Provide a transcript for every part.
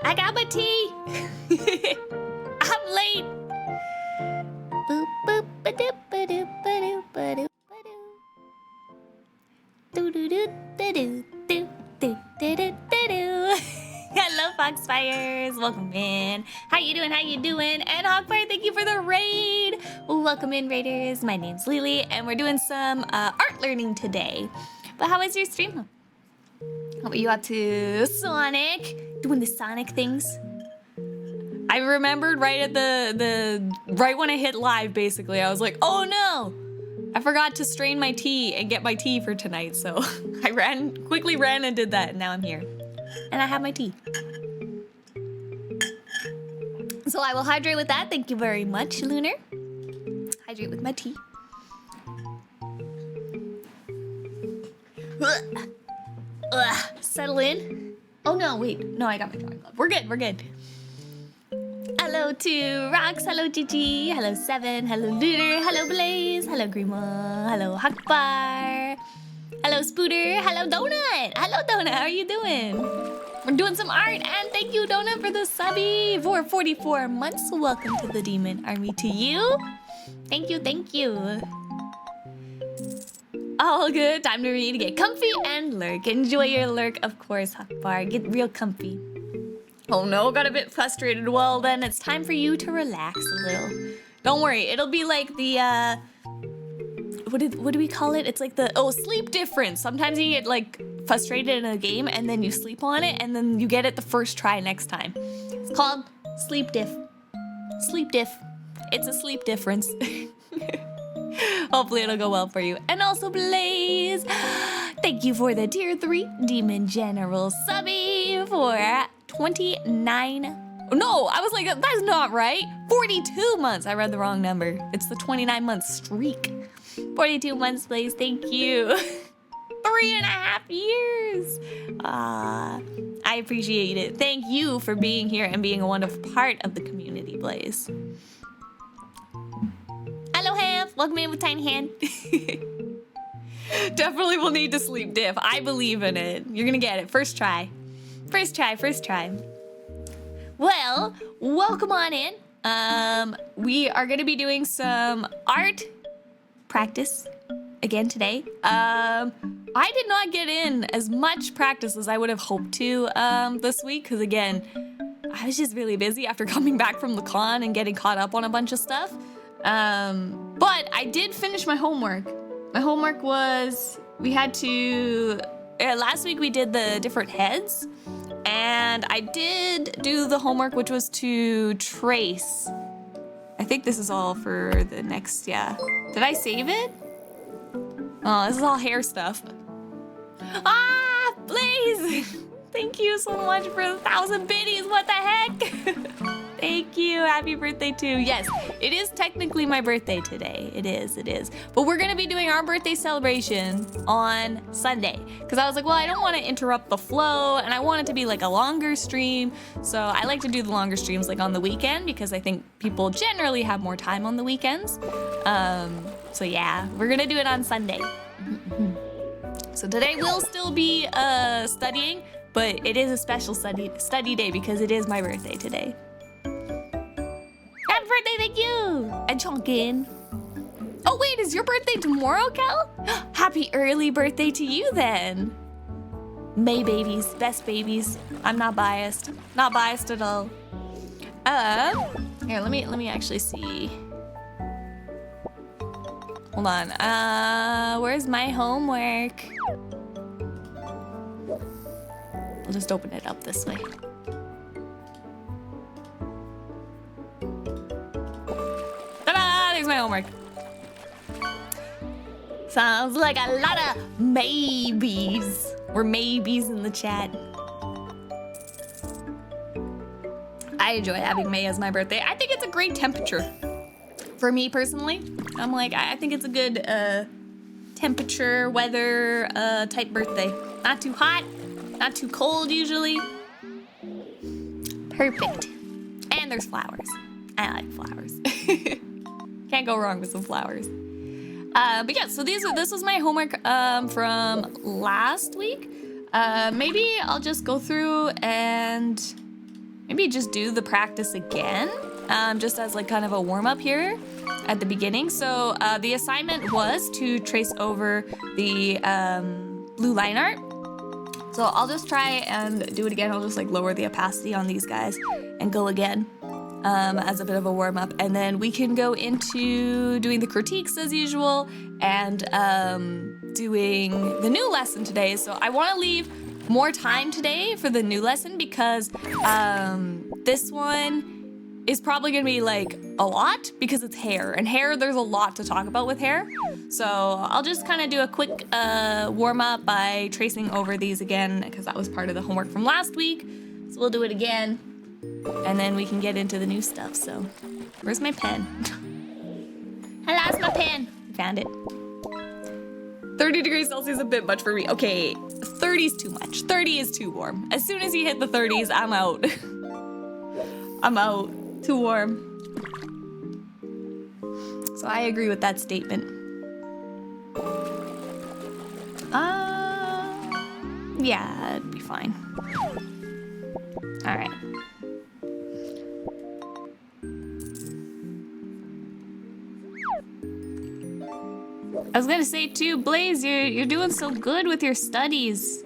I got my tea. I'm late. Boop boop ba doop ba doop ba doop ba doop ba doo. Doo doo doo doo doo doo doo doo doo doo. Hello, Foxfires. Welcome in. How you doing? How you doing? And Hawkfire, thank you for the raid. Welcome in, raiders. My name's LiLi, and we're doing some art learning today. But how was your stream? What were you up to, Sonic? Doing the Sonic things? I remembered right at right when I hit live, basically. I was like, oh no! I forgot to strain my tea and get my tea for tonight, so I quickly ran and did that, and now I'm here. And I have my tea. So I will hydrate with that. Thank you very much, Lunar. Hydrate with my tea. Settle in. Oh no, wait. No, I got my drawing glove. We're good, we're good. Hello to Rox, hello Gigi, hello Seven, hello Lunar, hello Blaze, hello Grima, hello Hakbar, hello Spooter, hello Donut. Hello Donut, how are you doing? We're doing some art, and thank you Donut for the subby for 44 months. Welcome to the Demon Army to you. Thank you, thank you. All good, time to read, get comfy and lurk. Enjoy your lurk, of course, Hakbar. Get real comfy. Oh no, got a bit frustrated. Well then, it's time for you to relax a little. Don't worry, it'll be like the, what do we call it? It's like the, sleep difference. Sometimes you get like frustrated in a game and then you sleep on it and then you get it the first try next time. It's called sleep diff. Sleep diff. It's a sleep difference. Hopefully it'll go well for you. And also Blaze, thank you for the tier 3 Demon General subby for 29. No, I was like, that's not right. 42 months. I read the wrong number. It's the 29-month streak. 42 months, Blaze. Thank you. 3.5 years. I appreciate it. Thank you for being here and being a wonderful part of the community, Blaze. Hello, Hamp. Welcome in with Tiny Hand. Definitely will need to sleep diff. I believe in it. You're gonna get it. First try. First try, first try. Well, welcome on in. We are gonna be doing some art practice again today. I did not get in as much practice as I would have hoped to this week, because again, I was just really busy after coming back from the con and getting caught up on a bunch of stuff. But I did finish my homework. My homework was, we had to, last week we did the different heads, and I did do the homework, which was to trace. I think this is all for the next, yeah. Did I save it? Oh, this is all hair stuff. Ah, Blaze! Thank you so much for 1,000 biddies, what the heck? Thank you, happy birthday too. Yes, it is technically my birthday today. It is. But we're gonna be doing our birthday celebration on Sunday. Because I was like, well, I don't wanna interrupt the flow and I want it to be like a longer stream. So I like to do the longer streams like on the weekend because I think people generally have more time on the weekends. So yeah, we're gonna do it on Sunday. So today will still be studying, but it is a special study day because it is my birthday today. Happy birthday, thank you! And Chonkin. Oh wait, is your birthday tomorrow, Kel? Happy early birthday to you then. May babies, best babies. I'm not biased. Not biased at all. Here, let me actually see. Hold on, where's my homework? I'll just open it up this way. Ta-da! There's my homework. Sounds like a lot of maybes. We're maybes in the chat. I enjoy having May as my birthday. I think it's a great temperature. For me personally, I'm like, I think it's a good temperature, weather type birthday. Not too hot, not too cold usually. Perfect. And there's flowers. I like flowers. Can't go wrong with some flowers. But yeah, so this was my homework from last week. Maybe I'll just go through and maybe just do the practice again, just as like kind of a warm-up here at the beginning. So the assignment was to trace over the blue line art. So I'll just try and do it again. I'll just like lower the opacity on these guys and go again as a bit of a warm-up. And then we can go into doing the critiques as usual and doing the new lesson today. So I want to leave more time today for the new lesson because this one is probably gonna be like a lot because it's hair, and hair, there's a lot to talk about with hair. So I'll just kind of do a quick warm up by tracing over these again because that was part of the homework from last week. So we'll do it again and then we can get into the new stuff. So where's my pen? I lost my pen. Found it. 30 degrees Celsius is a bit much for me. Okay, 30 is too much. 30 is too warm. As soon as you hit the 30s, I'm out. I'm out. Too warm. So I agree with that statement. Yeah, it'd be fine. All right. I was gonna say too, Blaze, you're doing so good with your studies.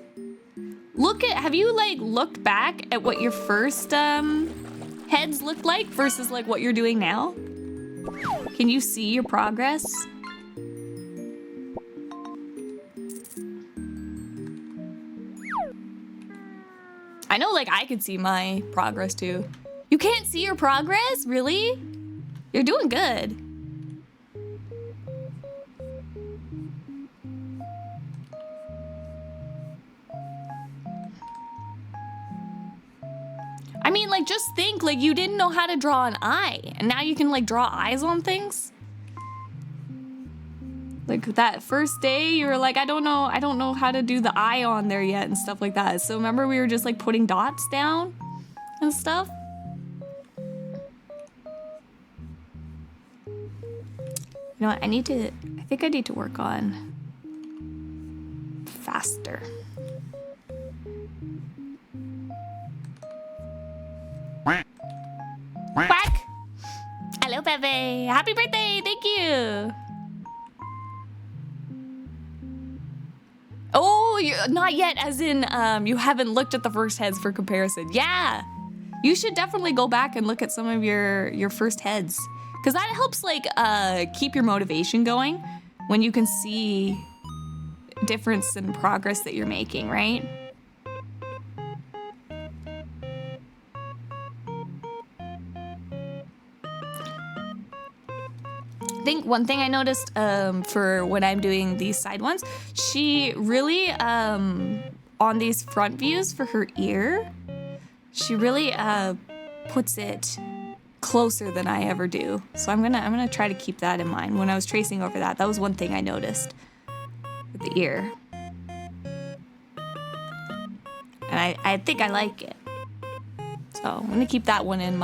Have you like looked back at what your first heads looked like versus like what you're doing now? Can you see your progress? I know like I could see my progress too. You can't see your progress? Really? You're doing good. I mean, like, just think, like, you didn't know how to draw an eye, and now you can, like, draw eyes on things. Like, that first day, you were like, I don't know how to do the eye on there yet, and stuff like that. So remember we were just, like, putting dots down and stuff? You know what, I think I need to work on faster. Quack! Hello, Pepe. Happy birthday! Thank you. Oh, not yet. As in, you haven't looked at the first heads for comparison. Yeah, you should definitely go back and look at some of your first heads, because that helps like keep your motivation going when you can see difference in progress that you're making, right? I think one thing I noticed for when I'm doing these side ones, she really, on these front views for her ear, she really puts it closer than I ever do. So I'm gonna try to keep that in mind. When I was tracing over that was one thing I noticed with the ear. And I think I like it. So I'm gonna keep that one in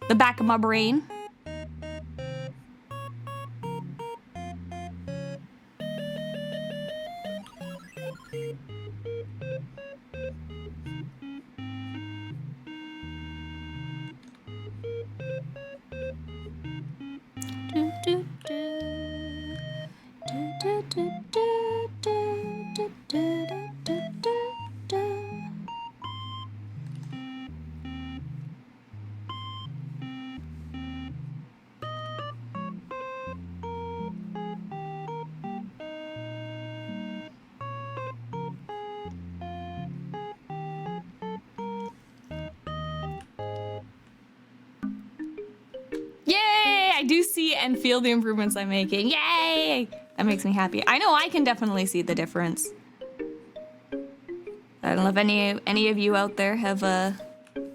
the back of my brain. Yay! I do see and feel the improvements I'm making. Yay! That makes me happy. I know I can definitely see the difference. I don't know if any of you out there have,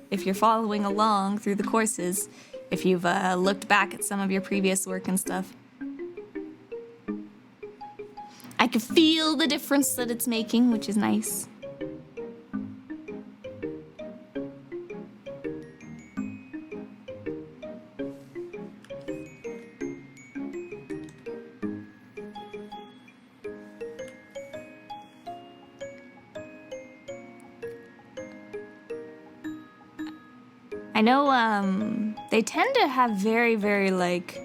if you're following along through the courses, if you've looked back at some of your previous work and stuff. I can feel the difference that it's making, which is nice. I know they tend to have very, very like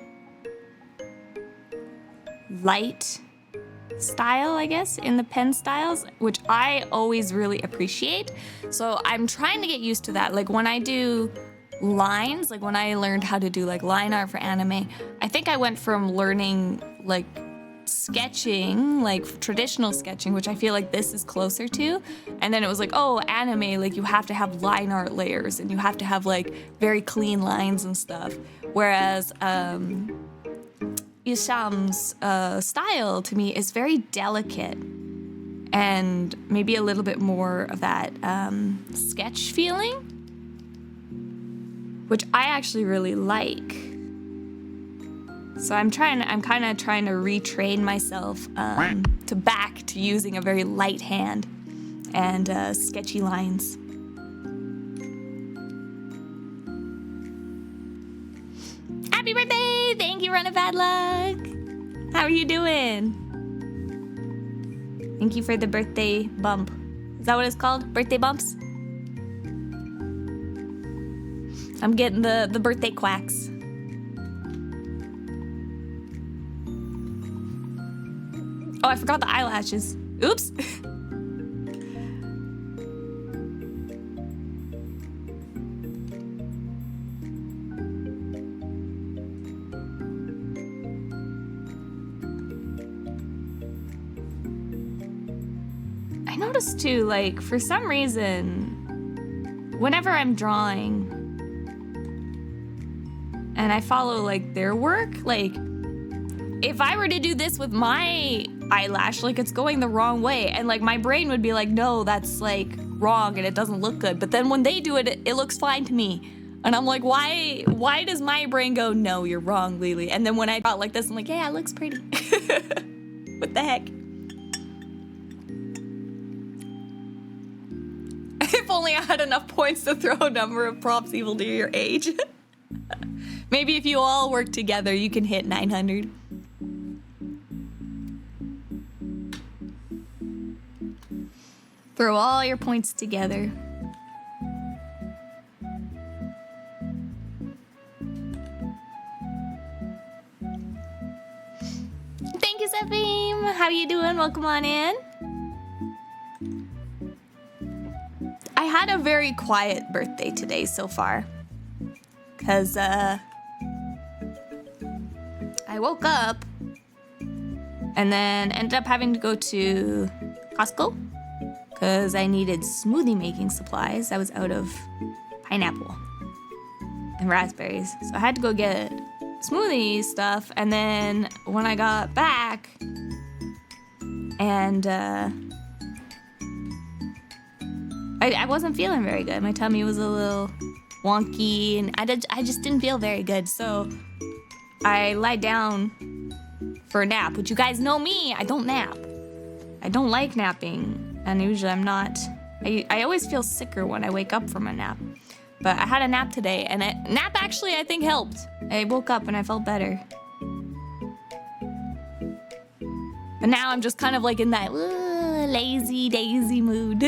light style, I guess, in the pen styles, which I always really appreciate. So I'm trying to get used to that. Like when I do lines, like when I learned how to do like line art for anime, I think I went from learning like sketching, like traditional sketching, which I feel like this is closer to, and then it was like, oh, anime, like you have to have line art layers and you have to have like very clean lines and stuff, whereas Isham's style to me is very delicate and maybe a little bit more of that sketch feeling, which I actually really like. So I'm kind of trying to retrain myself back to using a very light hand and sketchy lines. Happy birthday! Thank you, Run of Bad Luck. How are you doing? Thank you for the birthday bump. Is that what it's called? Birthday bumps? I'm getting the birthday quacks. Oh, I forgot the eyelashes. Oops. I noticed too, like, for some reason, whenever I'm drawing and I follow like their work, like if I were to do this with my eyelash, like it's going the wrong way, and like my brain would be like, no, that's like wrong and it doesn't look good. But then when they do it, it looks fine to me. And I'm like, why does my brain go, no, you're wrong, LiLi? And then when I draw like this, I'm like, yeah, it looks pretty. What the heck? If only I had enough points to throw a number of props equal to your age. Maybe if you all work together, you can hit 900. Throw all your points together. Thank you, Sefim. How you doing? Welcome on in. I had a very quiet birthday today so far. Because, I woke up and then ended up having to go to Costco because I needed smoothie making supplies. I was out of pineapple and raspberries. So I had to go get smoothie stuff. And then when I got back and I wasn't feeling very good. My tummy was a little wonky and I just didn't feel very good. So I lied down for a nap, which you guys know me, I don't nap. I don't like napping, and usually I'm not. I always feel sicker when I wake up from a nap. But I had a nap today, and nap actually I think helped. I woke up and I felt better. But now I'm just kind of like in that lazy daisy mood.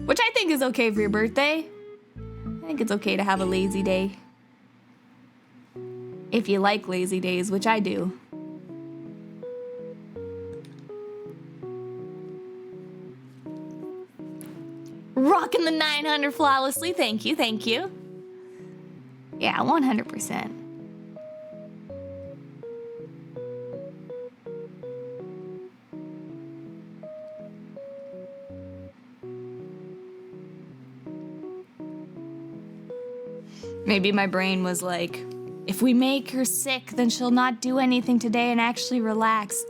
Which I think is okay for your birthday. I think it's okay to have a lazy day. If you like lazy days, which I do. Rocking the 900 flawlessly. Thank you, thank you. Yeah, 100%. Maybe my brain was like, if we make her sick, then she'll not do anything today and actually relax.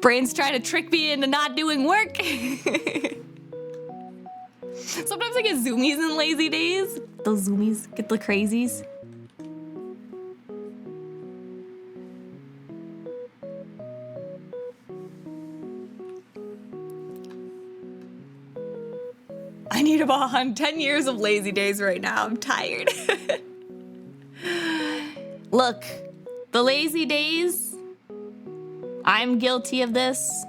Brain's trying to trick me into not doing work. Sometimes I get zoomies in lazy days. Those zoomies, get the crazies. I need about 10 years of lazy days right now. I'm tired. Look, the lazy days, I'm guilty of this.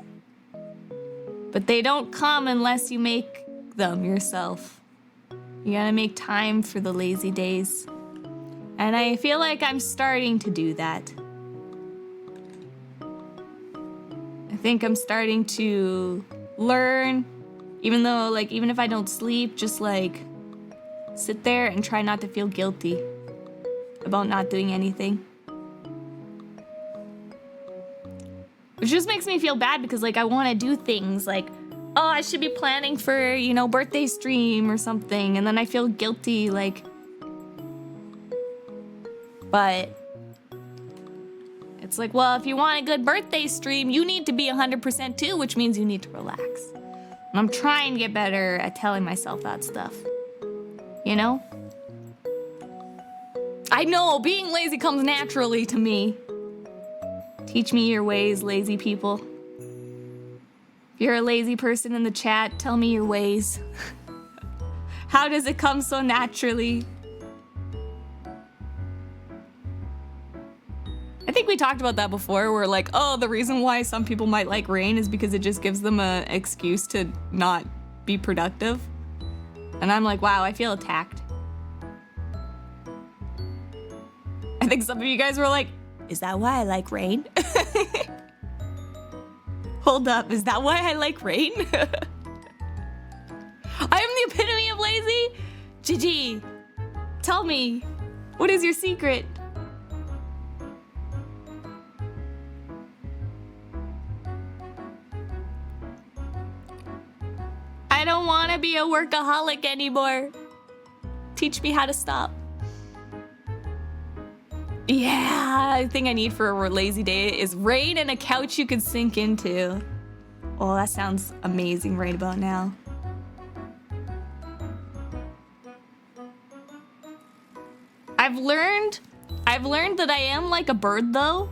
But they don't come unless you make them yourself. You gotta make time for the lazy days. And I feel like I'm starting to do that. I think I'm starting to learn, even though, like, even if I don't sleep, just like sit there and try not to feel guilty about not doing anything. Which just makes me feel bad because, like, I want to do things like, oh, I should be planning for, you know, birthday stream or something. And then I feel guilty, like, but it's like, well, if you want a good birthday stream, you need to be 100% too, which means you need to relax. And I'm trying to get better at telling myself that stuff. You know? I know, being lazy comes naturally to me. Teach me your ways, lazy people. If you're a lazy person in the chat, tell me your ways. How does it come so naturally? I think we talked about that before. We're like, oh, the reason why some people might like rain is because it just gives them an excuse to not be productive. And I'm like, wow, I feel attacked. I think some of you guys were like, is that why I like rain? Hold up, is that why I like rain? I am the epitome of lazy? Gigi, tell me, what is your secret? I don't want to be a workaholic anymore. Teach me how to stop. Yeah, the thing I need for a lazy day is rain and a couch you can sink into. Oh, that sounds amazing right about now. I've learned that I am like a bird though.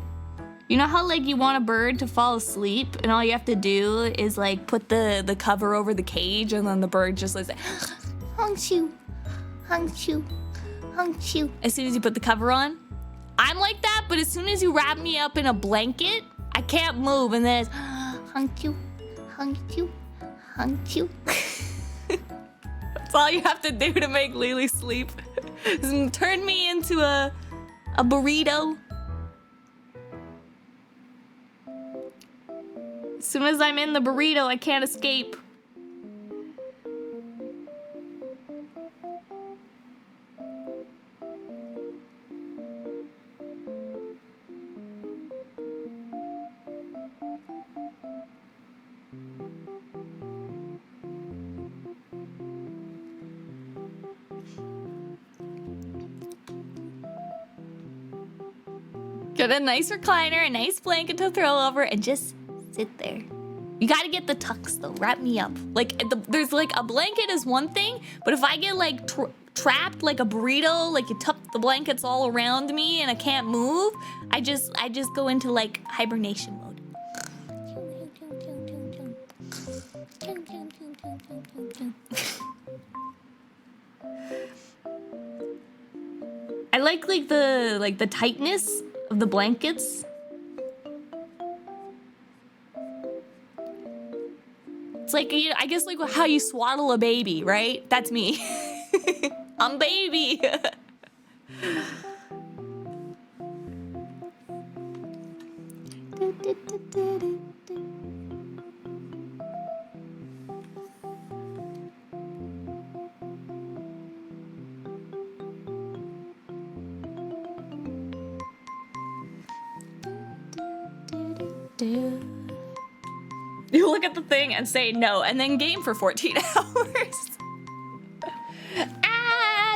You know how like you want a bird to fall asleep and all you have to do is like put the cover over the cage and then the bird just like hung-chew, hung-chew, hung-chew. As soon as you put the cover on. I'm like that, but as soon as you wrap me up in a blanket, I can't move, and then it's hung-chew, hung-chew, hung-chew. That's all you have to do to make LiLi sleep. Is turn me into a burrito. As soon as I'm in the burrito, I can't escape. Get a nice recliner, a nice blanket to throw over, and just sit there. You gotta get the tucks though, wrap me up. Like, there's like a blanket is one thing, but if I get like trapped like a burrito, like you tuck the blankets all around me and I can't move, I just go into like hibernation mode. I like the tightness of the blankets. It's like, you know, I guess like how you swaddle a baby, right? That's me. I'm baby. You look at the thing and say no, and then game for 14 hours.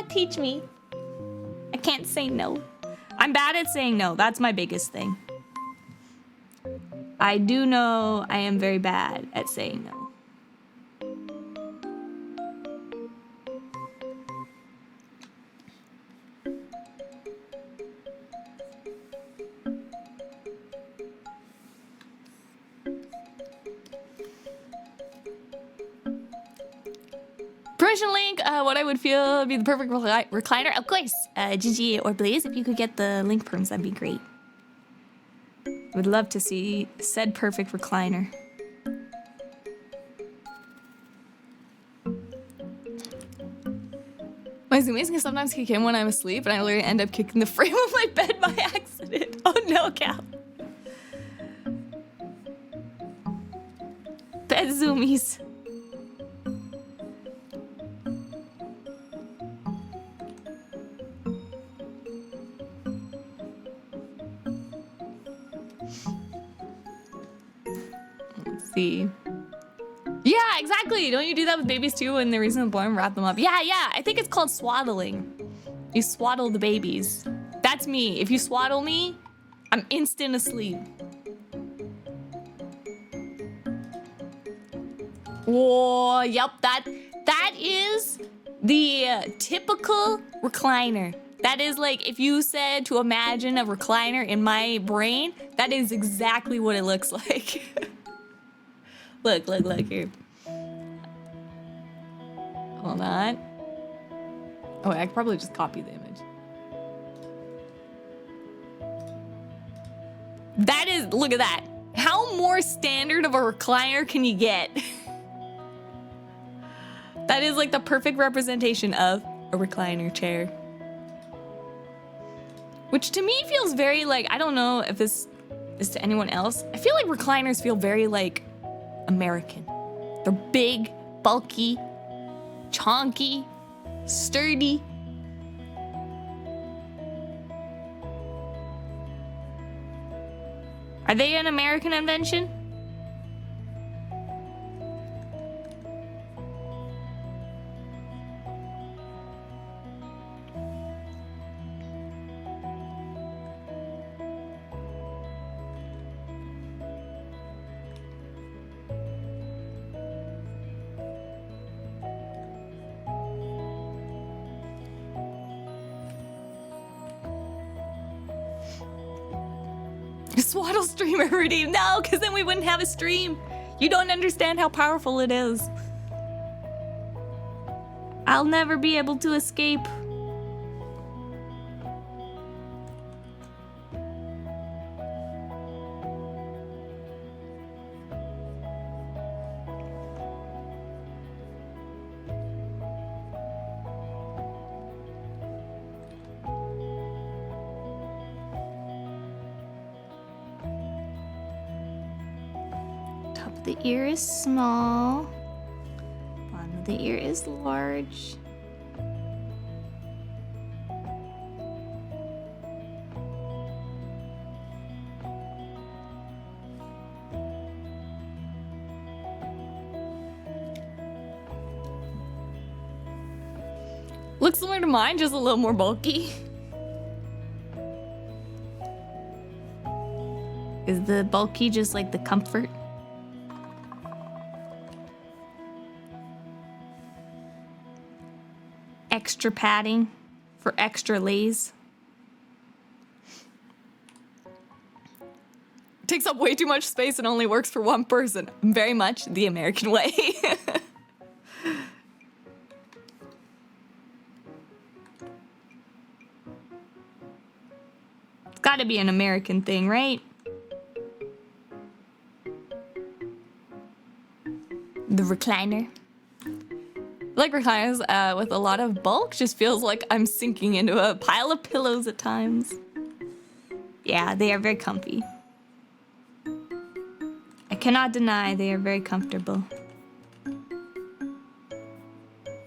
Teach me. I can't say no. I'm bad at saying no. That's my biggest thing. I do know I am very bad at saying no. Permission link, what I would feel would be the perfect recliner. Of course, Gigi or Blaze, if you could get the link perms, that'd be great. Would love to see said perfect recliner. My zoomies can sometimes kick in when I'm asleep, and I literally end up kicking the frame of my bed by accident. Oh no, Cal. Bed zoomies. Let's see. Yeah, exactly. Don't you do that with babies too when they're reasonably born, wrap them up? Yeah, I think it's called swaddling. You swaddle the babies. That's me. If you swaddle me, I'm instant asleep. Whoa, yep, that is the typical recliner. That is like, if you said to imagine a recliner in my brain, that is exactly what it looks like. Look here. Hold on. Oh, I could probably just copy the image. That is, look at that. How more standard of a recliner can you get? That is like the perfect representation of a recliner chair. Which to me feels very like, I don't know if this is to anyone else. I feel like recliners feel very like American. They're big, bulky, chonky, sturdy. Are they an American invention? Swaddle streamer redeemed. No, because then we wouldn't have a stream. You don't understand how powerful it is. I'll never be able to escape. The ear is small. Bottom of the ear is large. Looks similar to mine, just a little more bulky. Is the bulky just like the comfort? Extra padding for extra lays. Takes up way too much space and only works for one person. Very much the American way. It's gotta be an American thing, right? The recliner. Like recliners with a lot of bulk just feels like I'm sinking into a pile of pillows at times. Yeah, they are very comfy. I cannot deny they are very comfortable.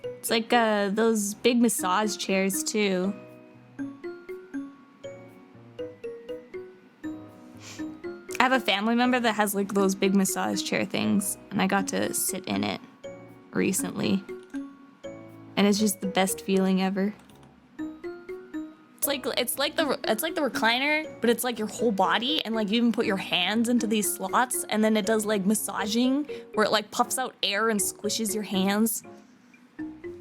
It's like those big massage chairs too. I have a family member that has like those big massage chair things, and I got to sit in it recently. And it's just the best feeling ever. It's like the recliner, but it's like your whole body, and like you even put your hands into these slots, and then it does like massaging where it like puffs out air and squishes your hands. And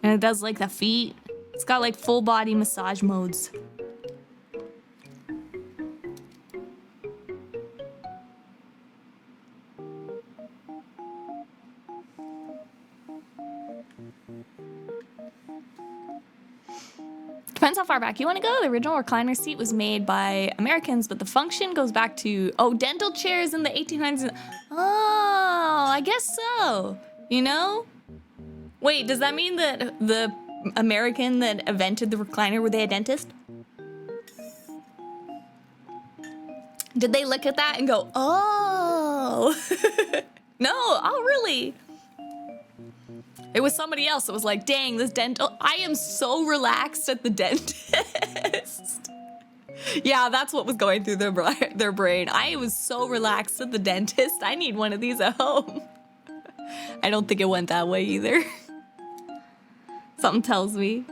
it does like the feet. It's got like full body massage modes. Depends how far back you want to go. The original recliner seat was made by Americans, but the function goes back to, dental chairs in the 1800s. Oh, I guess so. You know? Wait, does that mean that the American that invented the recliner, were they a dentist? Did they look at that and go, oh? No, oh really? It was somebody else that was like, dang, this dental, I am so relaxed at the dentist. Yeah, that's what was going through their brain. I was so relaxed at the dentist. I need one of these at home. I don't think it went that way either. Something tells me.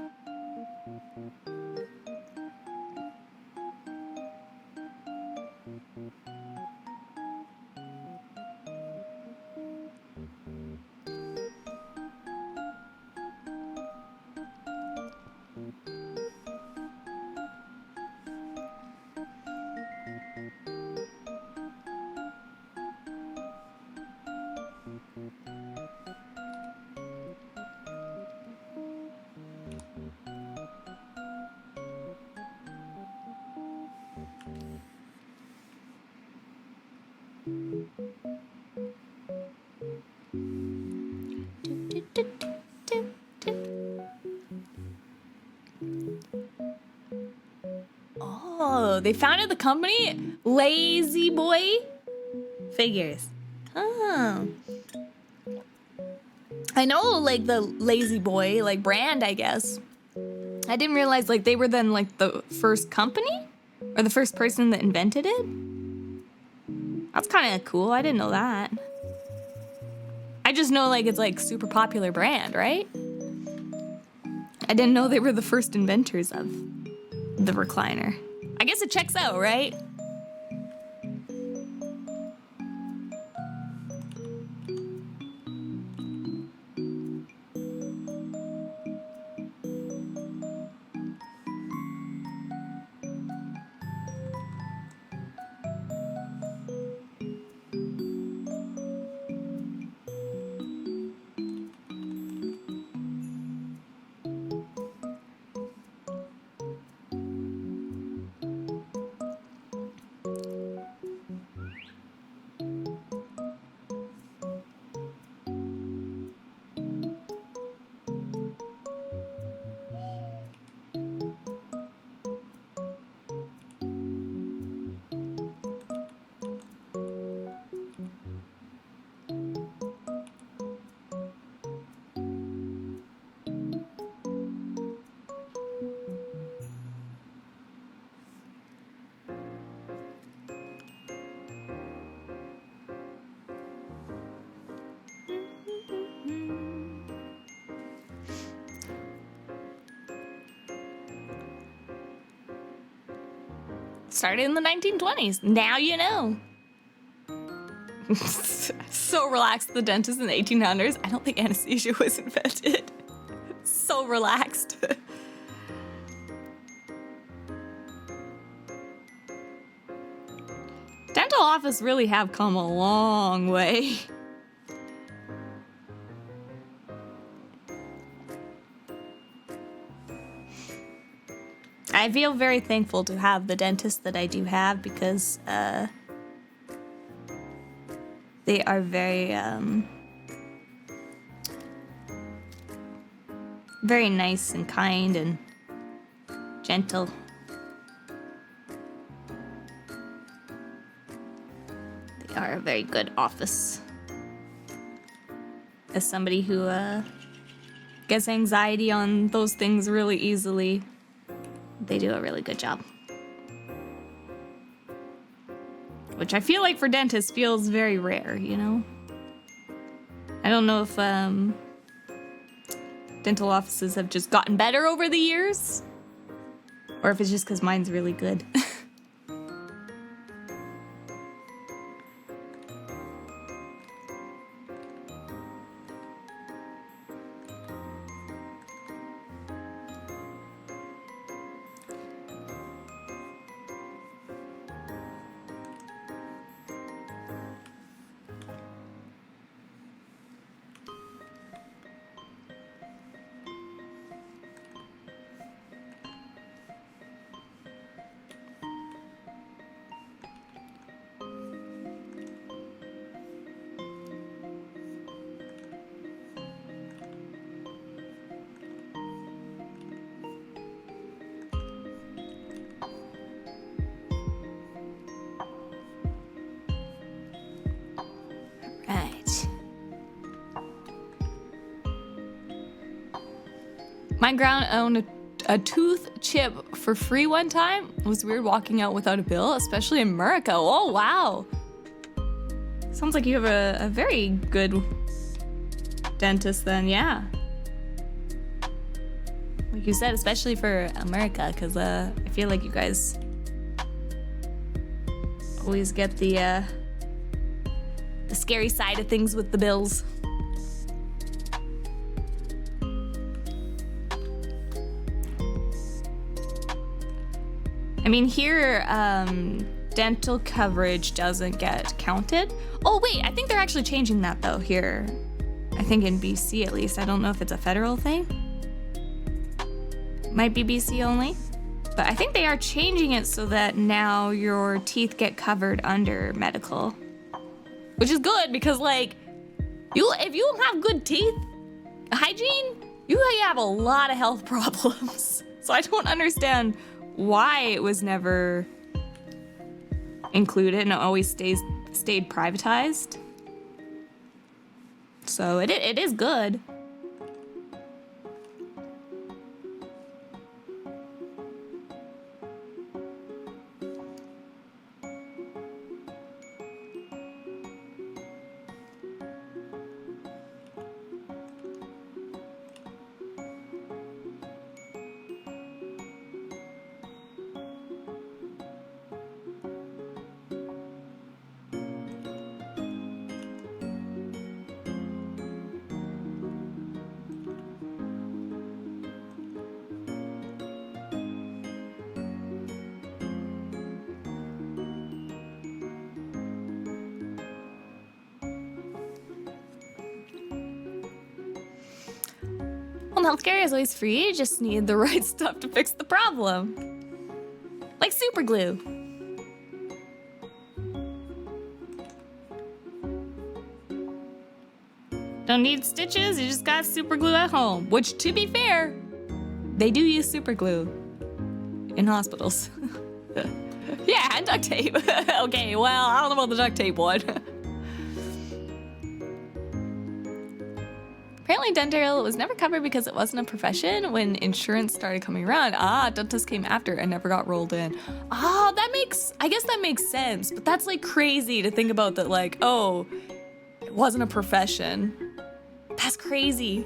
Oh, they founded the company Lazy Boy Figures. Oh. I know, like, the Lazy Boy, like, brand, I guess. I didn't realize, like, they were then, like, the first company? Or the first person that invented it? That's kind of cool. I didn't know that. I just know, like, it's, like, super popular brand, right? I didn't know they were the first inventors of the recliner. I guess it checks out, right? Started in the 1920s. Now you know. So relaxed, the dentist in the 1800s. I don't think anesthesia was invented. So relaxed. Dental office really have come a long way. I feel very thankful to have the dentist that I do have because they are very very nice and kind and gentle. They are a very good office. As somebody who gets anxiety on those things really easily, they do a really good job. Which I feel like for dentists feels very rare, you know? I don't know if dental offices have just gotten better over the years, or if it's just because mine's really good. My ground owned a tooth chip for free one time. It was weird walking out without a bill, especially in America. Oh, wow. Sounds like you have a very good dentist then, yeah. Like you said, especially for America, because I feel like you guys always get the scary side of things with the bills. I mean, here, dental coverage doesn't get counted. Oh, wait, I think they're actually changing that, though, here. I think in BC, at least. I don't know if it's a federal thing. Might be BC only. But I think they are changing it so that now your teeth get covered under medical. Which is good, because, like, if you don't have good teeth hygiene, you have a lot of health problems. So I don't understand why it was never included and it always stayed privatized. So it is good. Home healthcare is always free, you just need the right stuff to fix the problem. Like super glue. Don't need stitches, you just got super glue at home. Which, to be fair, they do use super glue in hospitals. Yeah, and duct tape. Okay, well, I don't know about the duct tape one. Apparently dental was never covered because it wasn't a profession when insurance started coming around. Ah, dentists came after and never got rolled in. Ah, I guess that makes sense. But that's like crazy to think about that, like, oh, it wasn't a profession. That's crazy.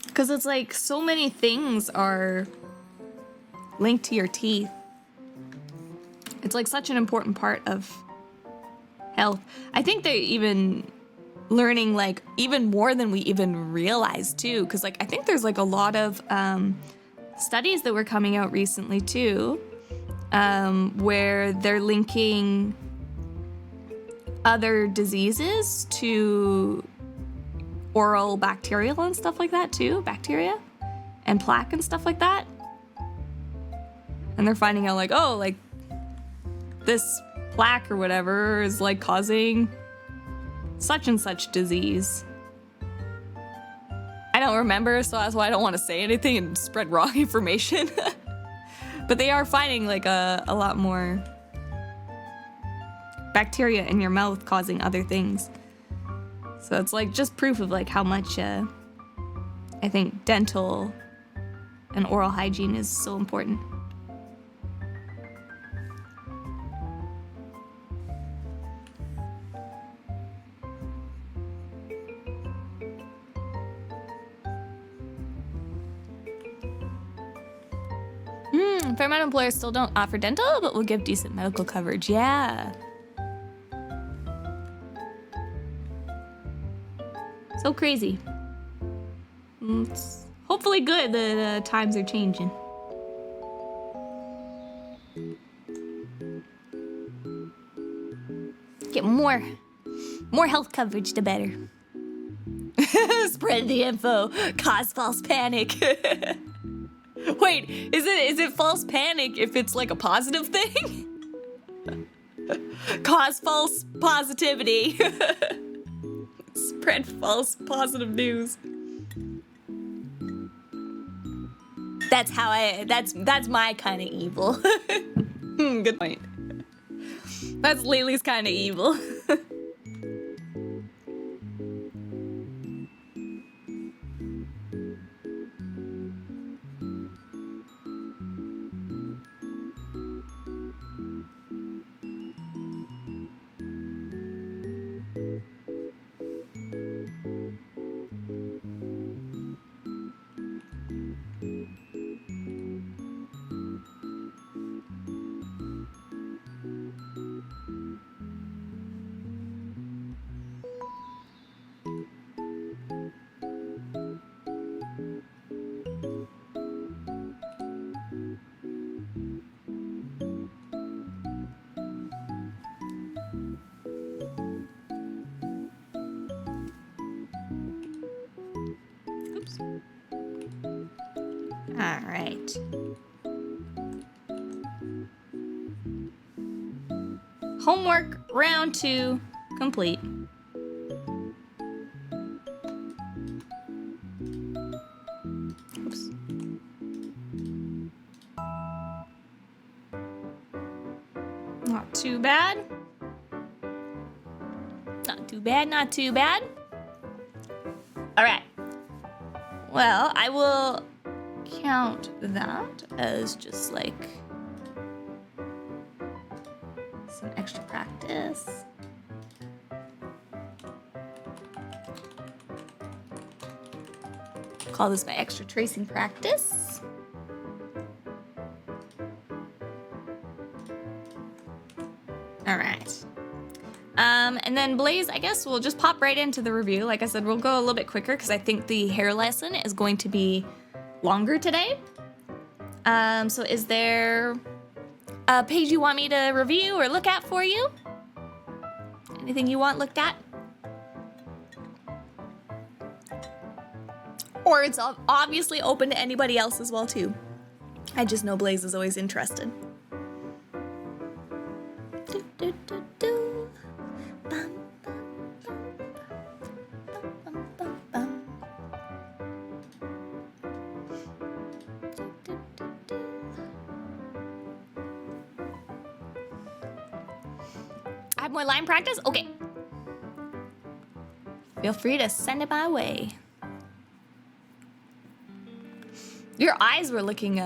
Because it's like so many things are linked to your teeth. It's like such an important part of health. I think they're even learning like even more than we even realize too. Cause like I think there's like a lot of studies that were coming out recently too, where they're linking other diseases to oral bacterial and stuff like that too, bacteria and plaque and stuff like that. And they're finding out like, oh, like this plaque or whatever is like causing such and such disease. I don't remember, so that's why I don't want to say anything and spread wrong information. But they are finding like a lot more bacteria in your mouth causing other things. So it's like just proof of like how much I think dental and oral hygiene is so important. Fair amount of employers still don't offer dental, but will give decent medical coverage. Yeah. So crazy. It's hopefully good that times are changing. Get more health coverage, the better. Spread the info, cause false panic. Wait, is it false panic if it's like a positive thing? Cause false positivity. Spread false positive news. That's my kind of evil. Good point. That's LiLi's kind of evil. All right. Homework round 2 complete. Oops. Not too bad. Not too bad, not too bad. All right. Well, I will count that as just like some extra practice. Call this my extra tracing practice. All right. And then Blaze, I guess we'll just pop right into the review. Like I said, we'll go a little bit quicker because I think the hair lesson is going to be longer today. So is there a page you want me to review or look at for you? Anything you want looked at? Or it's obviously open to anybody else as well too. I just know Blaze is always interested. I have more line practice? Okay. Feel free to send it my way. Your eyes were looking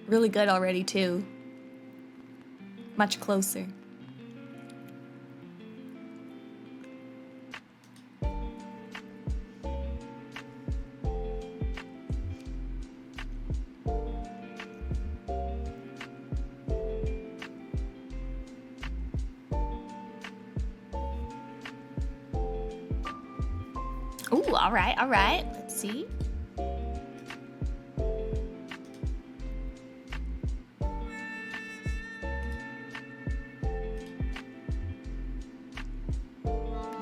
really good already too. Much closer. Ooh, all right, all right. Let's see.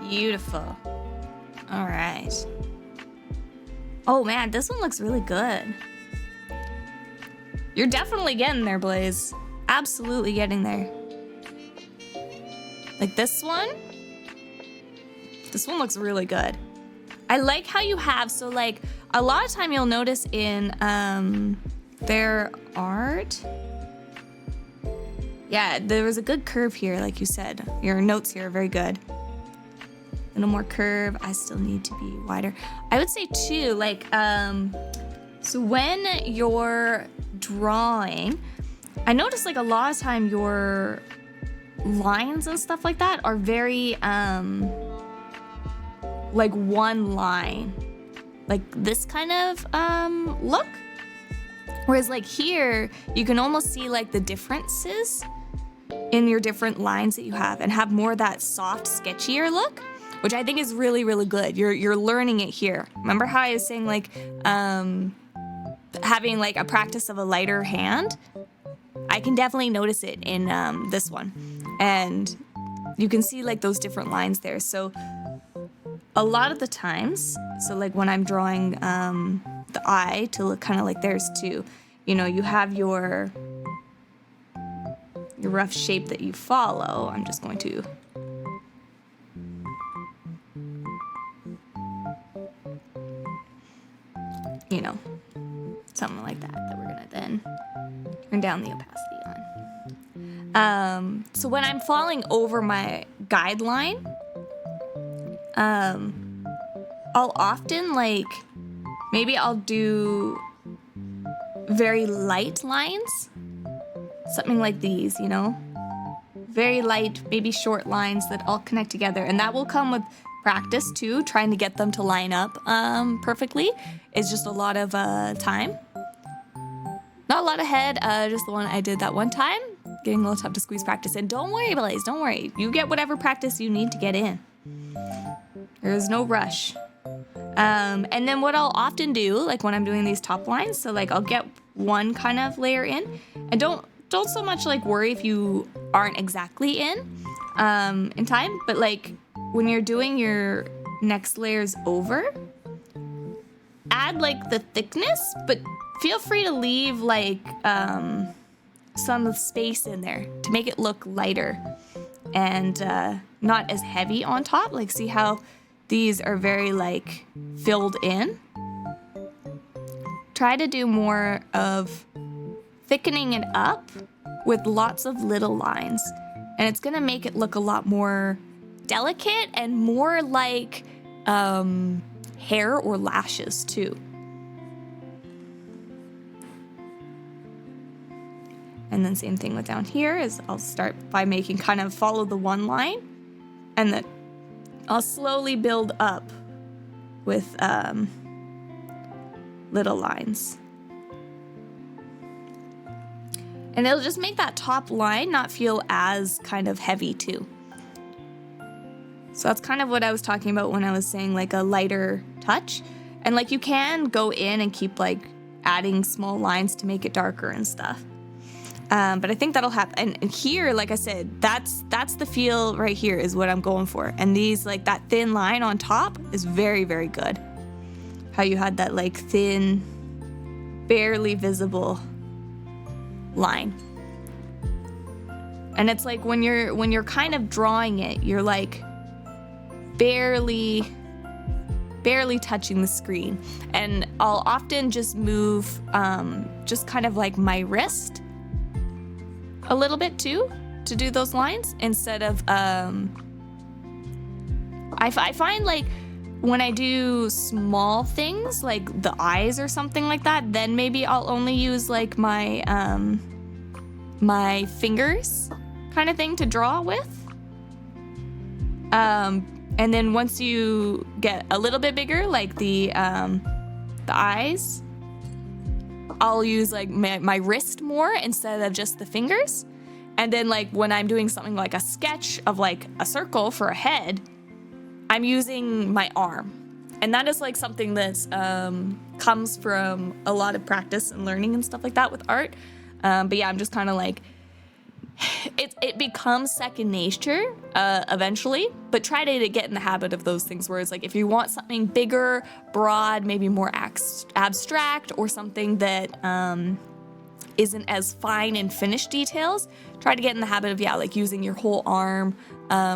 Beautiful. All right. Oh man, this one looks really good. You're definitely getting there, Blaze. Absolutely getting there. Like this one? This one looks really good. I like how you have, so like a lot of time you'll notice in their art. Yeah, there was a good curve here, like you said. Your notes here are very good. A little more curve. I still need to be wider. I would say too, like, so when you're drawing, I notice like a lot of time your lines and stuff like that are very, like one line, like this kind of look. Whereas like here, you can almost see like the differences in your different lines that you have and have more of that soft, sketchier look, which I think is really, really good. You're learning it here. Remember how I was saying like having like a practice of a lighter hand? I can definitely notice it in this one. And you can see like those different lines there. So a lot of the times, so like when I'm drawing the eye to look kind of like theirs too, you know, you have your rough shape that you follow. I'm just going to you know, something like that we're gonna then turn down the opacity on. So when I'm falling over my guideline, I'll often like, maybe I'll do very light lines, something like these, you know, very light, maybe short lines that all connect together, and that will come with practice too, trying to get them to line up perfectly. It's just a lot of time. Not a lot of head, just the one I did that one time. Getting a little tough to squeeze practice in. Don't worry, Blaze, don't worry. You get whatever practice you need to get in. There's no rush. And then what I'll often do, like when I'm doing these top lines, so like I'll get one kind of layer in, and don't so much like worry if you aren't exactly in time, but like when you're doing your next layers over, add like the thickness, but feel free to leave like some space in there to make it look lighter and not as heavy on top. Like, see how these are very like filled in? Try to do more of thickening it up with lots of little lines. And it's gonna make it look a lot more delicate and more like hair or lashes too. And then same thing with down here is I'll start by making kind of follow the one line, and then I'll slowly build up with little lines. And it'll just make that top line not feel as kind of heavy too. So that's kind of what I was talking about when I was saying like a lighter touch. And like you can go in and keep like adding small lines to make it darker and stuff. But I think that'll happen. And here, like I said, that's the feel right here is what I'm going for. And these, like that thin line on top is very, very good. How you had that like thin, barely visible line. And it's like when you're kind of drawing it, you're like barely touching the screen. And I'll often just move just kind of like my wrist a little bit too to do those lines instead of I find like when I do small things like the eyes or something like that, then maybe I'll only use like my my fingers kind of thing to draw with. And then once you get a little bit bigger, like the eyes, I'll use like my wrist more instead of just the fingers. And then like when I'm doing something like a sketch of like a circle for a head, I'm using my arm. And that is like something that's comes from a lot of practice and learning and stuff like that with art. But yeah, I'm just kind of like, it becomes second nature eventually, but try to get in the habit of those things where it's like if you want something bigger, broad, maybe more abstract, or something that isn't as fine and finished details, try to get in the habit of, yeah, like using your whole arm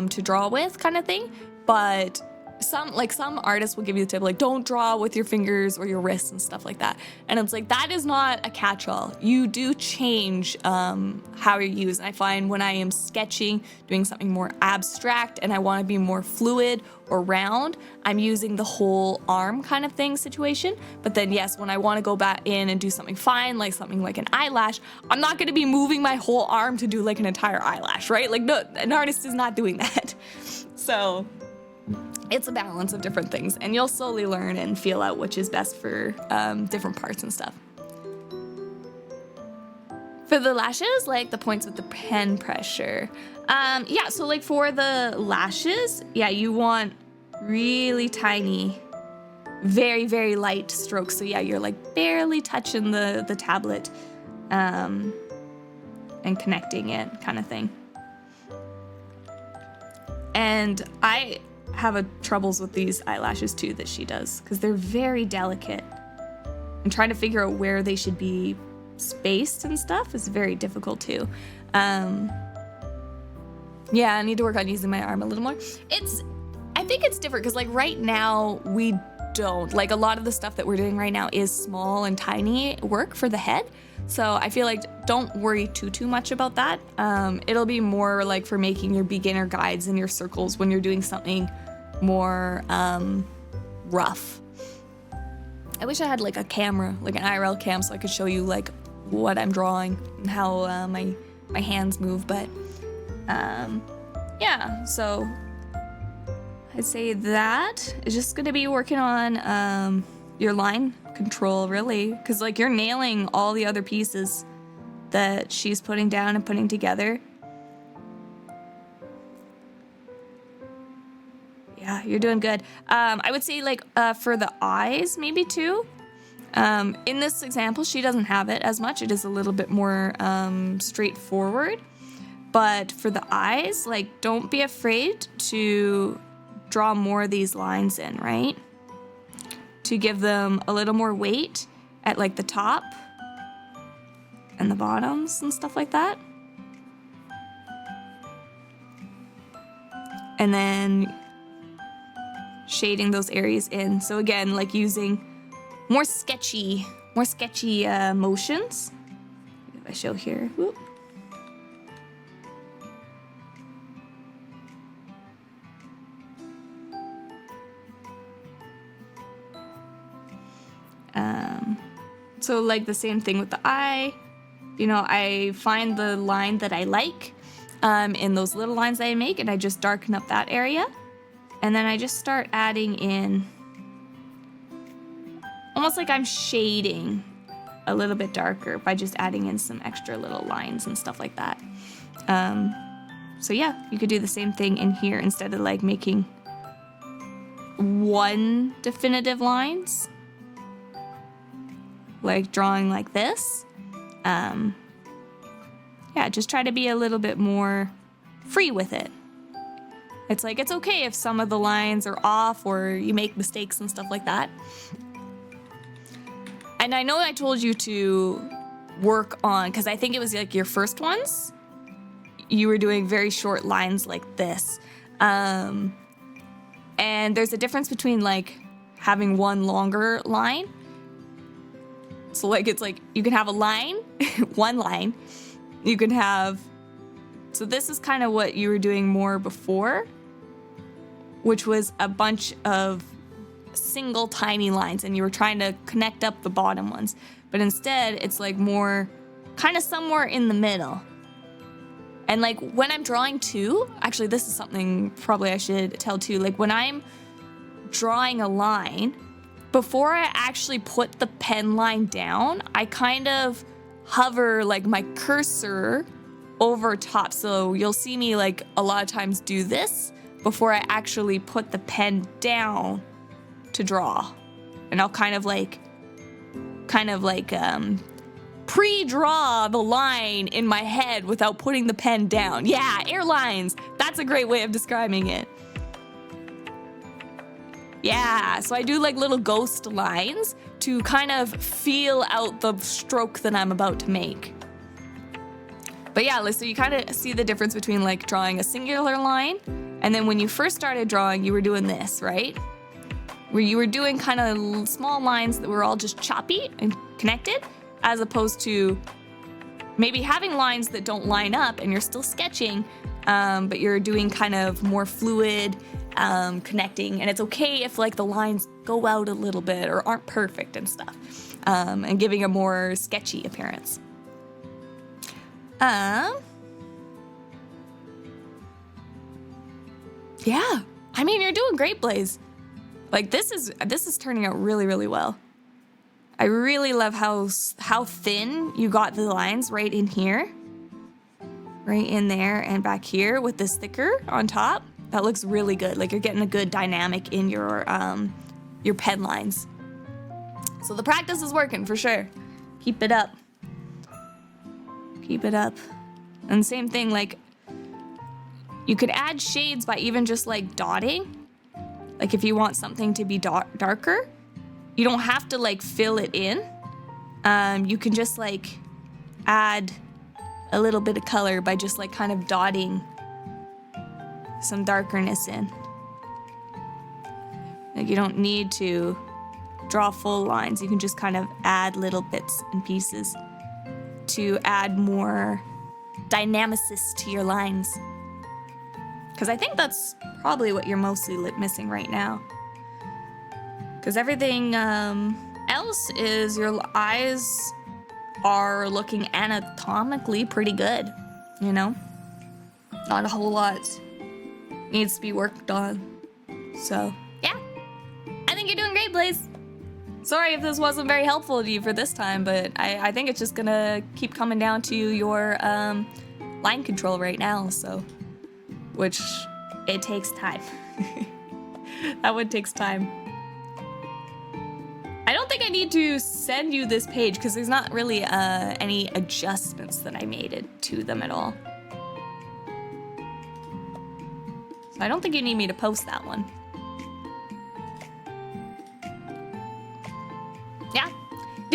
to draw with kind of thing. But some artists will give you the tip like don't draw with your fingers or your wrists and stuff like that, and it's like that is not a catch-all. You do change how you're used. And I find when I am sketching, doing something more abstract and I want to be more fluid or round, I'm using the whole arm kind of thing situation. But then yes, when I want to go back in and do something fine, like something like an eyelash, I'm not going to be moving my whole arm to do like an entire eyelash, right? Like no, an artist is not doing that. So it's a balance of different things, and you'll slowly learn and feel out which is best for different parts and stuff. For the lashes, like the points with the pen pressure. Yeah, so like for the lashes, yeah, you want really tiny, very, very light strokes. So yeah, you're like barely touching the tablet and connecting it kind of thing. And I have troubles with these eyelashes too that she does because they're very delicate, and trying to figure out where they should be spaced and stuff is very difficult too. Yeah, I need to work on using my arm a little more. I think it's different because like right now we don't, like a lot of the stuff that we're doing right now is small and tiny work for the head. So I feel like don't worry too much about that. It'll be more like for making your beginner guides and your circles when you're doing something more rough. I wish I had like a camera, like an IRL cam, so I could show you like what I'm drawing and how my hands move. But yeah, so I'd say that is just gonna be working on your line control, really, because like you're nailing all the other pieces that she's putting down and putting together. Yeah, you're doing good. I would say like for the eyes maybe too. In this example, she doesn't have it as much. It is a little bit more straightforward. But for the eyes, like don't be afraid to draw more of these lines in, right? to give them a little more weight at like the top and the bottoms and stuff like that. And then shading those areas in. So again, like using more sketchy motions. If I show here, whoop. So like the same thing with the eye, you know, I find the line that I like in those little lines that I make, and I just darken up that area. And then I just start adding in, almost like I'm shading a little bit darker by just adding in some extra little lines and stuff like that. So yeah, you could do the same thing in here instead of like making one definitive lines, like drawing like this. Yeah, just try to be a little bit more free with it. It's like, it's okay if some of the lines are off or you make mistakes and stuff like that. And I know I told you to work on, because I think it was like your first ones, you were doing very short lines like this. And there's a difference between like having one longer line. So like, it's like, you can have a line, one line. You can have, so this is kind of what you were doing more before, which was a bunch of single tiny lines, and you were trying to connect up the bottom ones. But instead, it's like more kind of somewhere in the middle. And like when I'm drawing too, actually this is something probably I should tell too, like when I'm drawing a line, before I actually put the pen line down, I kind of hover like my cursor over top. So you'll see me like a lot of times do this before I actually put the pen down to draw. And I'll kind of like pre-draw the line in my head without putting the pen down. Yeah, airlines. That's a great way of describing it. Yeah, so I do like little ghost lines to kind of feel out the stroke that I'm about to make. But yeah, so you kind of see the difference between like drawing a singular line, and then when you first started drawing, you were doing this, right? Where you were doing kind of small lines that were all just choppy and connected, as opposed to maybe having lines that don't line up and you're still sketching, but you're doing kind of more fluid, connecting, and it's okay if like the lines go out a little bit or aren't perfect and stuff, and giving a more sketchy appearance. Yeah, I mean, you're doing great, Blaze. Like this is turning out really, really well. I really love how thin you got the lines right in here, right in there and back here with this thicker on top. That looks really good. Like you're getting a good dynamic in your pen lines. So the practice is working for sure. Keep it up. Keep it up. And same thing, like you could add shades by even just like dotting. Like if you want something to be darker, you don't have to like fill it in. You can just like add a little bit of color by just like kind of dotting some darkerness in. Like you don't need to draw full lines. You can just kind of add little bits and pieces to add more dynamicist to your lines. Because I think that's probably what you're mostly missing right now. Because everything else is your eyes are looking anatomically pretty good, you know? Not a whole lot needs to be worked on. So, yeah. I think you're doing great, Blaze. Sorry if this wasn't very helpful to you for this time, but I think it's just gonna keep coming down to your line control right now, so. Which, it takes time. That one takes time. I don't think I need to send you this page because there's not really any adjustments that I made it to them at all. So I don't think you need me to post that one.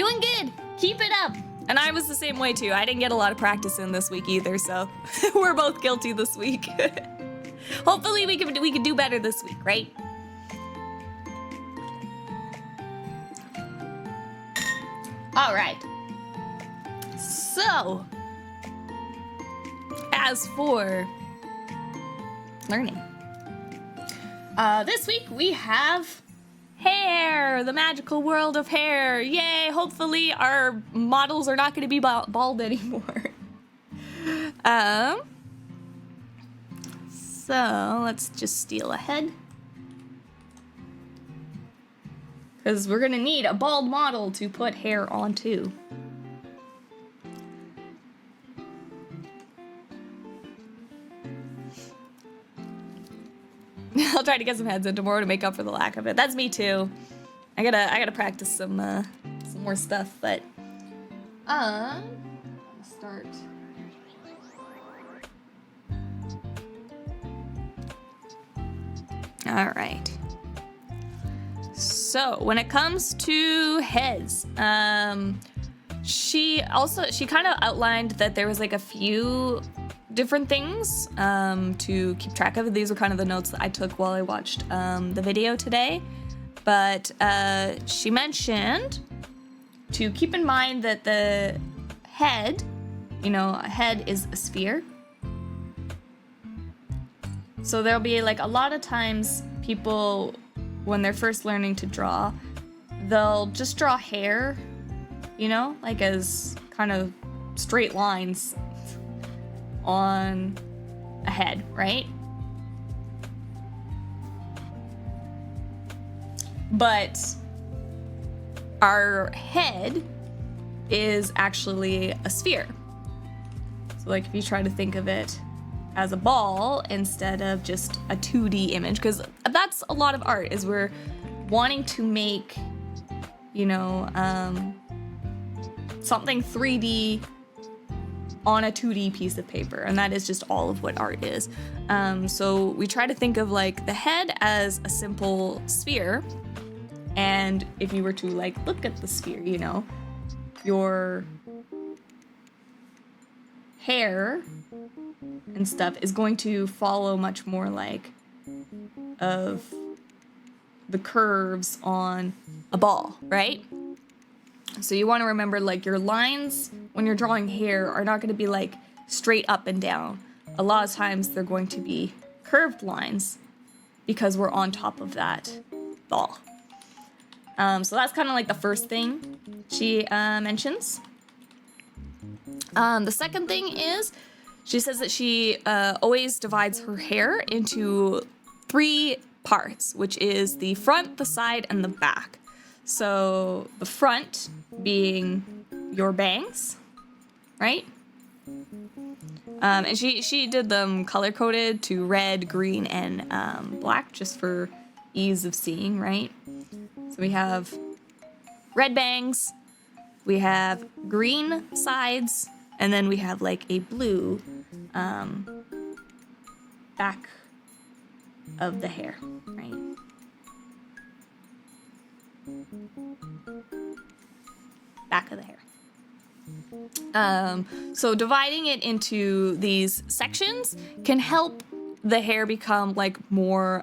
Doing good. Keep it up. And I was the same way too. I didn't get a lot of practice in this week either, so we're both guilty this week. Hopefully we can do better this week, right? All right. So, as for learning, this week we have hair, the magical world of hair. Yay! Hopefully our models are not going to be bald anymore. So let's just steal ahead, because we're going to need a bald model to put hair onto. I'll try to get some heads in tomorrow to make up for the lack of it. That's me too. I gotta practice some more stuff, but I'll start. All right. So when it comes to heads, she kind of outlined that there was like a few different things to keep track of. These were kind of the notes that I took while I watched the video today. But she mentioned to keep in mind that the head, a head is a sphere. So there'll be like a lot of times people, when they're first learning to draw, they'll just draw hair, like as kind of straight lines on a head, right? But our head is actually a sphere. So like if you try to think of it as a ball instead of just a 2D image, because that's a lot of art, is we're wanting to make, something 3D on a 2D piece of paper, and that is just all of what art is. So we try to think of like the head as a simple sphere, and if you were to like look at the sphere, your hair and stuff is going to follow much more like of the curves on a ball, right? So you want to remember like your lines when you're drawing hair are not going to be like straight up and down. A lot of times they're going to be curved lines because we're on top of that ball. So that's kind of like the first thing she mentions. The second thing is she says that she always divides her hair into 3 parts, which is the front, the side, and the back. So the front being your bangs, right? And she did them color-coded to red, green, and black, just for ease of seeing, right? So we have red bangs, we have green sides, and then we have like a blue back of the hair, right? Back of the hair. So dividing it into these sections can help the hair become like more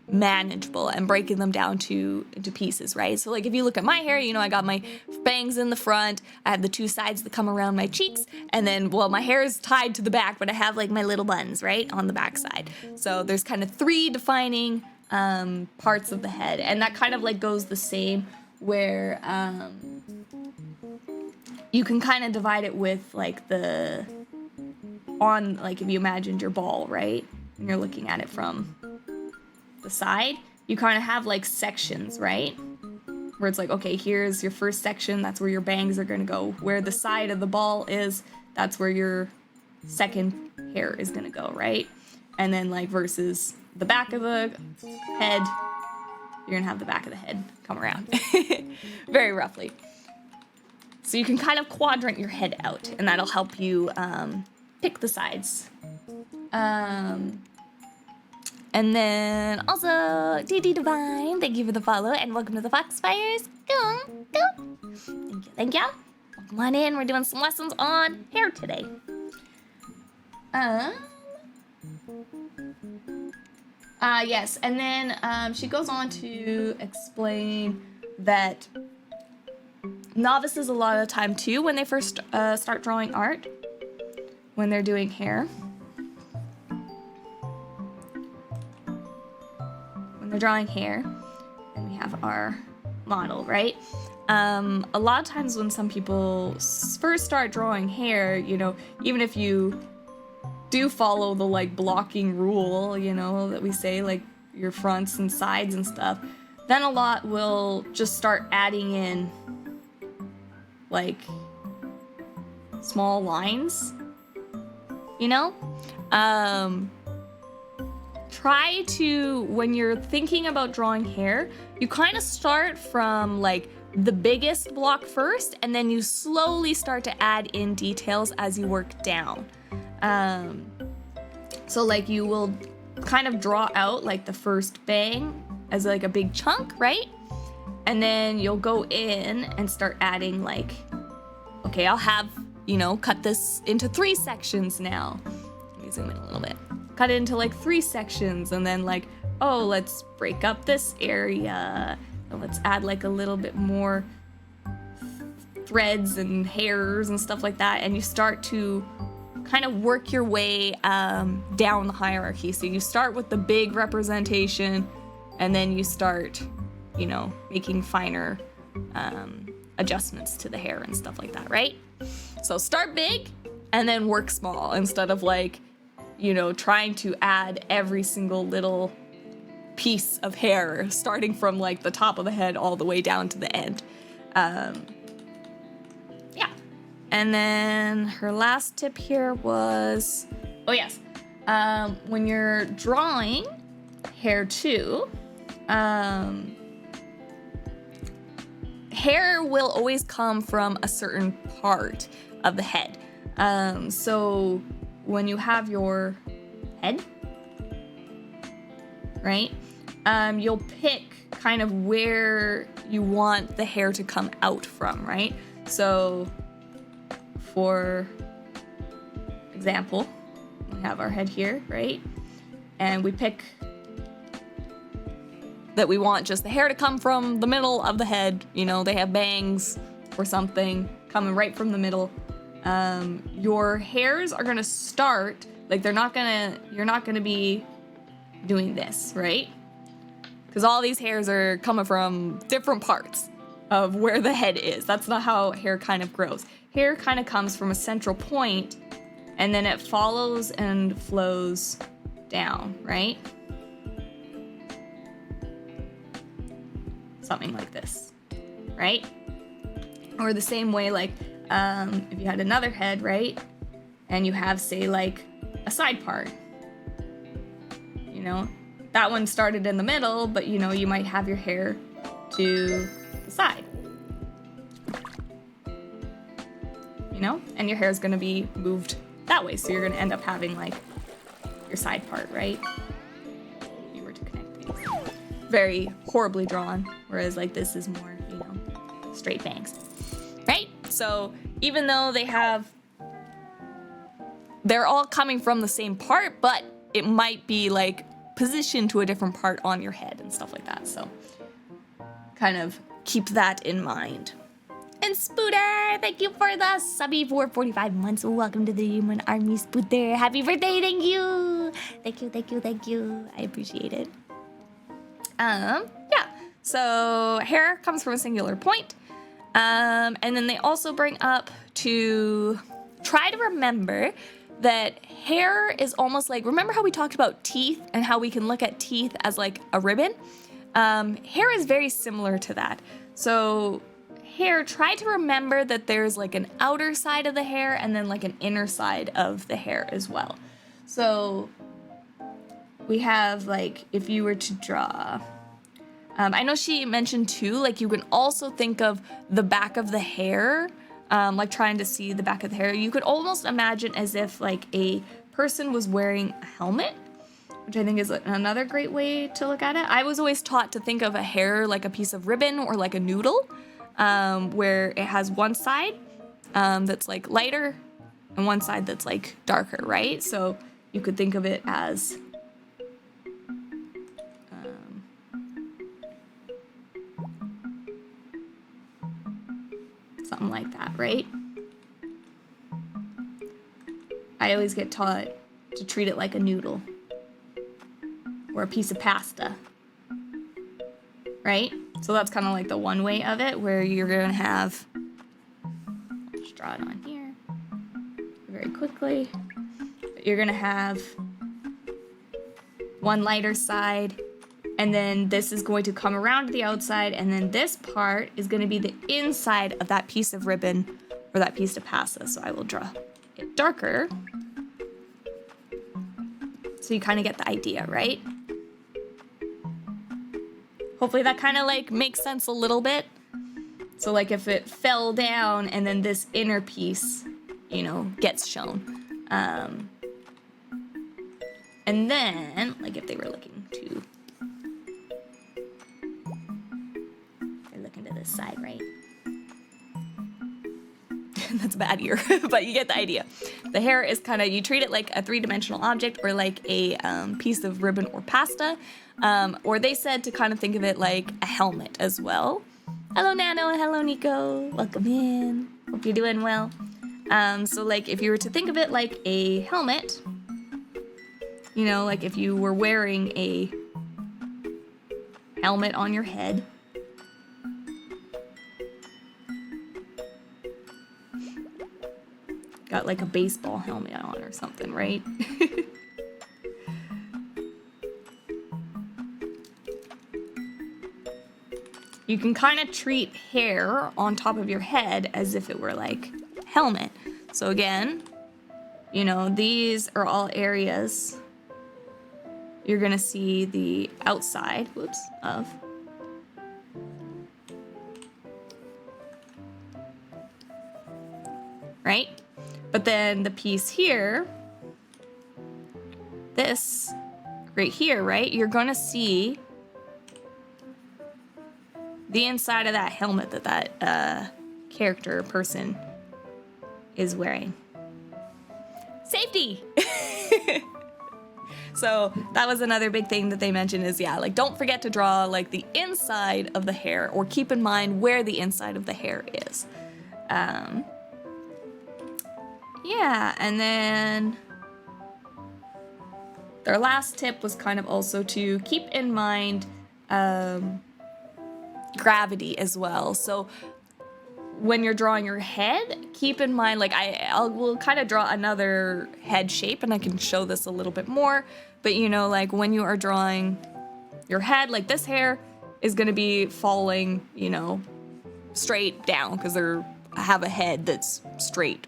manageable and breaking them down into pieces, right? So like if you look at my hair, I got my bangs in the front, I have the 2 sides that come around my cheeks, and then, well, my hair is tied to the back, but I have like my little buns, right, on the back side. So there's kind of 3 defining parts of the head, and that kind of like goes the same where you can kind of divide it with like like if you imagined your ball, right, and you're looking at it from the side, you kind of have like sections, right, where it's like, okay, here's your first section, that's where your bangs are going to go. Where the side of the ball is, that's where your second hair is going to go, right? And then like versus the back of the head, you're going to have the back of the head come around. Very roughly. So you can kind of quadrant your head out, and that'll help you pick the sides. And then also, DD Divine, thank you for the follow, and welcome to the Foxfires. Go. Thank you. Come on in, we're doing some lessons on hair today. Yes, and then she goes on to explain that novices a lot of the time too, when they first start drawing art, when they're doing hair. When they're drawing hair, and we have our model, right? A lot of times when some people first start drawing hair, you know, even if you do follow the like blocking rule, you know, that we say, like your fronts and sides and stuff, then a lot will just start adding in like small lines, you know? Try to, when you're thinking about drawing hair, you kind of start from like the biggest block first, and then you slowly start to add in details as you work down. So like you will kind of draw out like the first bang as like a big chunk, right? And then you'll go in and start adding like, okay, I'll have, you know, cut this into 3 sections now. Let me zoom in a little bit. Cut it into like 3 sections, and then like, oh, let's break up this area. And let's add like a little bit more threads and hairs and stuff like that. And you start to kind of work your way down the hierarchy. So you start with the big representation, and then you start, you know, making finer adjustments to the hair and stuff like that, right? So start big and then work small, instead of like, you know, trying to add every single little piece of hair, starting from like the top of the head all the way down to the end. Yeah. And then her last tip here was, oh yes, when you're drawing hair too, hair will always come from a certain part of the head. So when you have your head, right, you'll pick kind of where you want the hair to come out from, right? So for example, we have our head here, right? And we pick that we want just the hair to come from the middle of the head. You know, they have bangs or something coming right from the middle. Your hairs are gonna start, like you're not gonna be doing this, right? Because all these hairs are coming from different parts of where the head is. That's not how hair kind of grows. Hair kind of comes from a central point, and then it follows and flows down, right? Something like this, right? Or the same way, like, if you had another head, right? And you have, say, like, a side part. You know, that one started in the middle, but, you know, you might have your hair to the side. You know? And your hair is going to be moved that way, so you're going to end up having, like, your side part, right? If you were to connect these. Very horribly drawn, whereas, like, this is more, you know, straight bangs. Right? So even though they're all coming from the same part, but it might be like positioned to a different part on your head and stuff like that. So kind of keep that in mind. And Spooter, thank you for the subby for 45 months. Welcome to the Human Army, Spooter. Happy birthday, thank you. Thank you. I appreciate it. Yeah. So hair comes from a singular point. And then they also bring up to try to remember that hair is almost like, remember how we talked about teeth and how we can look at teeth as like a ribbon? Hair is very similar to that. So hair, try to remember that there's like an outer side of the hair and then like an inner side of the hair as well. So we have like, if you were to draw, I know she mentioned too, like you can also think of the back of the hair, like trying to see the back of the hair. You could almost imagine as if like a person was wearing a helmet, which I think is another great way to look at it. I was always taught to think of a hair like a piece of ribbon or like a noodle, where it has one side that's like lighter and one side that's like darker, right? So you could think of it as something like that, right? I always get taught to treat it like a noodle or a piece of pasta, right? So that's kind of like the one way of it, where you're gonna have, let's draw it on here very quickly. You're gonna have one lighter side, and then this is going to come around to the outside, and then this part is gonna be the inside of that piece of ribbon or that piece of pasta. So I will draw it darker, so you kind of get the idea, right? Hopefully that kind of like makes sense a little bit. So like if it fell down and then this inner piece, you know, gets shown. And then, like if they were looking to, they're looking to this side, right? That's a bad ear, but you get the idea. The hair is kind of, you treat it like a three-dimensional object or like a piece of ribbon or pasta. Or they said to kind of think of it like a helmet as well. Hello, Nano. Hello, Nico. Welcome in. Hope you're doing well. So like if you were to think of it like a helmet, you know, like if you were wearing a helmet on your head, got like a baseball helmet on or something, right? You can kind of treat hair on top of your head as if it were like a helmet. So again, you know, these are all areas you're gonna see the outside, of. Right? But then the piece here, this right here, right? You're gonna see the inside of that helmet that character or person is wearing. Safety! So that was another big thing that they mentioned is, yeah, like don't forget to draw like the inside of the hair, or keep in mind where the inside of the hair is. Yeah, and then their last tip was kind of also to keep in mind gravity as well. So when you're drawing your head, keep in mind, like we'll kind of draw another head shape, and I can show this a little bit more, but you know, like when you are drawing your head, like this hair is going to be falling, you know, straight down because they have a head that's straight.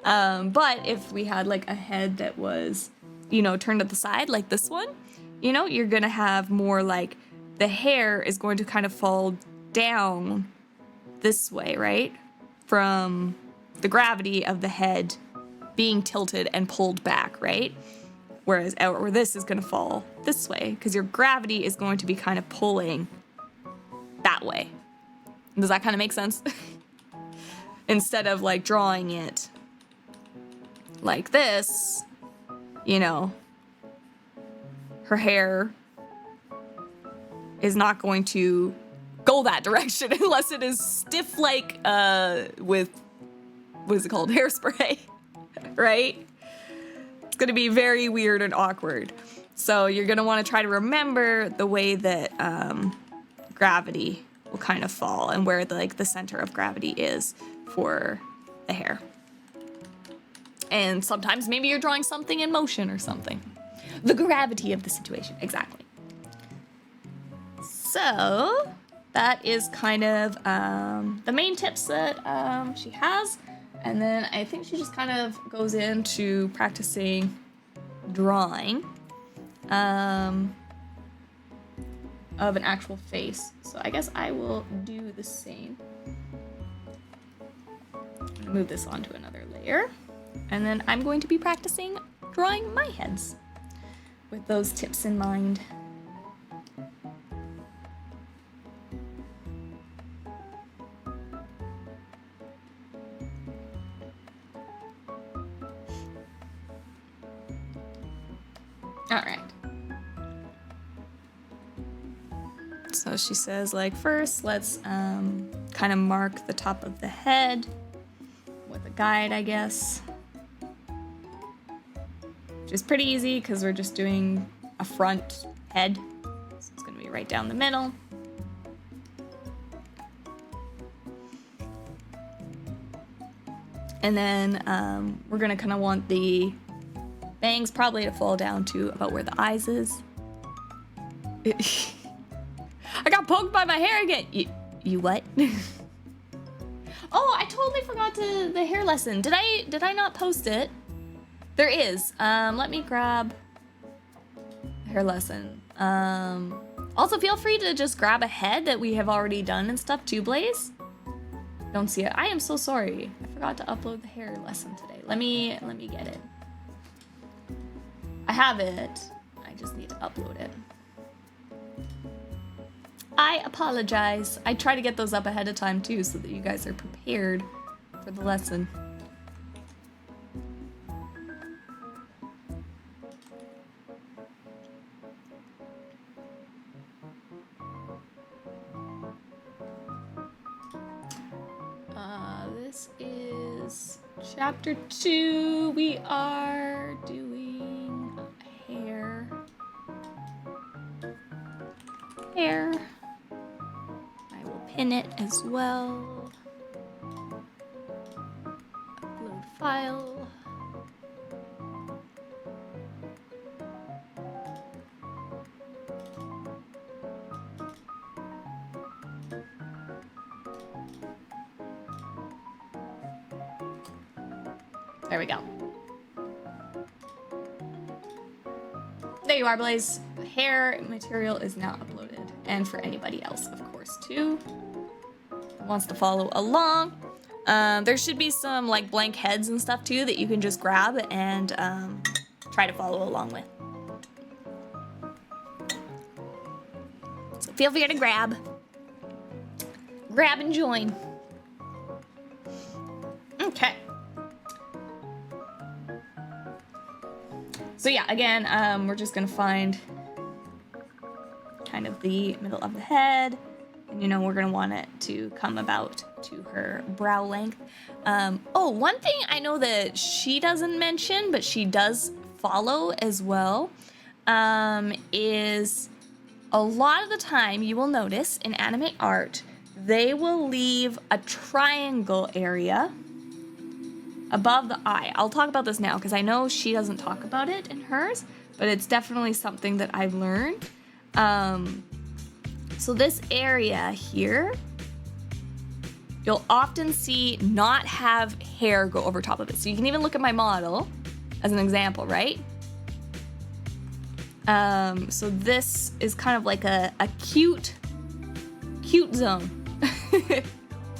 But if we had like a head that was, you know, turned to the side like this one, you know, you're going to have more like the hair is going to kind of fall down this way, right? From the gravity of the head being tilted and pulled back, right? Whereas this is going to fall this way because your gravity is going to be kind of pulling that way. Does that kind of make sense? Instead of like drawing it like this, you know, her hair is not going to go that direction unless it is stiff like with, what is it called, hairspray, right? It's gonna be very weird and awkward. So you're gonna want to try to remember the way that gravity will kind of fall and where the center of gravity is for the hair. And sometimes maybe you're drawing something in motion or something. The gravity of the situation, exactly. So that is kind of the main tips that she has. And then I think she just kind of goes into practicing drawing of an actual face. So I guess I will do the same. I'm gonna move this onto another layer. And then I'm going to be practicing drawing my heads. with those tips in mind. All right. So she says, like, first, let's kind of mark the top of the head with a guide, I guess. Which is pretty easy because we're just doing a front head. So it's going to be right down the middle. And then we're going to kind of want the bangs probably to fall down to about where the eyes is. I got poked by my hair again. You what? Oh, I totally forgot the hair lesson. Did I not post it? There is. Let me grab the hair lesson. Also, feel free to just grab a head that we have already done and stuff too, Blaze. Don't see it. I am so sorry. I forgot to upload the hair lesson today. Let me get it. I have it. I just need to upload it. I apologize. I try to get those up ahead of time too so that you guys are prepared for the lesson. This is chapter 2. We are doing hair. I will pin it as well. Upload file. There we go. There you are, Blaze. The hair material is now uploaded. And for anybody else, of course, too, who wants to follow along. There should be some like blank heads and stuff too that you can just grab and try to follow along with. So feel free to grab and join. Okay. So yeah, again, we're just gonna find kind of the middle of the head, and you know we're gonna want it to come about to her brow length. Oh, one thing I know that she doesn't mention, but she does follow as well, is a lot of the time you will notice in anime art, they will leave a triangle area above the eye. I'll talk about this now because I know she doesn't talk about it in hers, but it's definitely something that I've learned. So this area here, you'll often see not have hair go over top of it. So you can even look at my model as an example, right? So this is kind of like a cute zone,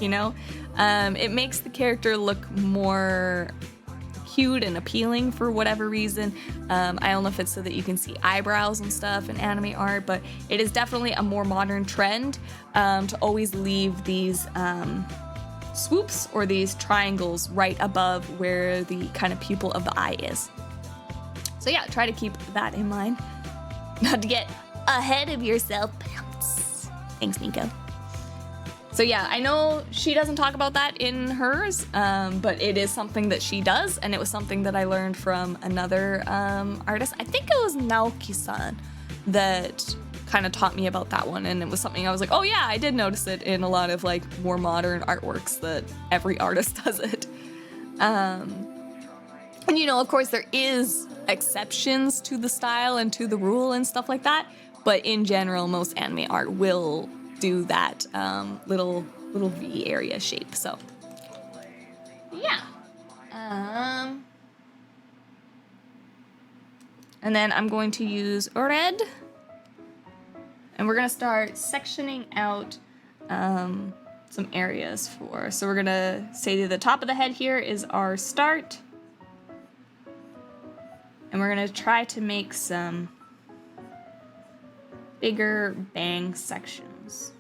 you know? It makes the character look more cute and appealing for whatever reason. I don't know if it's so that you can see eyebrows and stuff in anime art, but it is definitely a more modern trend to always leave these swoops or these triangles right above where the kind of pupil of the eye is. So yeah, try to keep that in mind. Not to get ahead of yourself. Thanks, Nico. So yeah, I know she doesn't talk about that in hers, but it is something that she does, and it was something that I learned from another artist. I think it was Naoki-san that kind of taught me about that one, and it was something I was like, oh yeah, I did notice it in a lot of like more modern artworks that every artist does it. And you know, of course, there is exceptions to the style and to the rule and stuff like that, but in general, most anime art will do that little V area shape. So yeah. And then I'm going to use red, and we're gonna start sectioning out some areas for. So we're gonna say the top of the head here is our start, and we're gonna try to make some bigger bang sections.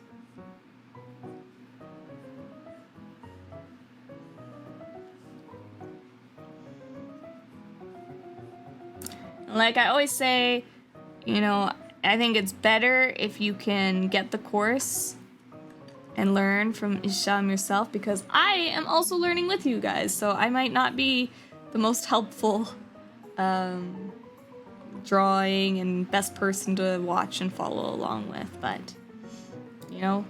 Like I always say, you know, I think it's better if you can get the course and learn from Isham yourself, because I am also learning with you guys, so I might not be the most helpful drawing and best person to watch and follow along with, but, you know.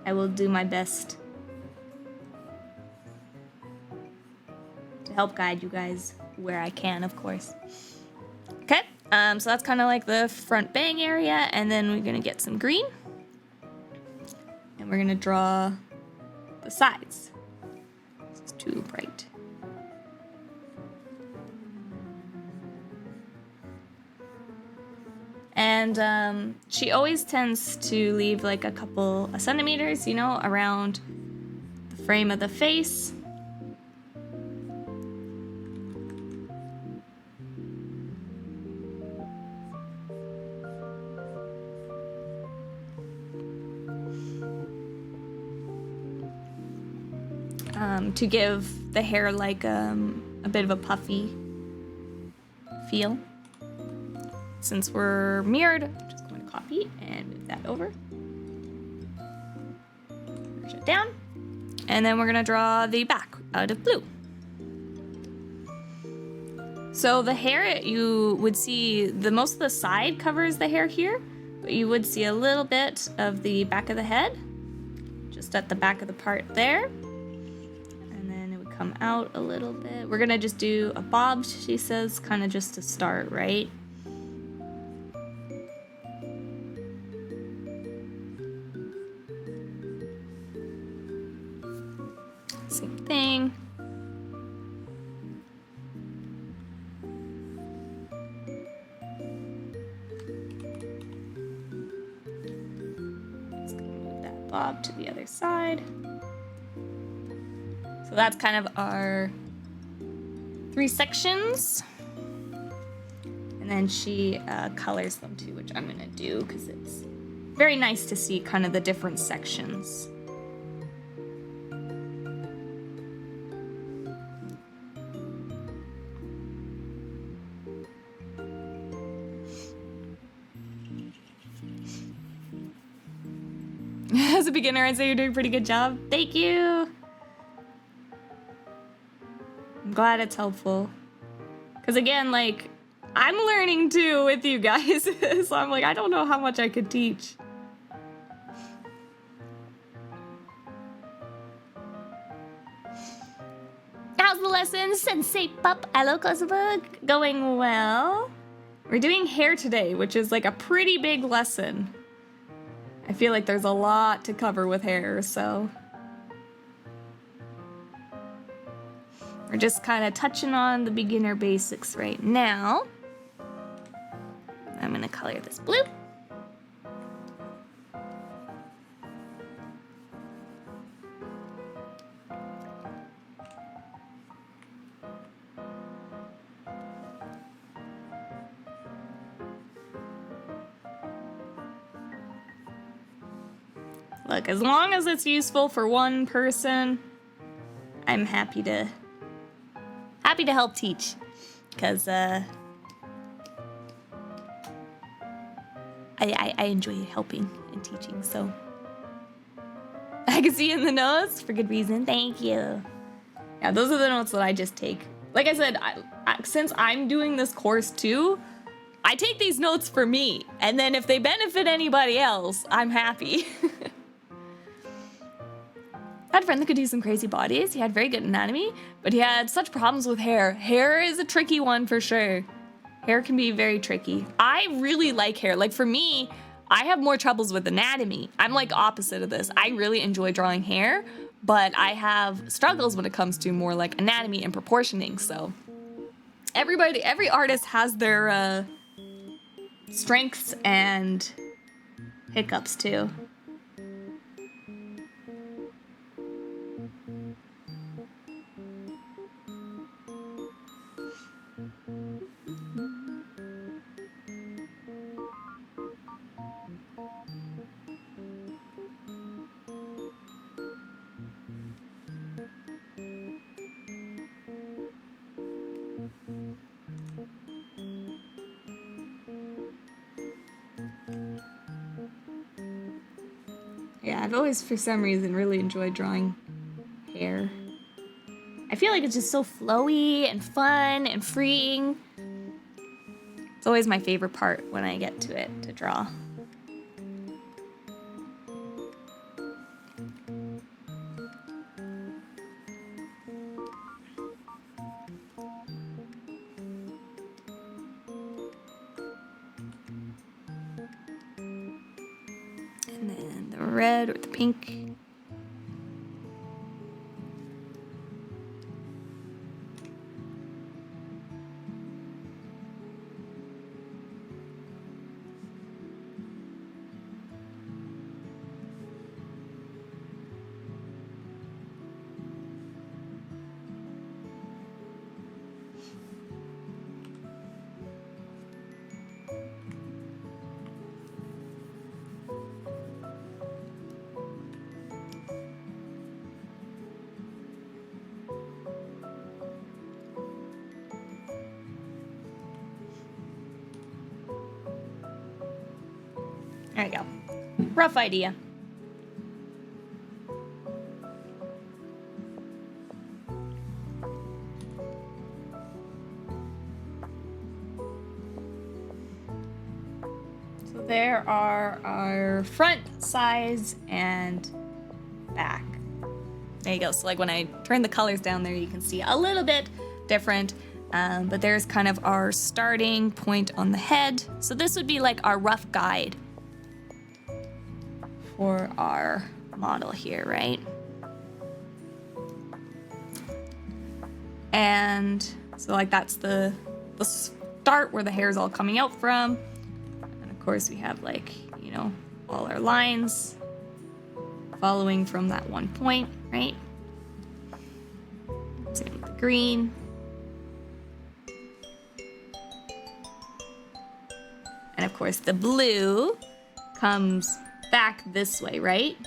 I will do my best to help guide you guys where I can, of course. Okay, so that's kind of like the front bang area, and then we're gonna get some green. And we're gonna draw the sides. It's too bright. And she always tends to leave like a couple of centimeters, you know, around the frame of the face. To give the hair like a bit of a puffy feel. Since we're mirrored, I'm just going to copy and move that over. Push it down. And then we're going to draw the back out of blue. So the hair, you would see most of the side covers the hair here, but you would see a little bit of the back of the head, just at the back of the part there. Come out a little bit. We're gonna just do a bob, she says, kind of just to start, right? Same thing. Just gonna move that bob to the other side. So that's kind of our 3 sections. And then she colors them too, which I'm gonna do because it's very nice to see kind of the different sections. As a beginner, I'd say you're doing a pretty good job. Thank you. I'm glad it's helpful. Because again, like, I'm learning too with you guys. So I'm like, I don't know how much I could teach. How's the lesson, Sensei Pup? Hello, Coloso. Going well. We're doing hair today, which is like a pretty big lesson. I feel like there's a lot to cover with hair, so... We're just kind of touching on the beginner basics right now. I'm gonna color this blue. Look, as long as it's useful for one person, I'm happy to help teach, because I enjoy helping and teaching, so I can see in the notes for good reason. Thank you. Yeah, those are the notes that I just take. Like I said, since I'm doing this course too, I take these notes for me, and then if they benefit anybody else, I'm happy. I had a friend that could do some crazy bodies. He had very good anatomy, but he had such problems with hair. Hair is a tricky one for sure. Hair can be very tricky. I really like hair. Like for me, I have more troubles with anatomy. I'm like opposite of this. I really enjoy drawing hair, but I have struggles when it comes to more like anatomy and proportioning. So every artist has their strengths and hiccups too. Yeah, I've always, for some reason, really enjoyed drawing hair. I feel like it's just so flowy and fun and freeing. It's always my favorite part when I get to it to draw. And then the red or the pink. There you go. Rough idea. So there are our front, sides, and back. There you go. So like when I turn the colors down there, you can see a little bit different. But there's kind of our starting point on the head. So this would be like our rough guide for our model here, right? And so like that's the start where the hair is all coming out from. And of course we have like, you know, all our lines following from that one point, right? Same with the green. And of course the blue comes back this way, right?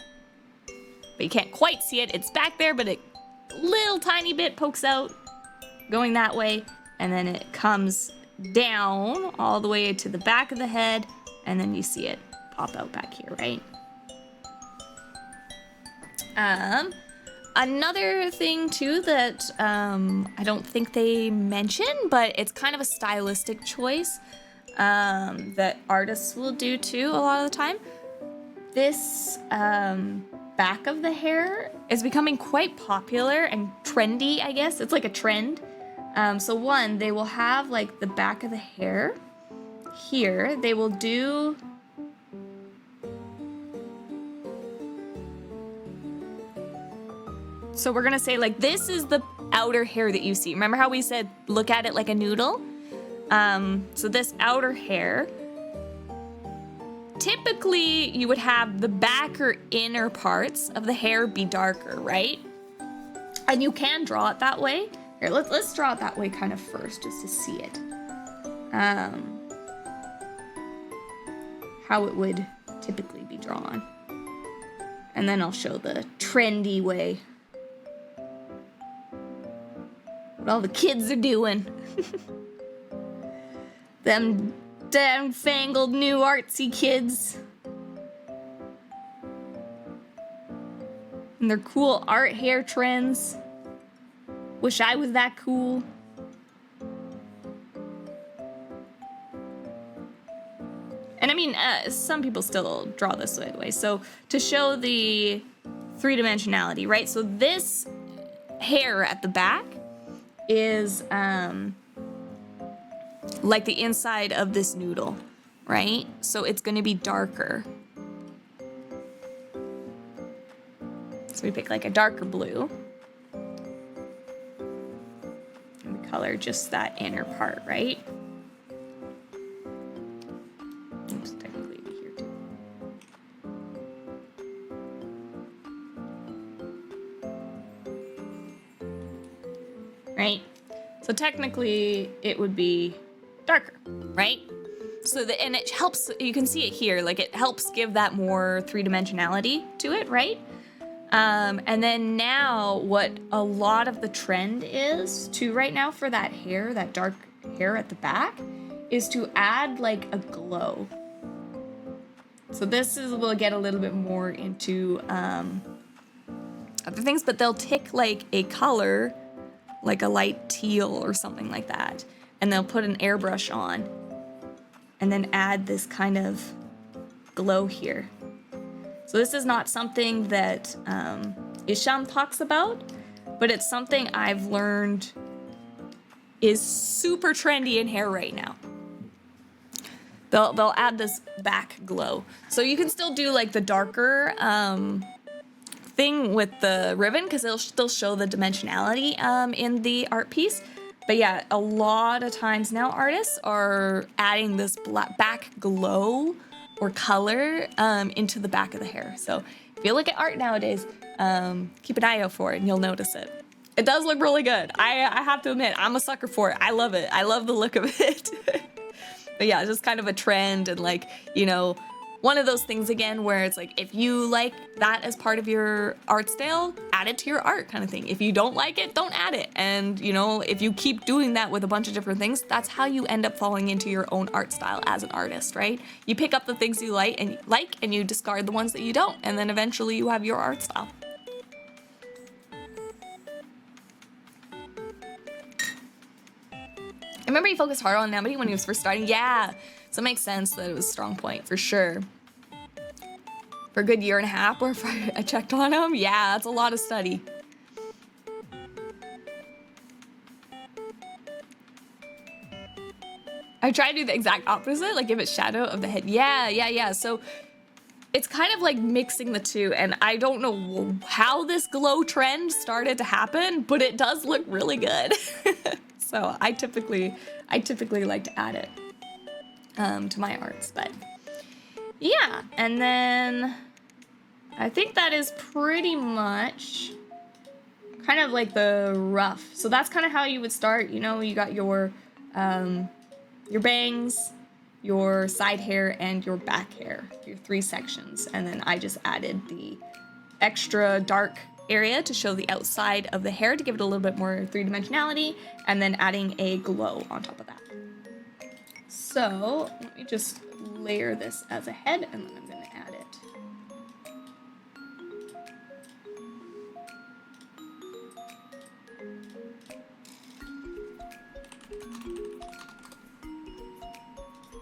But you can't quite see it. It's back there, but a little tiny bit pokes out going that way. And then it comes down all the way to the back of the head. And then you see it pop out back here, right? Another thing too that I don't think they mention, but it's kind of a stylistic choice that artists will do too a lot of the time. This back of the hair is becoming quite popular and trendy, I guess. It's like a trend. So one, they will have like the back of the hair here. They will do so we're gonna say like this is the outer hair that you see. Remember how we said look at it like a noodle? So this outer hair, typically you would have the back or inner parts of the hair be darker, right? And you can draw it that way. Here, let's draw it that way kind of first just to see it. How it would typically be drawn. And then I'll show the trendy way. What all the kids are doing. Them fangled new artsy kids. And their cool art hair trends. Wish I was that cool. And I mean, some people still draw this way. So to show the three-dimensionality, right? So this hair at the back is like the inside of this noodle, right? So it's going to be darker. So we pick like a darker blue. And we color just that inner part, right? Oops, technically it'd be here too. Right? So technically it would be darker, right? So and it helps, you can see it here, like it helps give that more three-dimensionality to it, right? And then now what a lot of the trend is too right now for that hair, that dark hair at the back is to add like a glow. So this is, we'll get a little bit more into other things, but they'll take like a color, like a light teal or something like that, and they'll put an airbrush on and then add this kind of glow here. So this is not something that Isham talks about, but it's something I've learned is super trendy in hair right now. They'll add this back glow. So you can still do like the darker thing with the ribbon because it'll still show the dimensionality in the art piece. But yeah, a lot of times now artists are adding this back glow or color into the back of the hair. So if you look at art nowadays, keep an eye out for it and you'll notice it. It does look really good. I have to admit, I'm a sucker for it. I love it. I love the look of it. But yeah, it's just kind of a trend and like, you know, one of those things again where it's like, if you like that as part of your art style, add it to your art kind of thing. If you don't like it, don't add it. And you know, if you keep doing that with a bunch of different things, that's how you end up falling into your own art style as an artist, right? You pick up the things you like and you discard the ones that you don't. And then eventually you have your art style. I remember he focused hard on Nemedy when he was first starting. Yeah, so it makes sense that it was a strong point for sure. For a good year and a half where I checked on him. Yeah, that's a lot of study. I try to do the exact opposite, like give it shadow of the head. Yeah. So it's kind of like mixing the two, and I don't know how this glow trend started to happen, but it does look really good. So I typically like to add it to my arts, but yeah. And then I think that is pretty much kind of like the rough. So that's kind of how you would start. You know, you got your bangs, your side hair, and your back hair, your 3 sections. And then I just added the extra dark area to show the outside of the hair to give it a little bit more 3-dimensionality, and then adding a glow on top of that. So let me just layer this as a head, and then I'm gonna add it.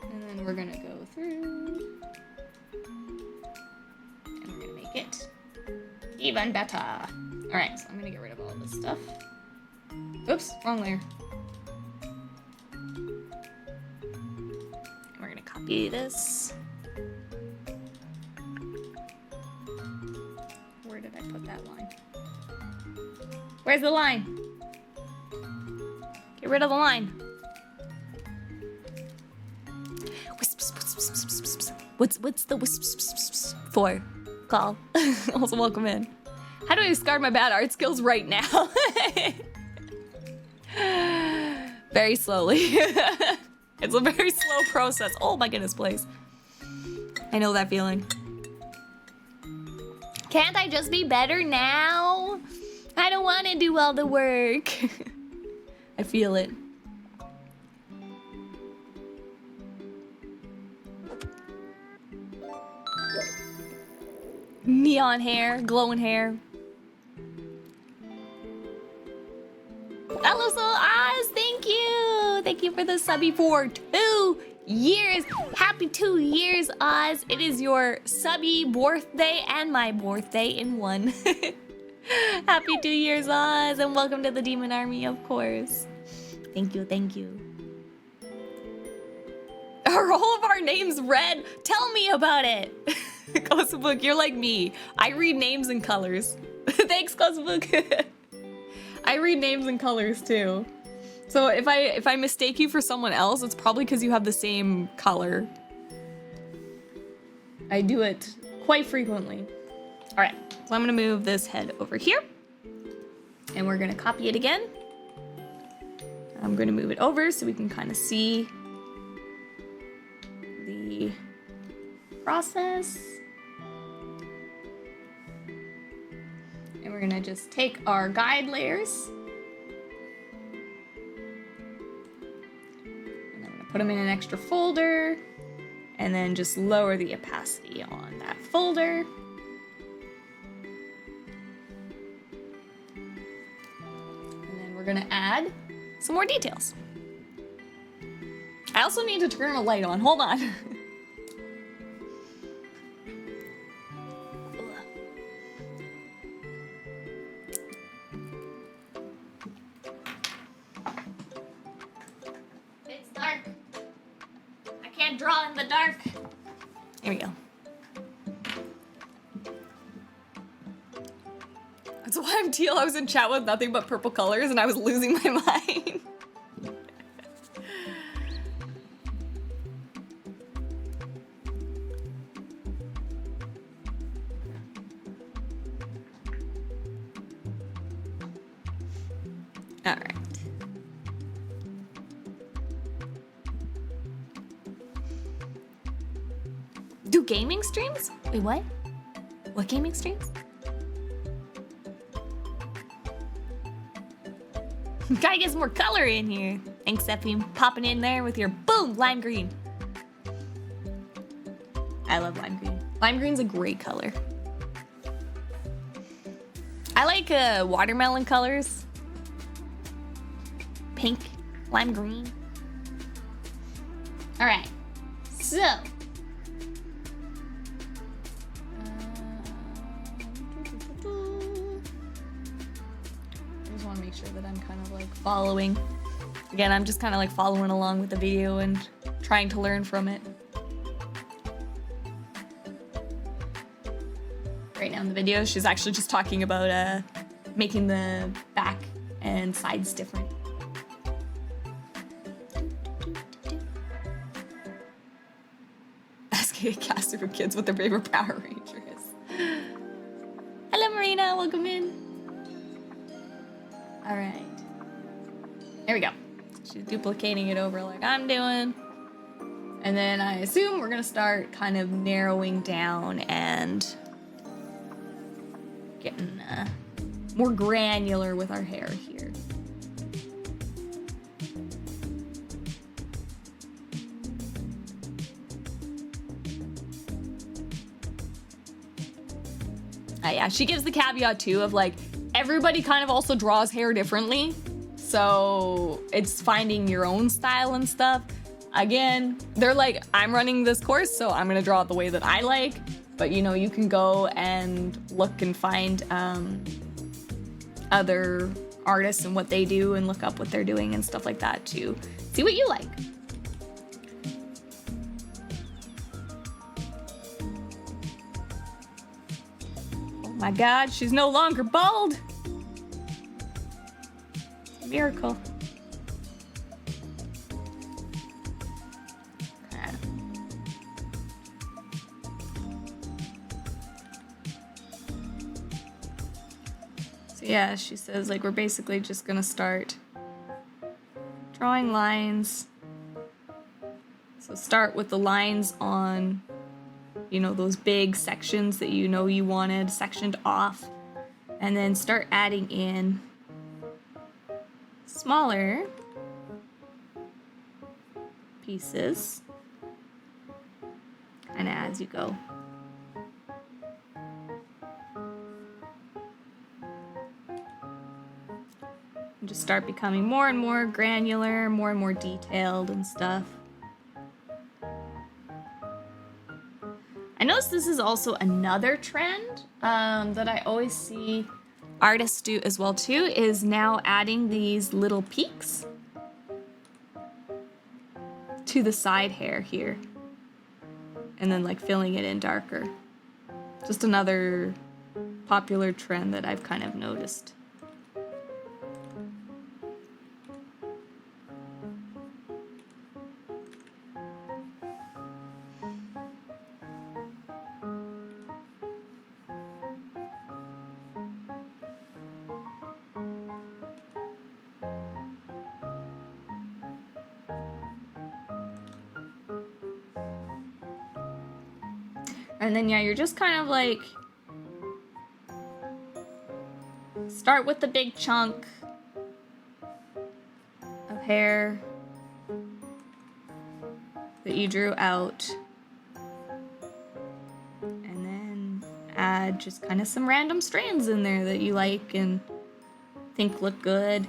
And then we're gonna go through, and we're gonna make it even better. All right, so I'm gonna get rid of all this stuff. Oops, wrong layer. And we're gonna copy this. Where did I put that line? Where's the line? Get rid of the line. What's the wisps for? Call. Also welcome in. How do I discard my bad art skills right now? Very slowly. It's a very slow process. Oh my goodness, please. I know that feeling. Can't I just be better now? I don't want to do all the work. I feel it. Neon hair, glowing hair. Hello, Soul Oz, thank you. Thank you for the subby for 2 years. Happy 2 years, Oz. It is your subby birthday and my birthday in one. Happy 2 years, Oz, and welcome to the Demon Army, of course. Thank you, thank you. Are all of our names red? Tell me about it. Coloso Book, you're like me. I read names in colors. Thanks, Coloso Book. I read names in colors too. So if I mistake you for someone else, it's probably because you have the same color. I do it quite frequently. All right, so I'm gonna move this head over here, and we're gonna copy it again. I'm gonna move it over so we can kind of see the process. And we're gonna just take our guide layers put them in an extra folder, and then just lower the opacity on that folder. And then we're gonna add some more details. I also need to turn a light on. Hold on. It's dark. I can't draw in the dark. Here we go. That's why I'm teal. I was in chat with nothing but purple colors and I was losing my mind. All right. Do gaming streams? Wait, what? What gaming streams? Gotta get some more color in here. Thanks, Effie. Popping in there with your boom, lime green. I love lime green. Lime green's a great color. I like watermelon colors. Pink, lime green. All right, so. I just want to make sure that I'm kind of like following. Again, I'm just kind of like following along with the video and trying to learn from it. Right now in the video, she's actually just talking about making the back and sides different. Asking a caster for kids what their favorite Power Ranger is. Hello, Marina. Welcome in. All right. There we go. She's duplicating it over like I'm doing. And then I assume we're going to start kind of narrowing down and getting more granular with our hair here. Yeah, she gives the caveat too of like, everybody kind of also draws hair differently. So it's finding your own style and stuff. Again, they're like, I'm running this course, so I'm gonna draw it the way that I like. But you know, you can go and look and find other artists and what they do and look up what they're doing and stuff like that to see what you like. My God, she's no longer bald. Miracle. Okay. So yeah, she says like we're basically just gonna start drawing lines. So start with the lines on, you know, those big sections that you know you wanted sectioned off, and then start adding in smaller pieces kind of as you go. And just start becoming more and more granular, more and more detailed and stuff. I noticed this is also another trend that I always see artists do as well too, is now adding these little peaks to the side hair here and then like filling it in darker. Just another popular trend that I've kind of noticed. And then, yeah, you're just kind of like, start with the big chunk of hair. that you drew out. And then add just kind of some random strands in there that you like and think look good.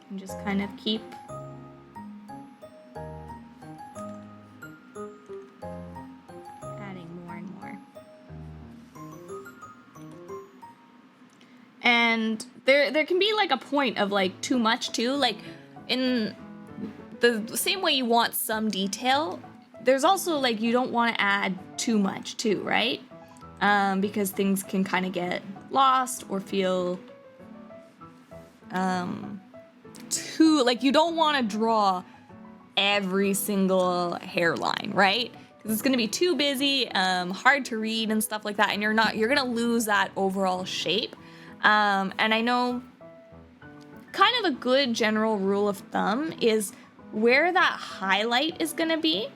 And just kind of keep adding more and more. And there can be like a point of like too much too, like in the same way you want some detail, there's also like you don't want to add too much too, right? Because things can kind of get lost or feel too, like you don't want to draw every single hairline, right? Because it's going to be too busy, hard to read and stuff like that, and you're going to lose that overall shape. And I know kind of a good general rule of thumb is where that highlight is going to be,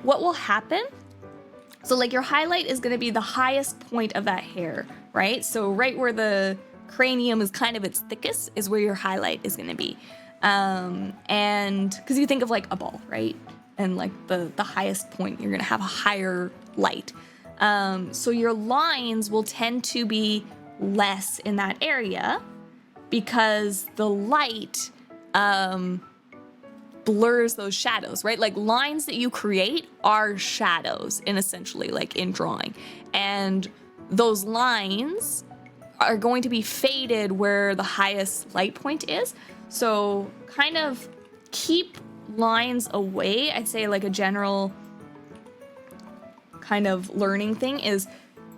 what will happen. So like your highlight is going to be the highest point of that hair, right? So right where the cranium is kind of its thickest is where your highlight is going to be. And because you think of like a ball, right? And like the highest point, you're going to have a higher light. So your lines will tend to be less in that area because the light blurs those shadows, right? Like lines that you create are shadows in essentially like in drawing. And those lines are going to be faded where the highest light point is. So kind of keep lines away. I'd say like a general kind of learning thing is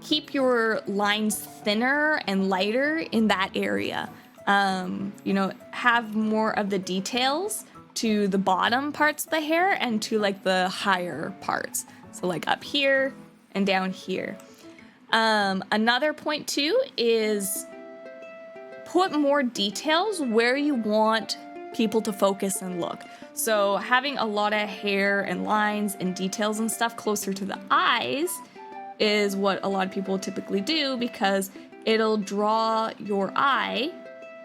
keep your lines thinner and lighter in that area. You know, have more of the details to the bottom parts of the hair and to like the higher parts. So like up here and down here. Another point too is put more details where you want people to focus and look. So having a lot of hair and lines and details and stuff closer to the eyes is what a lot of people typically do because it'll draw your eye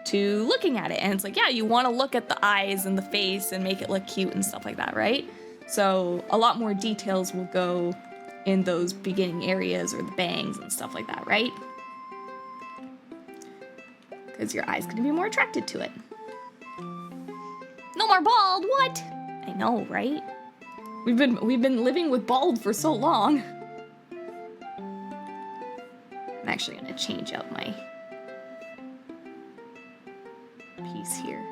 to looking at it. And it's like, yeah, you want to look at the eyes and the face and make it look cute and stuff like that, right? So a lot more details will go in those beginning areas or the bangs and stuff like that, right? Because your eye's going to be more attracted to it. No more bald, what? I know, right? We've been living with bald for so long. I'm actually going to change out my piece here.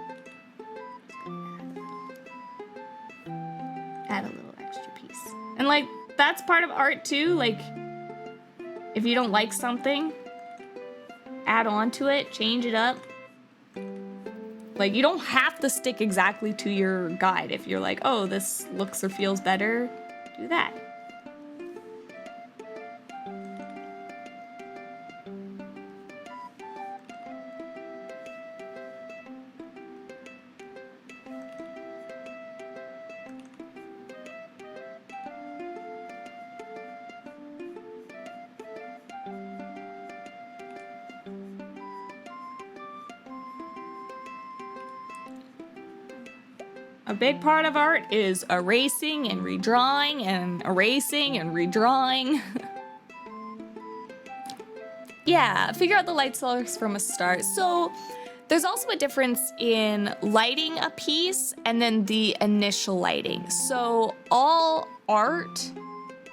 Add a little extra piece. And like, that's part of art too. Like, if you don't like something, add on to it, change it up. Like, you don't have to stick exactly to your guide. If you're like, oh, this looks or feels better, do that. A big part of art is erasing and redrawing and erasing and redrawing. Yeah, figure out the light source from a start. So there's also a difference in lighting a piece and then the initial lighting. So all art,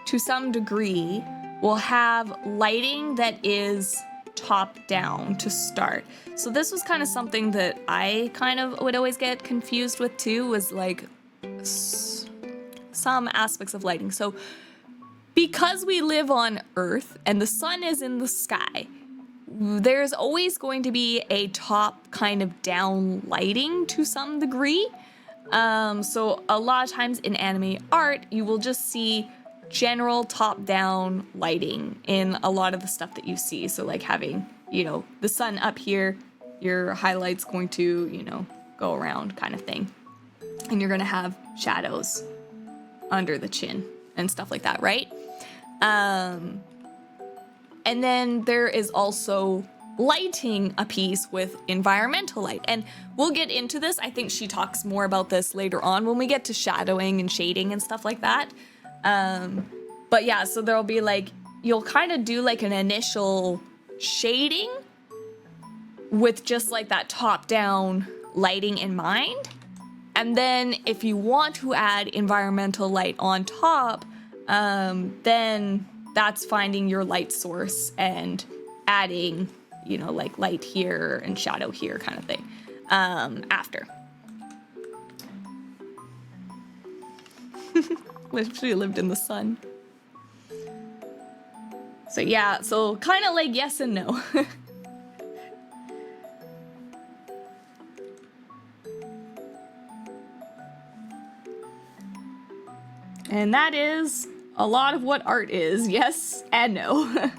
to some degree, will have lighting that is top down to start. So this was kind of something that I kind of would always get confused with too, was like some aspects of lighting. So because we live on Earth and the sun is in the sky, there's always going to be a top kind of down lighting to some degree. So a lot of times in anime art, you will just see general top-down lighting in a lot of the stuff that you see. So like having, you know, the sun up here, your highlight's going to, you know, go around kind of thing. And you're going to have shadows under the chin and stuff like that, right? And then there is also lighting a piece with environmental light. And we'll get into this. I think she talks more about this later on when we get to shadowing and shading and stuff like that. But yeah, so there'll be like, you'll kind of do like an initial shading with just like that top-down lighting in mind. And then if you want to add environmental light on top, then that's finding your light source and adding, you know, like light here and shadow here kind of thing, after. Literally lived in the sun. So yeah, so kind of like yes and no. And that is a lot of what art is, yes and no.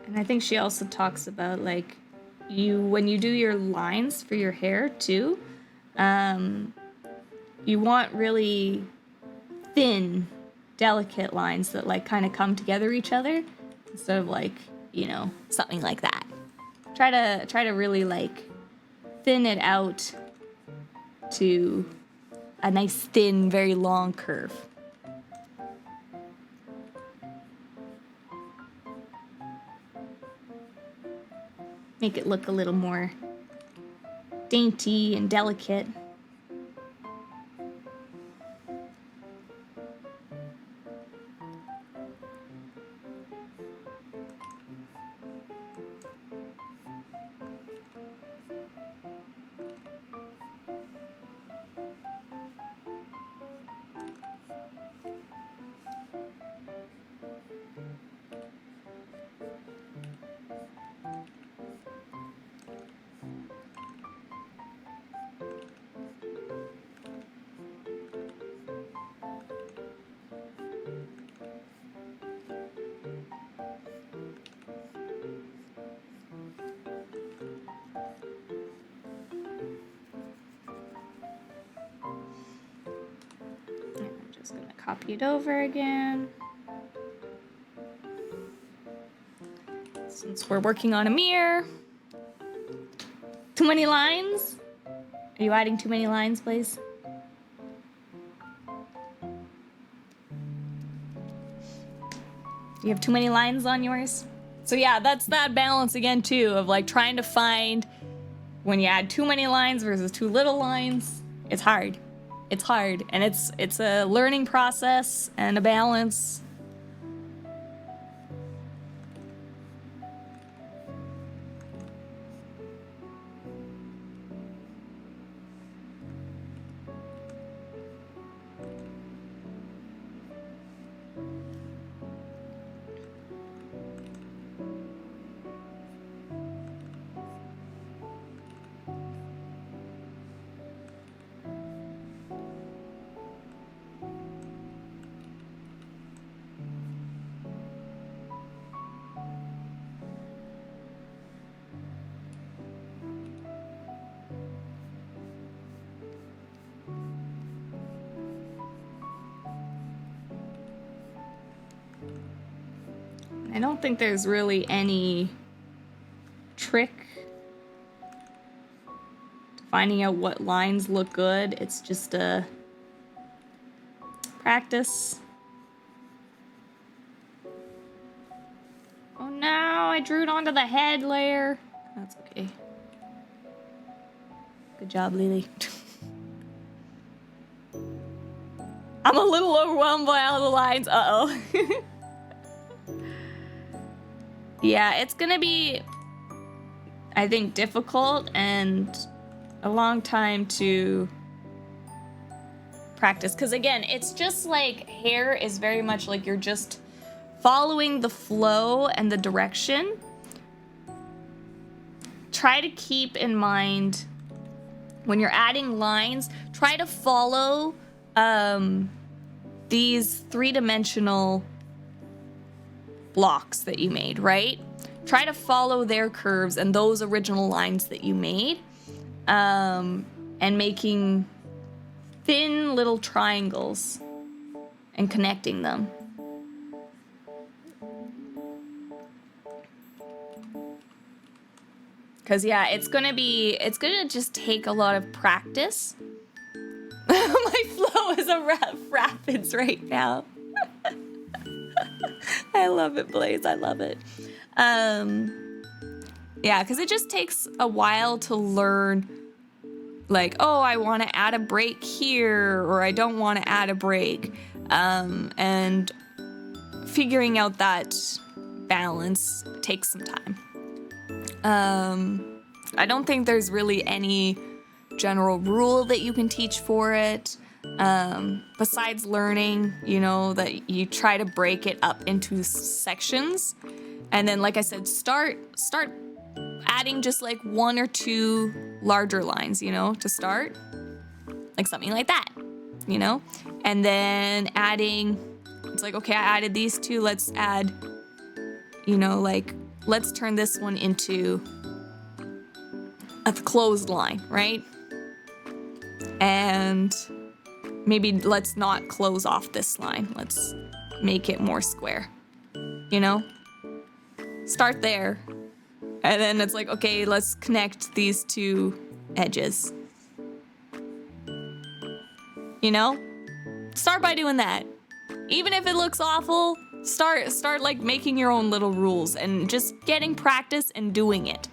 And I think she also talks about like when you do your lines for your hair too, you want really thin, delicate lines that like kind of come together each other instead of like, you know, something like that. Try to really like thin it out to a nice thin, very long curve. Make it look a little more dainty and delicate. Just gonna copy it over again. Since we're working on a mirror. Too many lines? Are you adding too many lines, please? You have too many lines on yours? So yeah, that's that balance again too, of like trying to find when you add too many lines versus too little lines. It's hard. It's hard, and it's a learning process and a balance. I don't think there's really any trick to finding out what lines look good. It's just a practice. Oh no, I drew it onto the head layer. That's okay. Good job, LiLi. I'm a little overwhelmed by all the lines. Uh-oh. Yeah, it's gonna be, I think, difficult and a long time to practice. Because again, it's just like hair is very much like you're just following the flow and the direction. Try to keep in mind when you're adding lines, try to follow these three-dimensional blocks that you made, right? Try to follow their curves and those original lines that you made, and making thin little triangles and connecting them. Cause yeah, it's gonna just take a lot of practice. My flow is a rapids right now. I love it, Blaze. I love it. Yeah, because it just takes a while to learn, like, oh, I want to add a break here, or I don't want to add a break. And figuring out that balance takes some time. I don't think there's really any general rule that you can teach for it. Besides learning, you know, that you try to break it up into sections. And then, like I said, start adding just like one or two larger lines, you know, to start. Like something like that, you know? And then adding, it's like, okay, I added these two, let's add, you know, like, let's turn this one into a closed line, right? And maybe let's not close off this line. Let's make it more square, you know? Start there. And then it's like, okay, let's connect these two edges. You know? Start by doing that. Even if it looks awful, start like making your own little rules and just getting practice and doing it.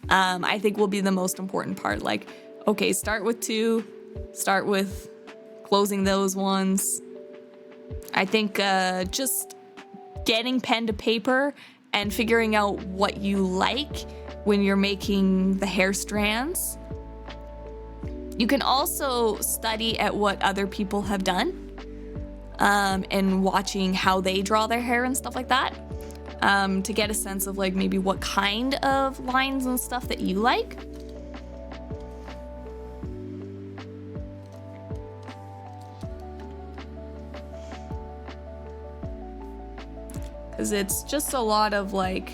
I think will be the most important part. Like, okay, start with two, start with closing those ones. I think just getting pen to paper and figuring out what you like when you're making the hair strands. You can also study at what other people have done, and watching how they draw their hair and stuff like that, to get a sense of like maybe what kind of lines and stuff that you like. Because it's just a lot of like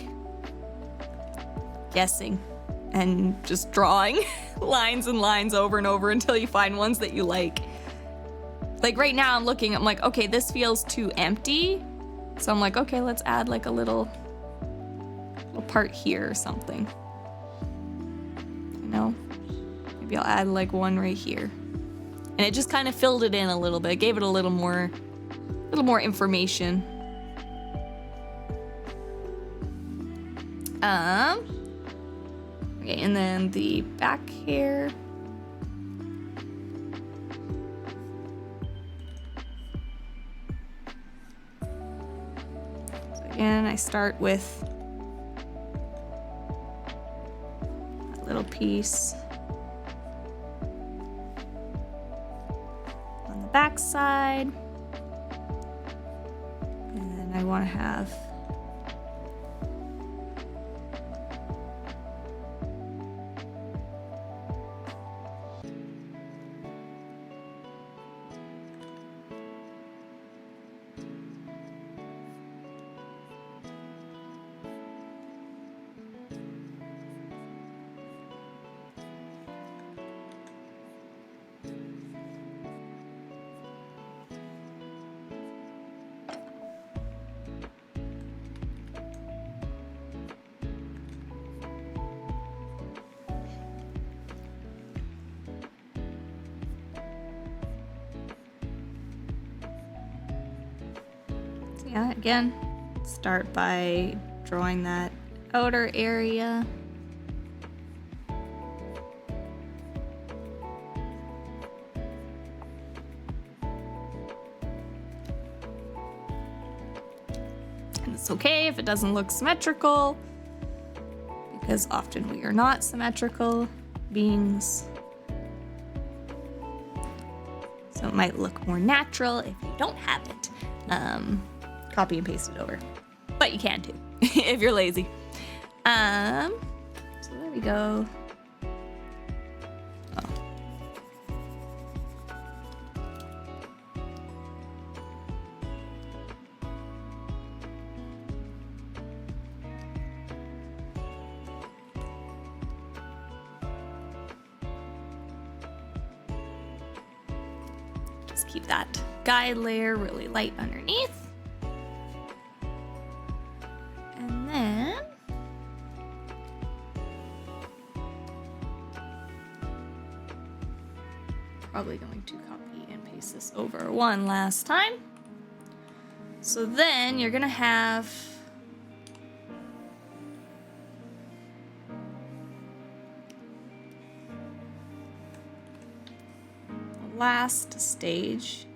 guessing and just drawing lines and lines over and over until you find ones that you like. Like right now I'm looking, I'm like, okay, this feels too empty. So I'm like, okay, let's add like a little part here or something. You know? Maybe I'll add like one right here. And it just kind of filled it in a little bit, gave it a little more information. Okay, and then the back hair. So again, I start with a little piece on the back side. And then I want to have again, start by drawing that outer area. It's okay if it doesn't look symmetrical, because often we are not symmetrical beings. So it might look more natural if you don't have it. Copy and paste it over. But you can too, if you're lazy. So there we go. Oh. Just keep that guide layer really light underneath. And then probably going to copy and paste this over one last time. So then you're gonna have the last stage.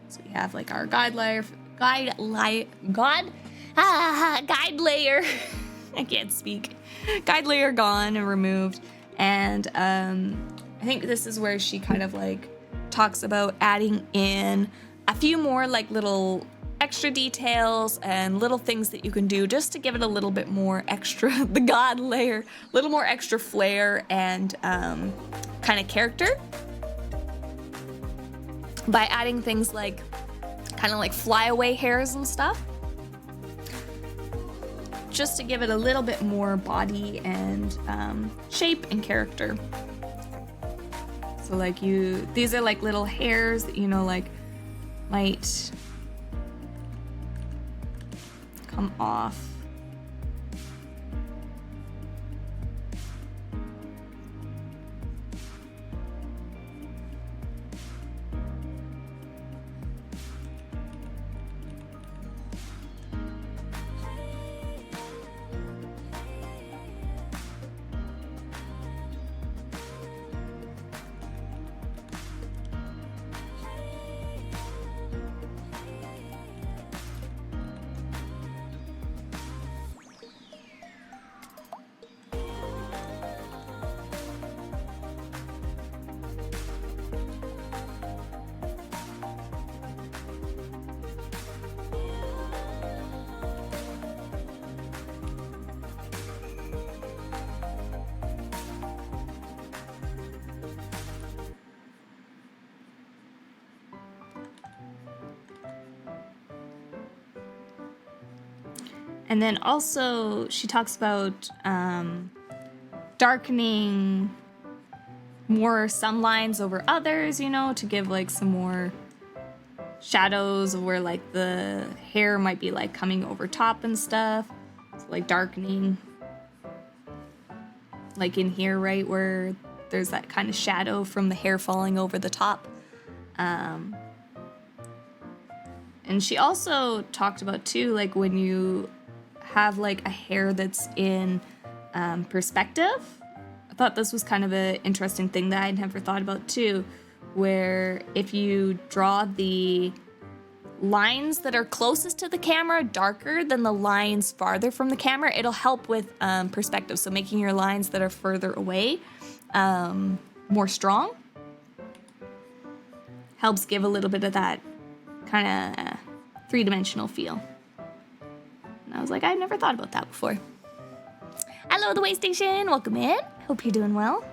So we have like our guide layer. Guide layer. I can't speak. Guide layer gone and removed. And I think this is where she kind of like talks about adding in a few more like little extra details and little things that you can do just to give it a little bit more extra, the god layer, a little more extra flair and kind of character by adding things like kind of like flyaway hairs and stuff, just to give it a little bit more body and shape and character. So like these are like little hairs that, you know, like might come off. And then also she talks about darkening more some lines over others, you know, to give like some more shadows of where like the hair might be like coming over top and stuff. So like darkening like in here, right, where there's that kind of shadow from the hair falling over the top. And she also talked about too, like when you have like a hair that's in perspective. I thought this was kind of an interesting thing that I'd never thought about too, where if you draw the lines that are closest to the camera darker than the lines farther from the camera, it'll help with perspective. So making your lines that are further away more strong helps give a little bit of that kind of three-dimensional feel. And I was like, I've never thought about that before. Hello, the way station. Welcome in. Hope you're doing well.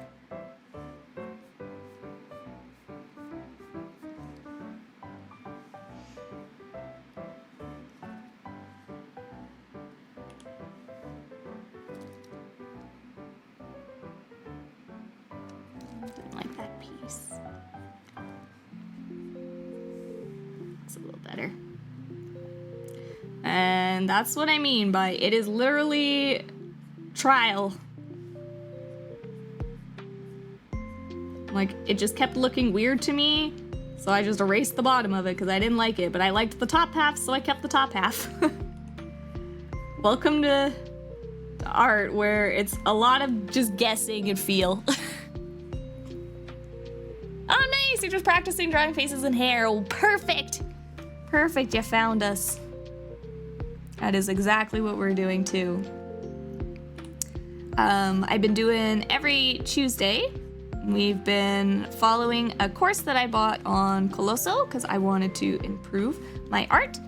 Didn't like that piece. Looks a little better. And that's what I mean by it is literally trial. Like, it just kept looking weird to me, so I just erased the bottom of it because I didn't like it, but I liked the top half, so I kept the top half. Welcome to art where it's a lot of just guessing and feel. Oh, nice! You're just practicing drawing faces and hair. Oh, perfect! Perfect, you found us. That is exactly what we're doing too. I've been doing every Tuesday. We've been following a course that I bought on Coloso because I wanted to improve my art.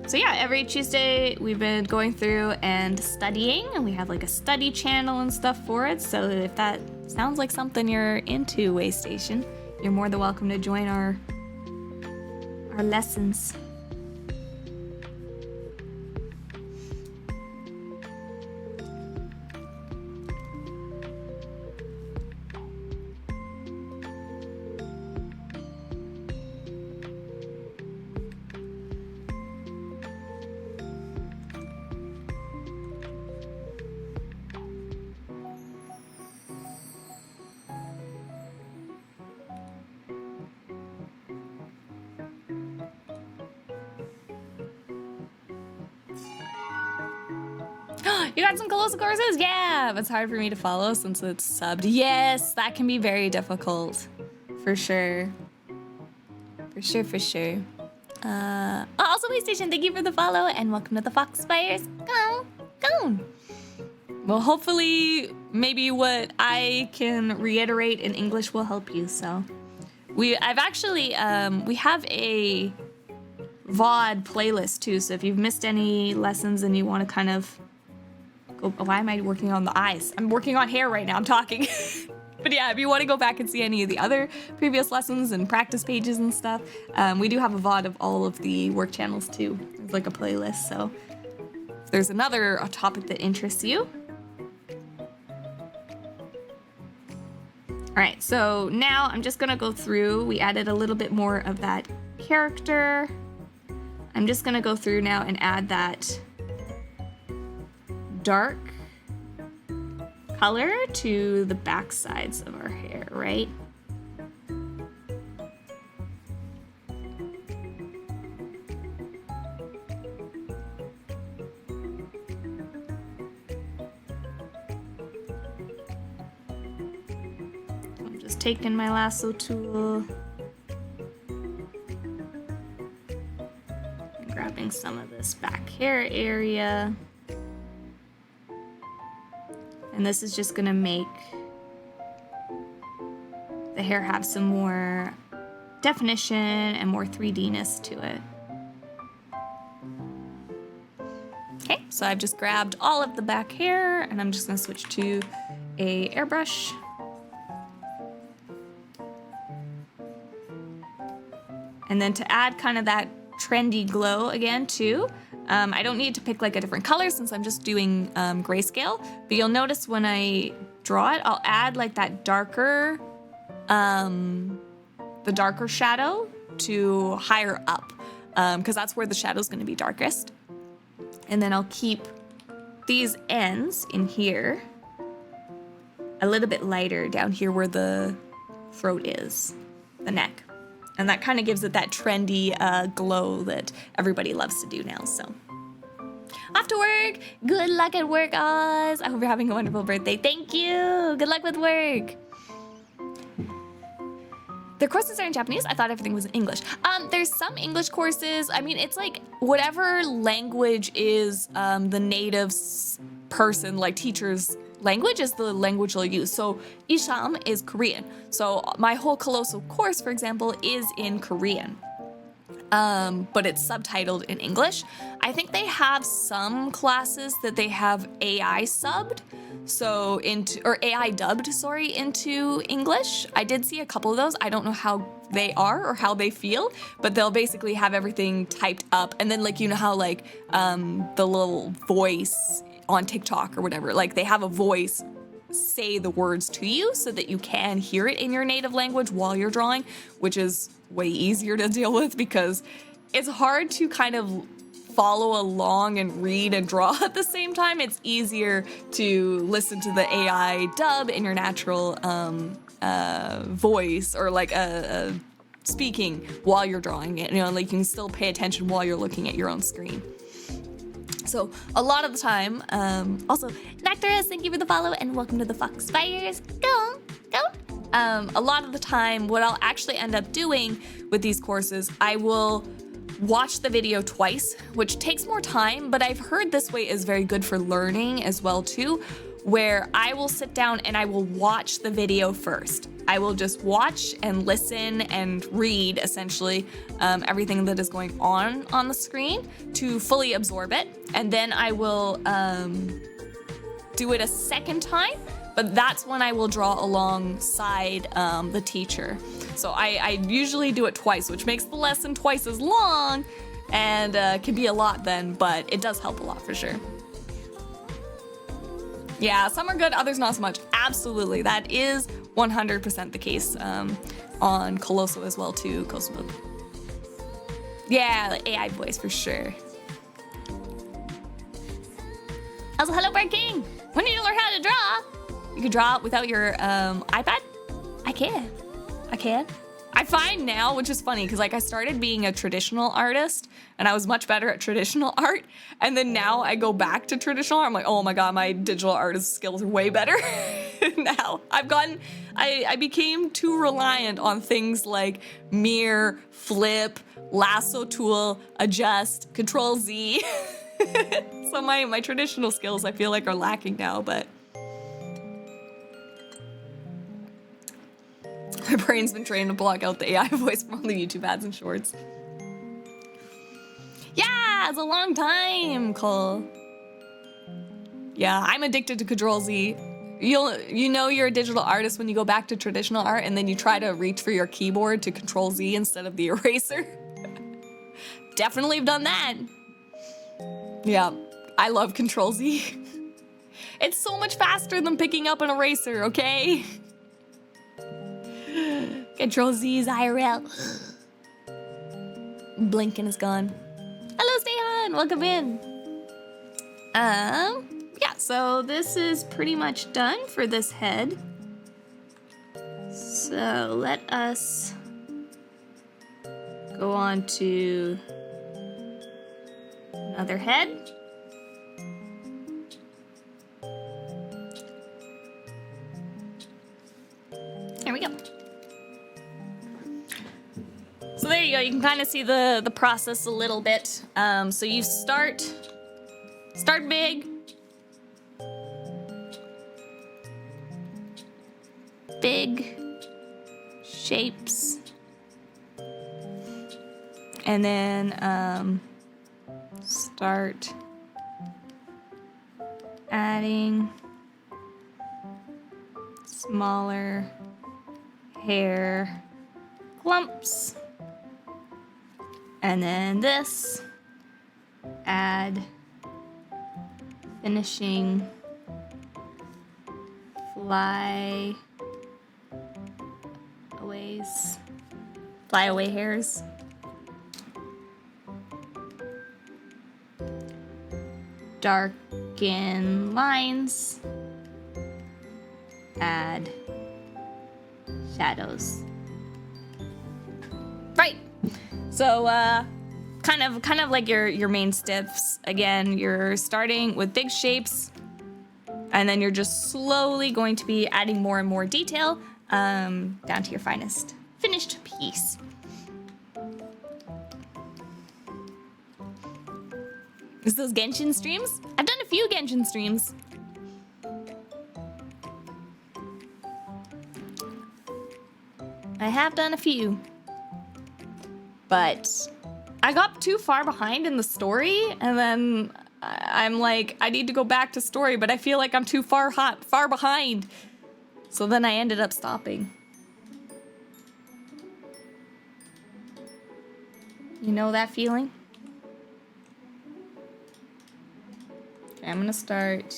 So yeah, every Tuesday we've been going through and studying, and we have like a study channel and stuff for it. So if that sounds like something you're into, Waystation, you're more than welcome to join our lessons. You got some Coloso courses? Yeah, but it's hard for me to follow since it's subbed. Yes, that can be very difficult. For sure. For sure. Also, PlayStation, thank you for the follow and welcome to the Foxfires. Go. Well, hopefully, maybe what I can reiterate in English will help you. So, we have a VOD playlist too. So if you've missed any lessons and you want to kind of go, why am I working on the eyes? I'm working on hair right now. I'm talking. But yeah, if you want to go back and see any of the other previous lessons and practice pages and stuff, we do have a VOD of all of the work channels too. It's like a playlist. So if there's another topic that interests you. All right, so now I'm just gonna go through. We added a little bit more of that character. I'm just gonna go through now and add that dark color to the back sides of our hair, right? I'm just taking my lasso tool, grabbing some of this back hair area. And this is just gonna make the hair have some more definition and more 3D-ness to it. Okay, so I've just grabbed all of the back hair and I'm just gonna switch to a airbrush. And then to add kind of that trendy glow again too, I don't need to pick like a different color since I'm just doing grayscale, but you'll notice when I draw it, I'll add like that darker, the darker shadow to higher up, because that's where the shadow's gonna be darkest. And then I'll keep these ends in here a little bit lighter down here where the throat is, the neck. And that kind of gives it that trendy glow that everybody loves to do now, so. Off to work. Good luck at work, Oz. I hope you're having a wonderful birthday. Thank you. Good luck with work. Their courses are in Japanese. I thought everything was in English. There's some English courses. I mean, it's like whatever language is the native person, like teacher's language is the language they'll use. So Isham is Korean. So my whole Coloso course, for example, is in Korean. But it's subtitled in English. I think they have some classes that they have AI subbed, or AI dubbed, into English. I did see a couple of those. I don't know how they are or how they feel, but they'll basically have everything typed up. And then like, you know how like, the little voice on TikTok or whatever, like they have a voice say the words to you so that you can hear it in your native language while you're drawing, which is way easier to deal with because it's hard to kind of follow along and read and draw at the same time. It's easier to listen to the AI dub in your natural voice or like speaking while you're drawing it. You know, like you can still pay attention while you're looking at your own screen. So a lot of the time, also, Nectarus, thank you for the follow and welcome to the Foxfires. Go. A lot of the time, what I'll actually end up doing with these courses, I will watch the video twice, which takes more time, but I've heard this way is very good for learning as well too, where I will sit down and I will watch the video first. I will just watch and listen and read essentially everything that is going on the screen to fully absorb it. And then I will do it a second time, but that's when I will draw alongside the teacher. So I usually do it twice, which makes the lesson twice as long and can be a lot then, but it does help a lot for sure. Yeah, some are good, others not so much. Absolutely, that is 100% the case on Coloso as well too. Coloso. Yeah, the AI voice for sure. Also, hello, Bird King. When did you learn how to draw? You can draw without your iPad? I can. I find now, which is funny, because like I started being a traditional artist and I was much better at traditional art. And then now I go back to traditional art. I'm like, oh my God, my digital artist skills are way better. Now I became too reliant on things like mirror, flip, lasso tool, adjust, Control Z. So my traditional skills I feel like are lacking now, but my brain's been trained to block out the AI voice from all the YouTube ads and shorts. Yeah, it's a long time, Cole. Yeah, I'm addicted to Control Z. You know you're a digital artist when you go back to traditional art and then you try to reach for your keyboard to Control Z instead of the eraser. Definitely have done that. Yeah, I love Control Z. It's so much faster than picking up an eraser, okay? Control Z is IRL. Blinking is gone. Hello, Stayhan, welcome in. Yeah, so this is pretty much done for this head. So let us go on to another head. There we go. So there you go, you can kind of see the process a little bit. So you start big. Big shapes. And then start adding smaller hair clumps. And then this, add finishing flyaway hairs. Darken lines, add shadows. Right. So kind of like your main steps. Again, you're starting with big shapes, and then you're just slowly going to be adding more and more detail down to your finished piece. Is those Genshin streams? I've done a few Genshin streams. I have done a few. But I got too far behind in the story, and then I'm like, I need to go back to story, but I feel like I'm too far behind. So then I ended up stopping. You know that feeling? Okay, I'm gonna start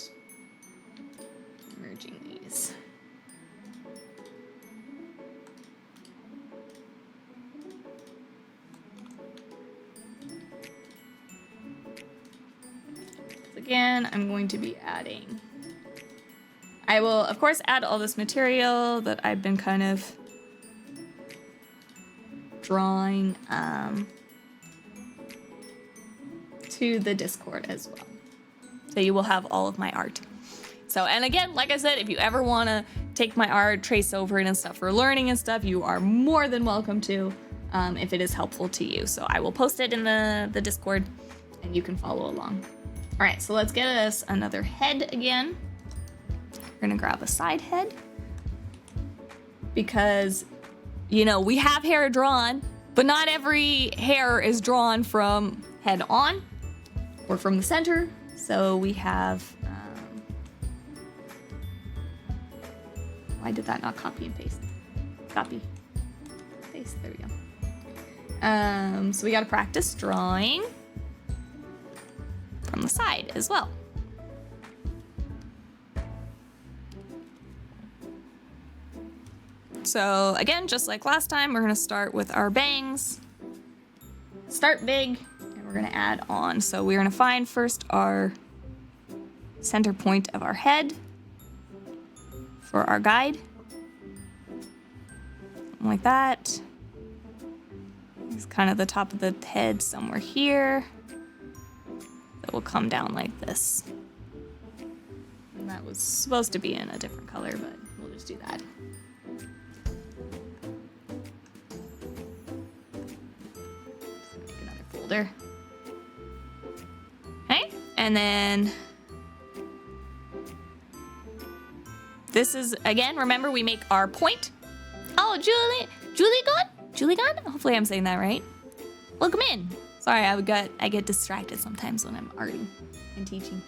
merging these. Again, I'm going to be adding. I will, of course, add all this material that I've been kind of drawing to the Discord as well. So you will have all of my art. So, and again, like I said, if you ever want to take my art, trace over it and stuff for learning and stuff, you are more than welcome to. if it is helpful to you. So I will post it in the Discord and you can follow along. All right, so let's get us another head again. We're gonna grab a side head because, you know, we have hair drawn, but not every hair is drawn from head on or from the center. So we have, why did that not copy and paste? Copy, paste, there we go. So we gotta practice drawing from the side as well. So again, just like last time, we're gonna start with our bangs. Start big, and we're gonna add on. So we're gonna find first our center point of our head for our guide. Something like that. It's kind of the top of the head somewhere here. That will come down like this. And that was supposed to be in a different color, but we'll just do that. Folder. Okay, and then this is, again, remember we make our point. Oh, Julie gone? Hopefully I'm saying that right. Welcome in. Sorry, I get distracted sometimes when I'm arting and teaching.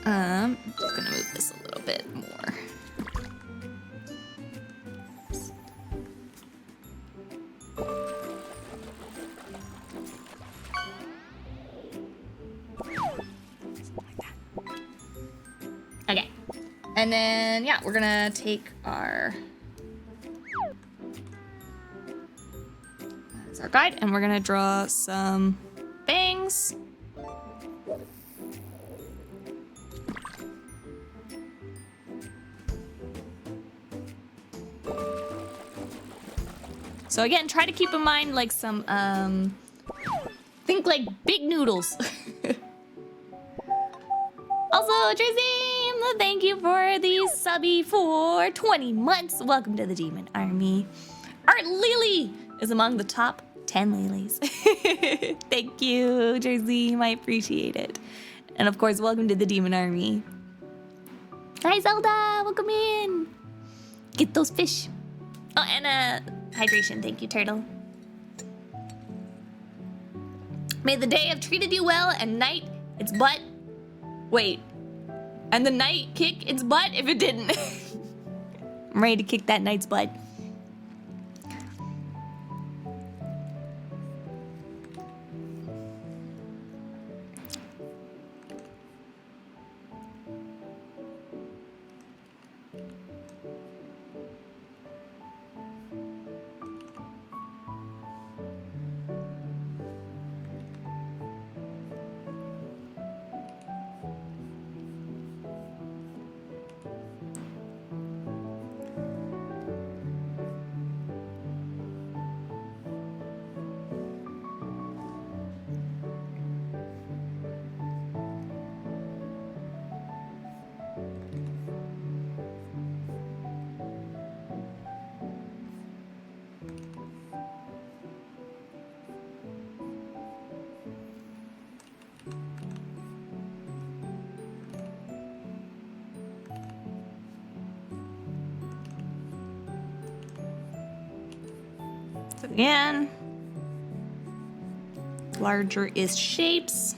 I'm just gonna move this a little bit more. Okay, and then, yeah, we're gonna take our guide and we're gonna draw some bangs. So again, try to keep in mind like some, think like big noodles. Also, Tracy, thank you for the subby for 20 months. Welcome to the Demon Army. Our LiLi is among the top 10 LiLis. Thank you, Jersey. I appreciate it. And of course, welcome to the Demon Army. Hi, Zelda. Welcome in. Get those fish. Oh, and hydration. Thank you, Turtle. May the day have treated you well and night its butt. Wait. And the night kick its butt if it didn't. I'm ready to kick that night's butt. Again, larger is shapes.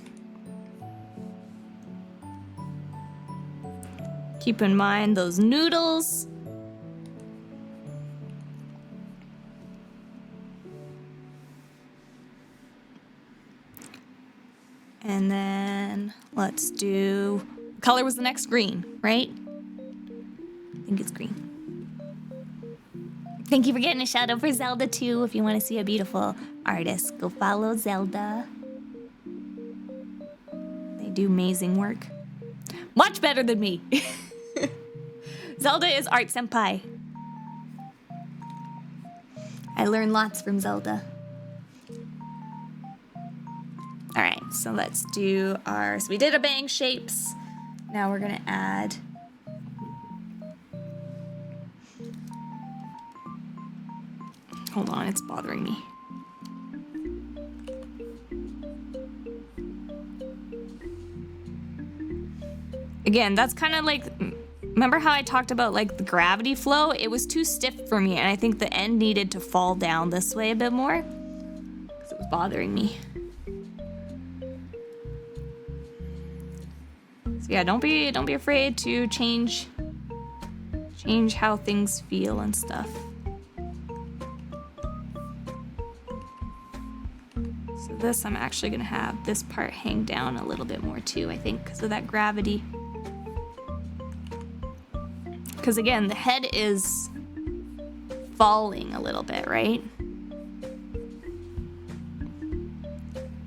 Keep in mind those noodles. And then let's do, color was the next green, right? I think it's green. Thank you for getting a shout out for Zelda too. If you want to see a beautiful artist, go follow Zelda. They do amazing work. Much better than me. Zelda is art senpai. I learned lots from Zelda. All right, so let's do our, so we did a bang shapes. Now we're gonna add Hold on, it's bothering me. Again, that's kind of like, remember how I talked about like the gravity flow? It was too stiff for me, and I think the end needed to fall down this way a bit more because it was bothering me. So yeah, don't be afraid to change how things feel and stuff. So this, I'm actually gonna have this part hang down a little bit more too, I think, because of that gravity. Because again, the head is falling a little bit, right?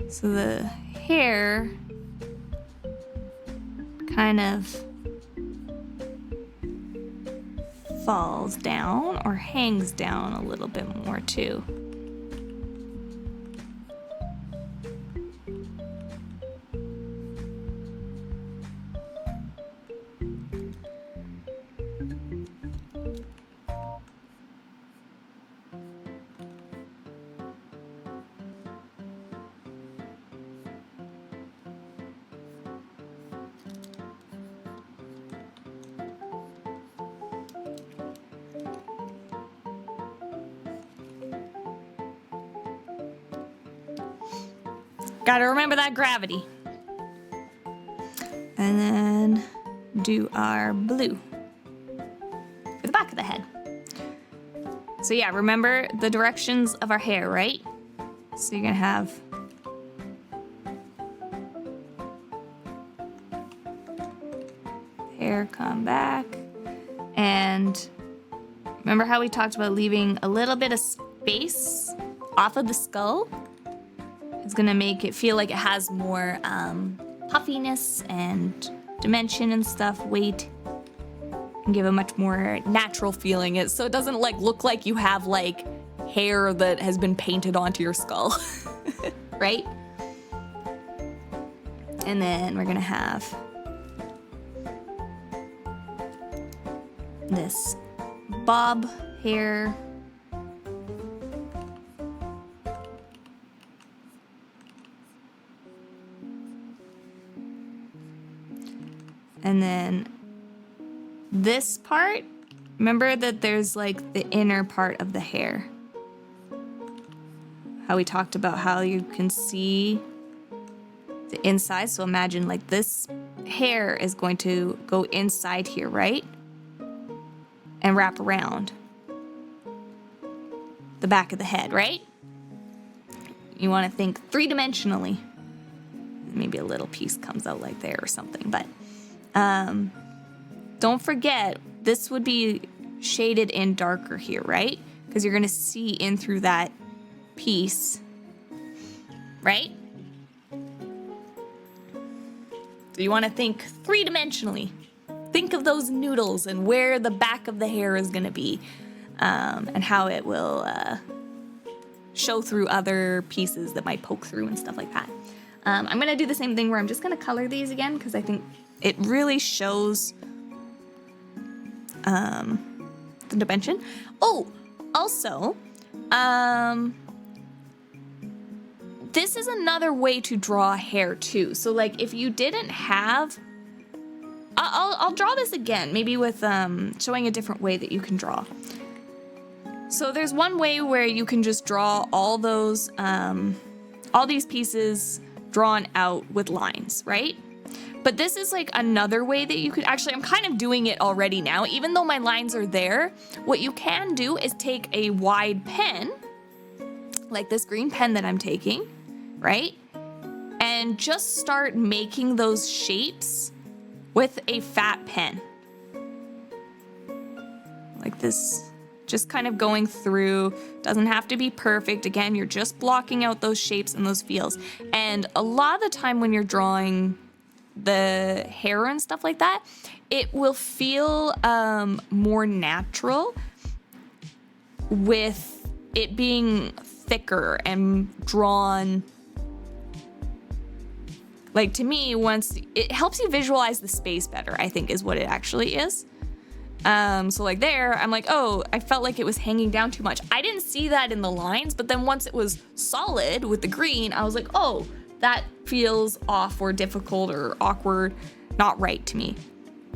So the hair kind of falls down or hangs down a little bit more too. Gotta remember that gravity. And then do our blue for the back of the head. So yeah, remember the directions of our hair, right? So you're gonna have hair come back. And remember how we talked about leaving a little bit of space off of the skull? It's gonna make it feel like it has more puffiness and dimension and stuff, weight, and give a much more natural feeling. So it doesn't like look like you have like hair that has been painted onto your skull, right? And then we're gonna have this bob hair. And then this part, remember that there's like the inner part of the hair. How we talked about how you can see the inside. So imagine like this hair is going to go inside here, right? And wrap around the back of the head, right? You want to think three-dimensionally. Maybe a little piece comes out like there or something, but don't forget, this would be shaded in darker here, right? Because you're going to see in through that piece, right? So you want to think three-dimensionally. Think of those noodles and where the back of the hair is going to be, and how it will show through other pieces that might poke through and stuff like that. I'm going to do the same thing where I'm just going to color these again because I think it really shows the dimension. Oh, also, this is another way to draw hair too. So like if you didn't have, I'll draw this again, maybe with showing a different way that you can draw. So there's one way where you can just draw all those, all these pieces drawn out with lines, right? But this is like another way that you could, actually I'm kind of doing it already now, even though my lines are there. What you can do is take a wide pen, like this green pen that I'm taking, right? And just start making those shapes with a fat pen. Like this, just kind of going through, doesn't have to be perfect. Again, you're just blocking out those shapes and those feels. And a lot of the time when you're drawing the hair and stuff like that, it will feel more natural with it being thicker and drawn. Like to me, once it helps you visualize the space better, I think is what it actually is. So like there, I'm like, oh, I felt like it was hanging down too much. I didn't see that in the lines, but then once it was solid with the green, I was like, oh, that feels off or difficult or awkward, not right to me.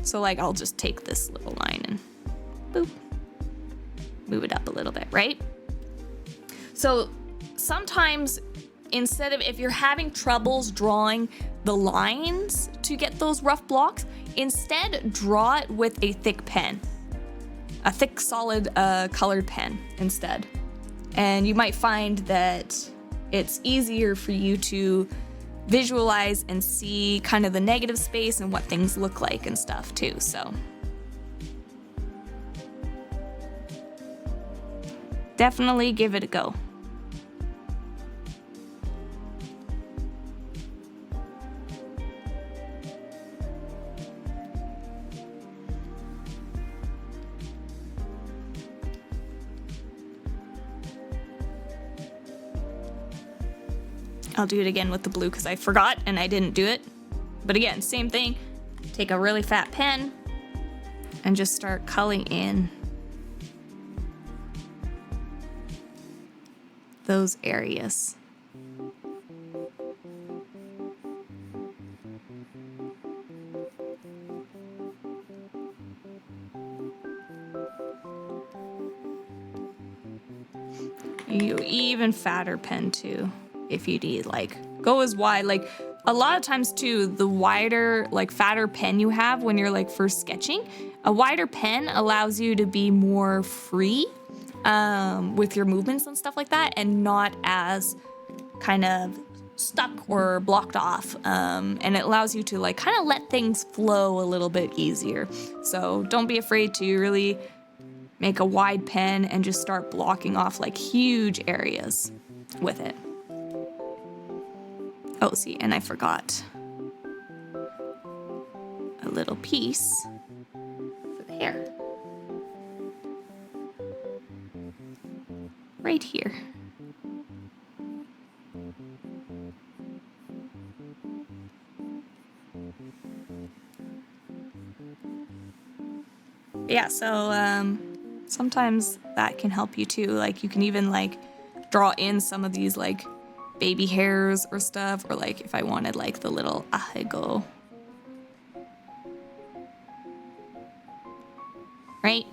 So like, I'll just take this little line and boop, move it up a little bit, right? So sometimes instead of, if you're having troubles drawing the lines to get those rough blocks, instead draw it with a thick pen, a thick solid colored pen instead. And you might find that it's easier for you to visualize and see kind of the negative space and what things look like and stuff too, so. Definitely give it a go. I'll do it again with the blue because I forgot and I didn't do it. But again, same thing. Take a really fat pen and just start coloring in those areas. You even fatter pen too. If you need, like, go as wide, like a lot of times too, the wider, like fatter pen you have when you're like first sketching, a wider pen allows you to be more free with your movements and stuff like that, and not as kind of stuck or blocked off. And it allows you to like kind of let things flow a little bit easier. So don't be afraid to really make a wide pen and just start blocking off like huge areas with it. Oh, see, and I forgot a little piece for the hair. Right here. Yeah, so sometimes that can help you too. Like you can even like draw in some of these like baby hairs or stuff, or like if I wanted like the little ahigo. Right?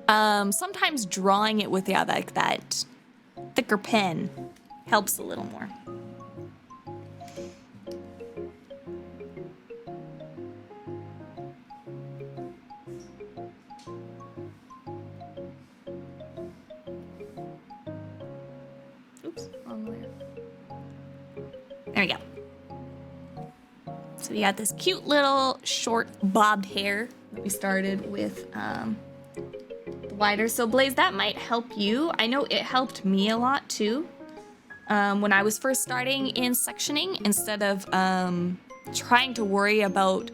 Sometimes drawing it with like that thicker pen helps a little more. Oops, wrong layer. There we go. So we got this cute little short bobbed hair that we started with the wider. So Blaze, that might help you. I know it helped me a lot too. When I was first starting in sectioning, instead of trying to worry about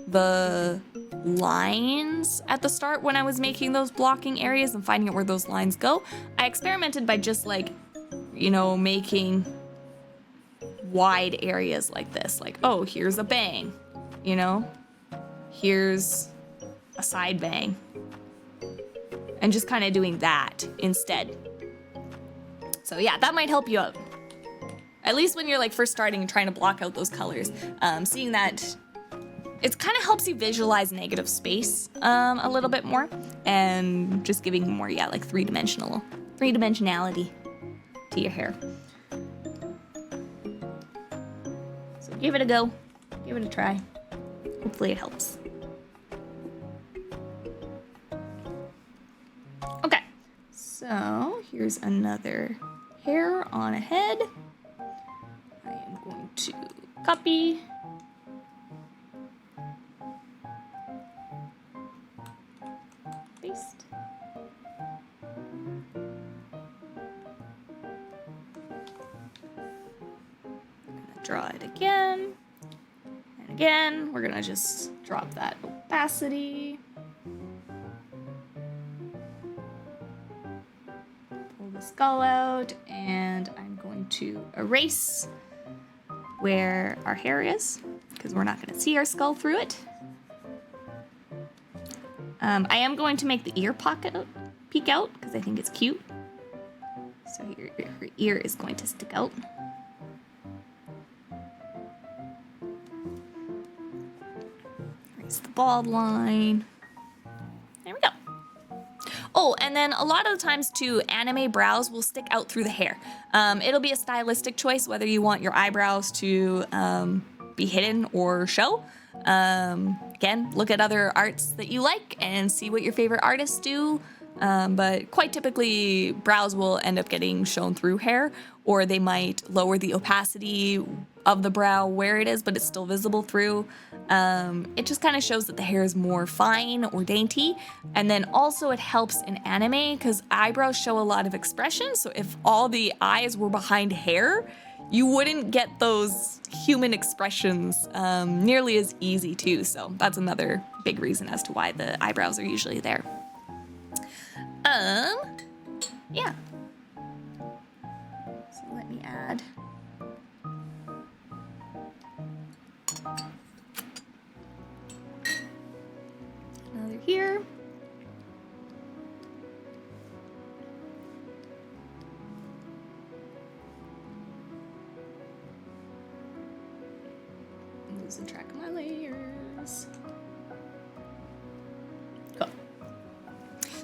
the lines at the start when I was making those blocking areas and finding out where those lines go, I experimented by just like, you know, making wide areas like this. Like, oh, here's a bang, you know, here's a side bang. And just kind of doing that instead. So yeah, that might help you out. At least when you're like first starting and trying to block out those colors. Seeing that, it kind of helps you visualize negative space a little bit more. And just giving more, yeah, like three-dimensionality to your hair. So give it a go. Give it a try. Hopefully it helps. Okay, so here's another hair on a head. I am going to copy. Paste. Draw it again. And again, we're gonna just drop that opacity. Pull the skull out, and I'm going to erase where our hair is, because we're not gonna see our skull through it. I am going to make the ear peek out because I think it's cute. So her ear is going to stick out. Here's the bald line. There we go. Oh, and then a lot of the times too, anime brows will stick out through the hair. It'll be a stylistic choice whether you want your eyebrows to be hidden or show. Again, look at other arts that you like and see what your favorite artists do. But quite typically, brows will end up getting shown through hair, or they might lower the opacity of the brow where it is, but it's still visible through. It just kind of shows that the hair is more fine or dainty. And then also it helps in anime because eyebrows show a lot of expression. So if all the eyes were behind hair, you wouldn't get those human expressions nearly as easy too. So that's another big reason as to why the eyebrows are usually there. Yeah. So let me add. Another here. I'm losing track of my layers. Cool.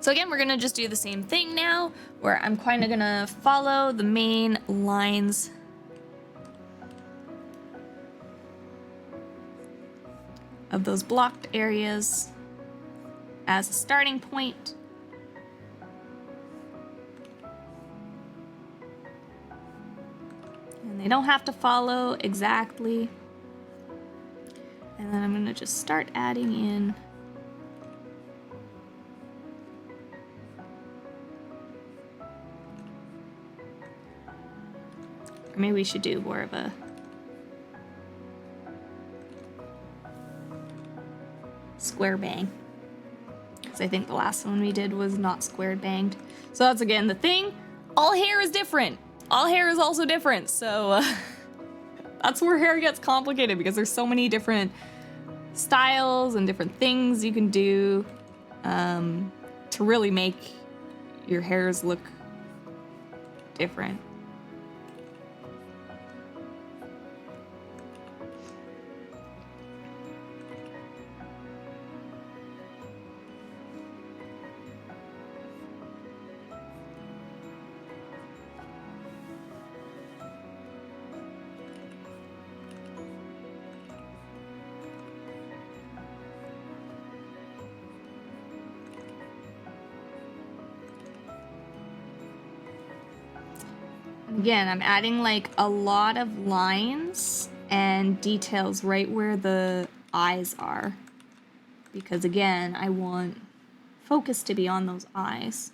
So again, we're gonna just do the same thing now, where I'm kind of gonna follow the main lines of those blocked areas as a starting point. And they don't have to follow exactly. And then I'm gonna just start adding in or maybe we should do more of a square bang. Because I think the last one we did was not squared banged. So that's again the thing. All hair is different. All hair is also different. So that's where hair gets complicated because there's so many different styles and different things you can do to really make your hairs look different. Again, I'm adding like a lot of lines and details right where the eyes are. Because again, I want focus to be on those eyes.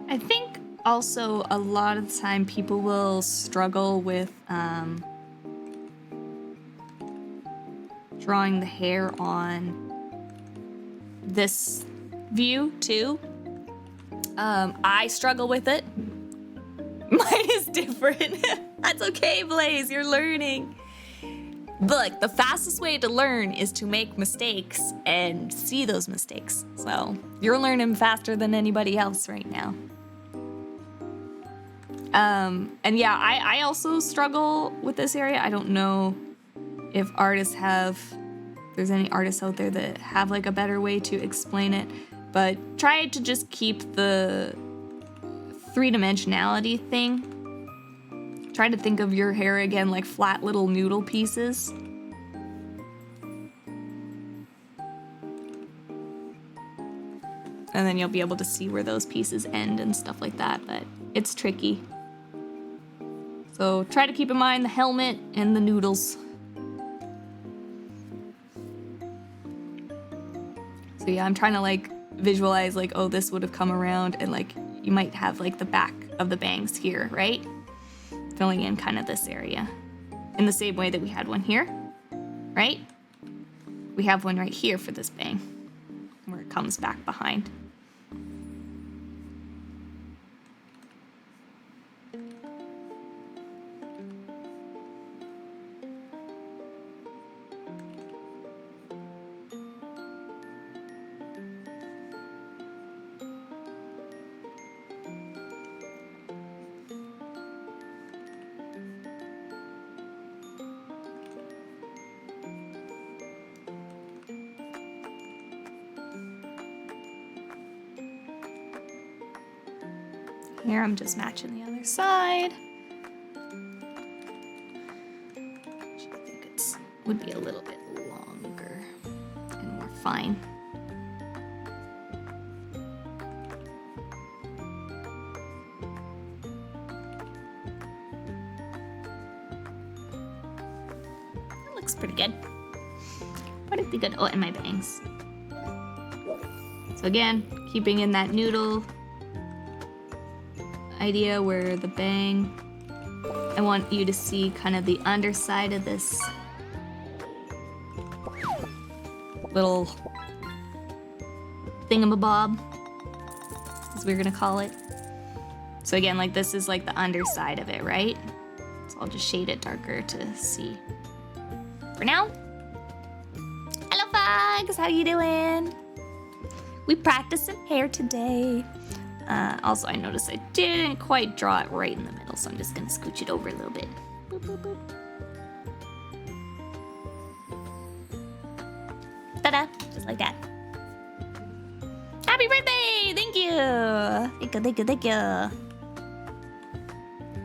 I think also a lot of the time people will struggle with drawing the hair on this view too. I struggle with it. Mine is different. That's okay, Blaze, you're learning. Look, the fastest way to learn is to make mistakes and see those mistakes. So you're learning faster than anybody else right now. And yeah, I also struggle with this area. I don't know if there's any artists out there that have like a better way to explain it, but try to just keep the three-dimensionality thing. Try to think of your hair again like flat little noodle pieces. And then you'll be able to see where those pieces end and stuff like that, but it's tricky. So try to keep in mind the helmet and the noodles. So So yeah, I'm trying to like visualize like, oh, this would have come around and like you might have like the back of the bangs here, right? Filling in kind of this area in the same way that we had one here, right? We have one right here for this bang where it comes back behind. Here I'm just matching the other side. I think it would be a little bit longer and more fine. That looks pretty good. Pretty good. Oh, and my bangs. So again, keeping in that noodle idea where the bang, I want you to see kind of the underside of this little thingamabob, as we're gonna call it. So again, like this is like the underside of it, right? So I'll just shade it darker to see. For now, hello Fogs, how you doing? We practiced some hair today. Also, I noticed I didn't quite draw it right in the middle, so I'm just gonna scooch it over a little bit. Boop, boop, boop. Ta-da! Just like that. Happy birthday! Thank you! Thank you, thank you, thank you. And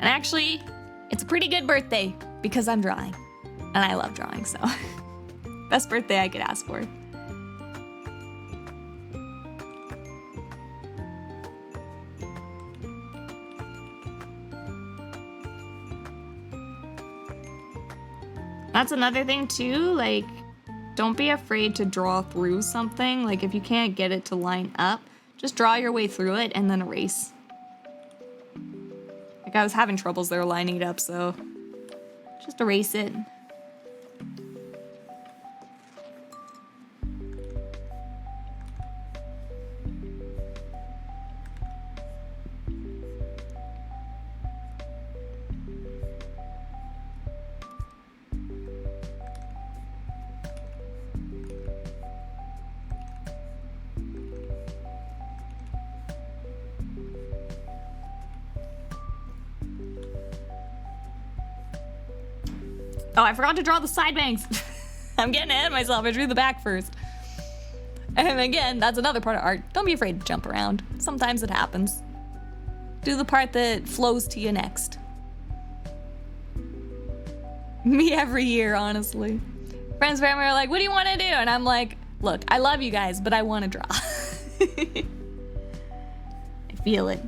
actually, it's a pretty good birthday because I'm drawing. And I love drawing, so best birthday I could ask for. That's another thing too, like, don't be afraid to draw through something. Like, if you can't get it to line up, just draw your way through it and then erase. Like, I was having troubles there lining it up, so just erase it. Oh, I forgot to draw the side bangs. I'm getting ahead of myself. I drew the back first. And again, that's another part of art. Don't be afraid to jump around. Sometimes it happens. Do the part that flows to you next. Me every year, honestly. Friends and family are like, what do you want to do? And I'm like, look, I love you guys, but I want to draw. I feel it.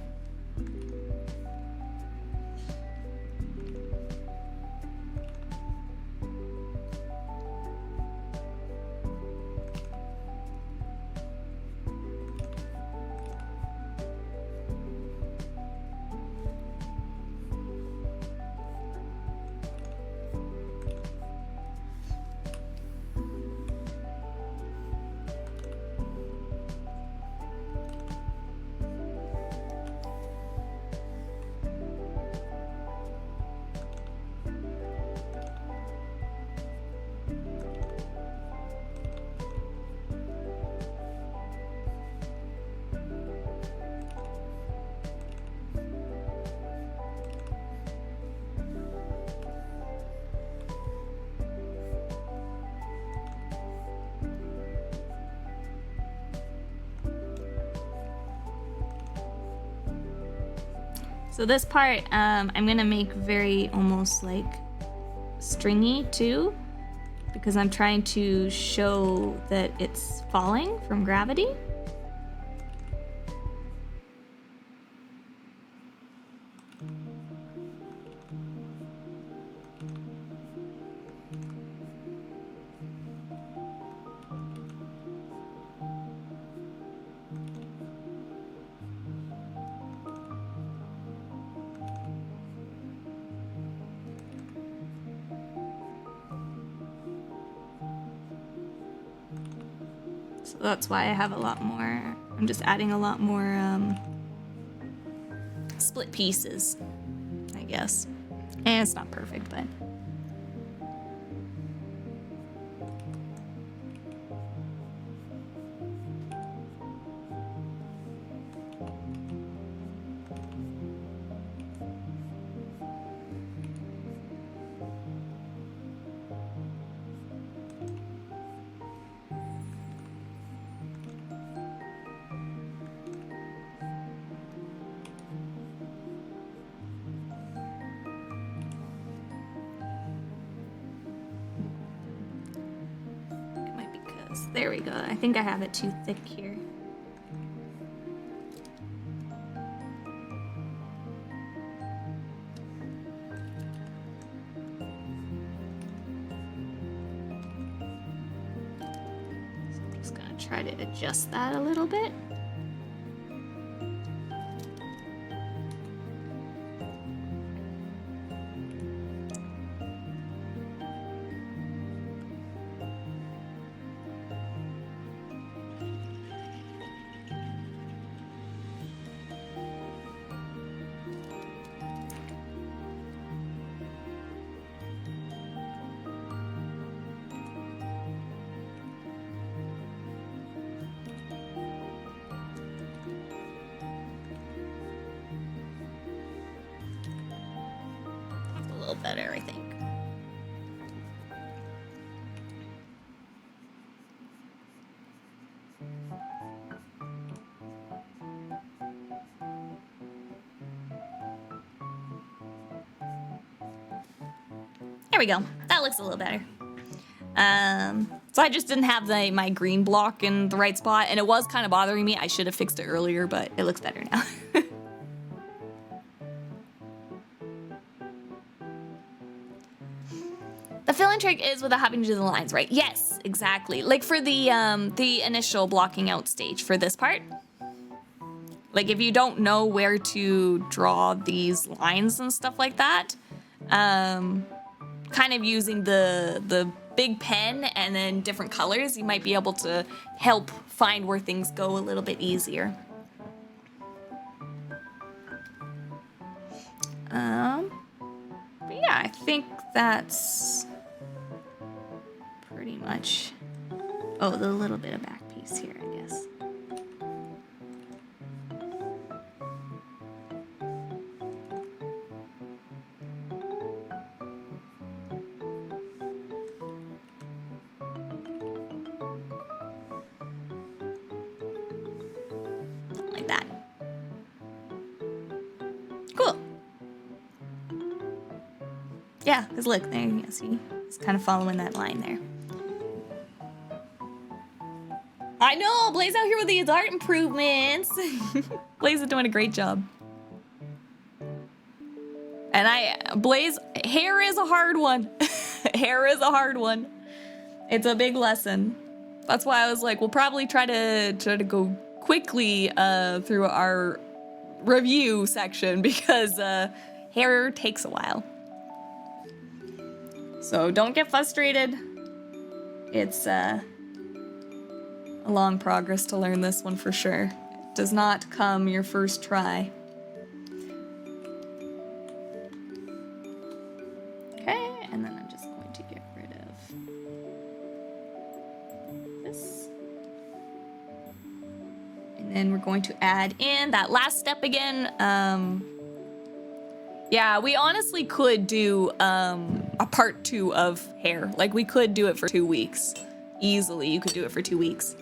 So this part, I'm gonna make very almost like stringy too, because I'm trying to show that it's falling from gravity. So that's why I have a lot more. I'm just adding a lot more split pieces, I guess. And it's not perfect, but. There we go. I think I have it too thick here. So I'm just gonna try to adjust that a little bit. Better, I think. There we go. That looks a little better. So I just didn't have my green block in the right spot, and it was kind of bothering me. I should have fixed it earlier, but it looks better now. The fill-in trick is without having to do the lines, right? Yes, exactly. Like for the initial blocking out stage for this part. Like if you don't know where to draw these lines and stuff like that, kind of using the big pen and then different colors, you might be able to help find where things go a little bit easier. But yeah, I think that's pretty much. Oh, the little bit of back piece here, I guess. Like that. Cool. Yeah, because look, there you see. It's kind of following that line there. I know, Blaze out here with these art improvements. Blaze is doing a great job. And Blaze, hair is a hard one. Hair is a hard one. It's a big lesson. That's why I was like, we'll probably try to go quickly through our review section because hair takes a while. So don't get frustrated. It's a long progress to learn this one for sure. It does not come your first try. Okay, and then I'm just going to get rid of this. And then we're going to add in that last step again. Yeah, we honestly could do a part 2 of hair. Like we could do it for 2 weeks. Easily, you could do it for 2 weeks.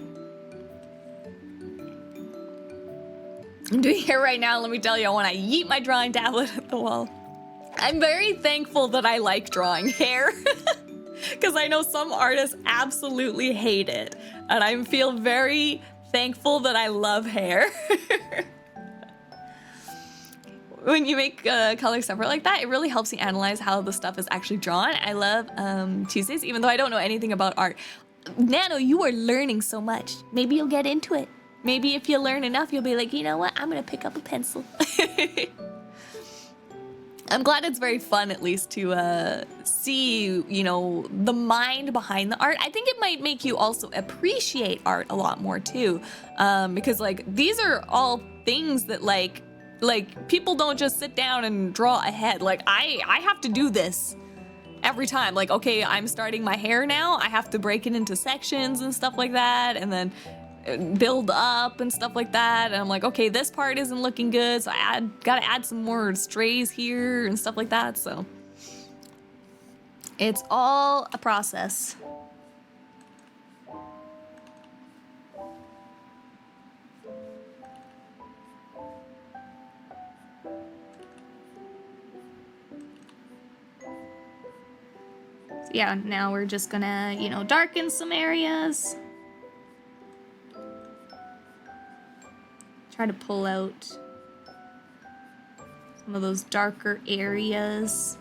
I'm doing hair right now, let me tell you, I want to yeet my drawing tablet at the wall. I'm very thankful that I like drawing hair. Because I know some artists absolutely hate it. And I feel very thankful that I love hair. When you make colors separate like that, it really helps you analyze how the stuff is actually drawn. I love Tuesdays, even though I don't know anything about art. Nano, you are learning so much. Maybe you'll get into it. Maybe if you learn enough, you'll be like, you know what? I'm gonna pick up a pencil. I'm glad it's very fun, at least, to see, you know, the mind behind the art. I think it might make you also appreciate art a lot more too, because like these are all things that like people don't just sit down and draw ahead. Like I have to do this every time. Like, okay, I'm starting my hair now. I have to break it into sections and stuff like that, and then build up and stuff like that. And I'm like, okay, this part isn't looking good, so gotta add some more strays here and stuff like that. So it's all a process. So yeah, now we're just gonna, you know, darken some areas. Try to pull out some of those darker areas.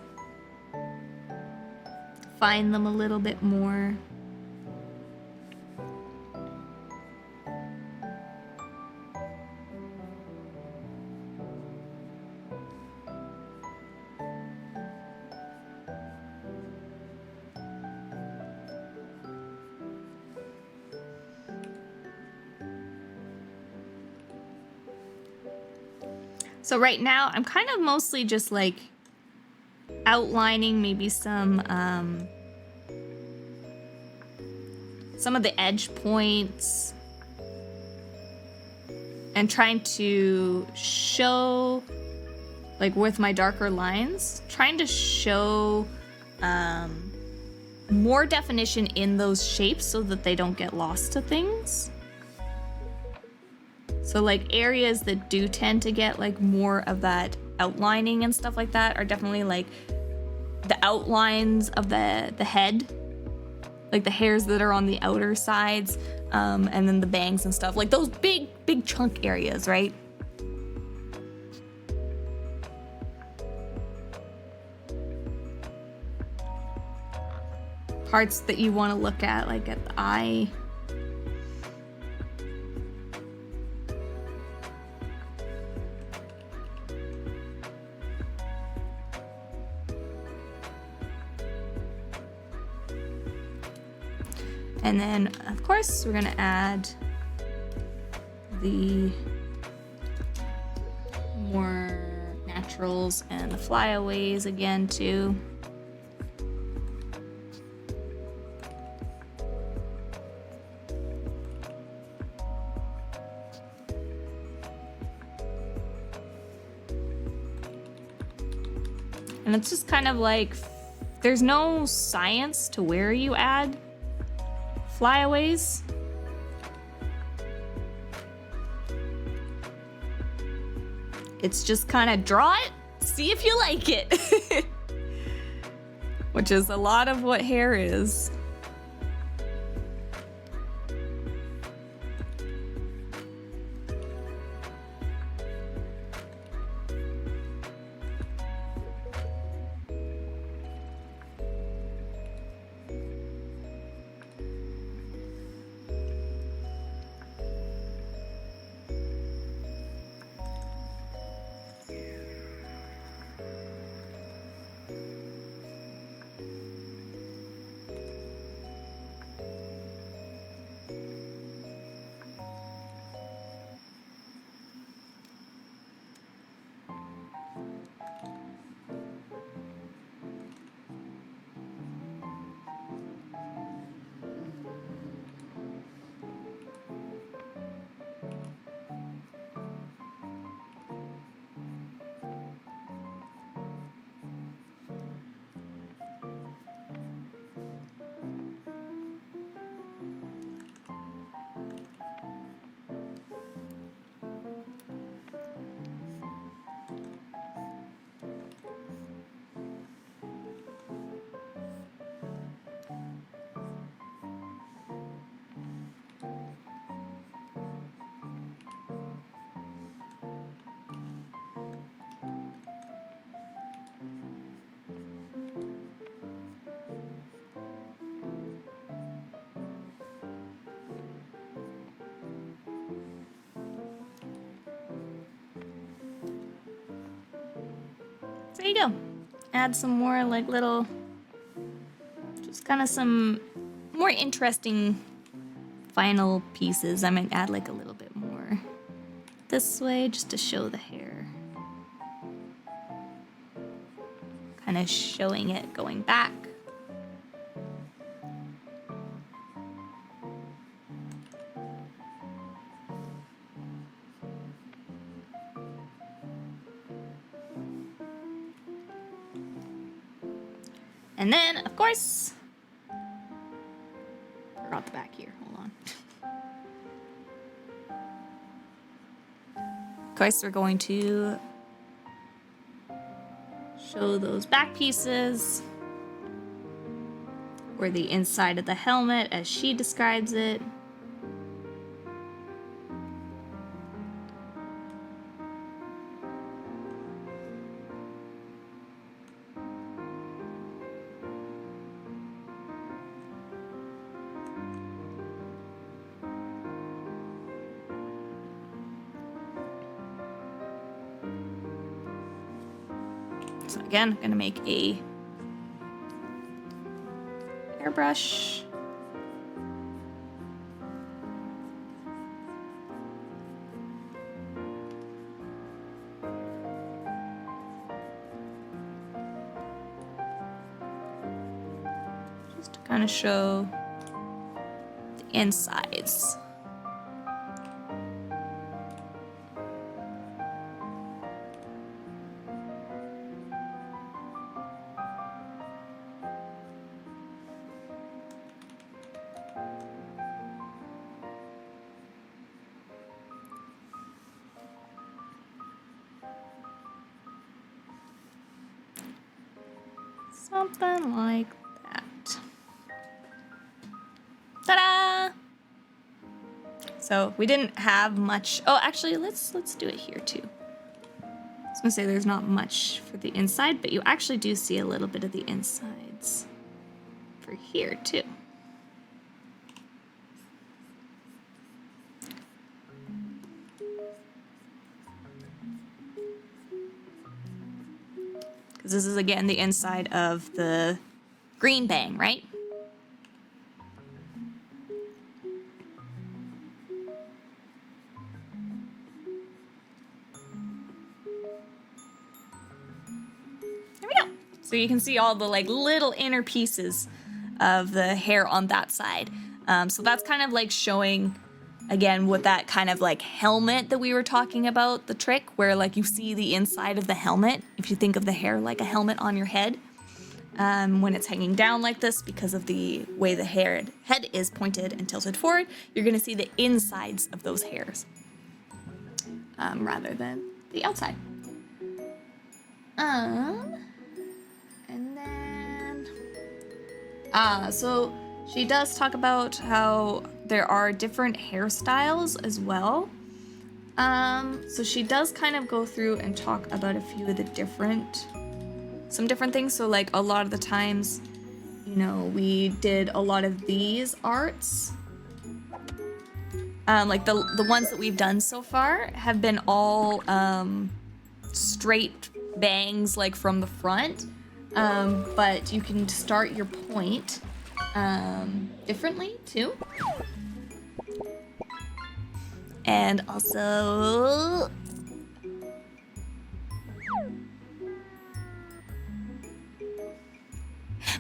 Find them a little bit more. So right now, I'm kind of mostly just like outlining maybe some of the edge points and trying to show, like with my darker lines, trying to show more definition in those shapes so that they don't get lost to things. So like areas that do tend to get like more of that outlining and stuff like that are definitely like the outlines of the head, like the hairs that are on the outer sides, and then the bangs and stuff, like those big chunk areas, right? Parts that you want to look at, like at the eye. And then, of course, we're gonna add the more naturals and the flyaways again, too. And it's just kind of like, there's no science to where you add flyaways. It's just kind of draw it, see if you like it. Which is a lot of what hair is. there you go. Add some more like little, just kind of some more interesting final pieces. I might add like a little bit more this way just to show the hair. Kind of showing it going back. And then, of course, forgot the back here. Hold on. Of course, we're going to show those back pieces, or the inside of the helmet as she describes it. So again, I'm gonna make a airbrush. Just to kind of show the insides. Something like that. Ta-da! So we didn't have much. Oh, actually, let's do it here too. I was gonna say there's not much for the inside, but you actually do see a little bit of the insides for here too. Because this is, again, the inside of the green bang, right? There we go. So you can see all the like little inner pieces of the hair on that side. So that's kind of like showing, again, what that kind of like helmet that we were talking about, the trick where like you see the inside of the helmet. If you think of the hair like a helmet on your head, when it's hanging down like this because of the way the head is pointed and tilted forward, you're gonna see the insides of those hairs rather than the outside. And then, so she does talk about how there are different hairstyles as well. So she does kind of go through and talk about a few of the some different things. So like a lot of the times, you know, we did a lot of these arts. Like the ones that we've done so far have been all straight bangs like from the front. But you can start your point differently too. And also,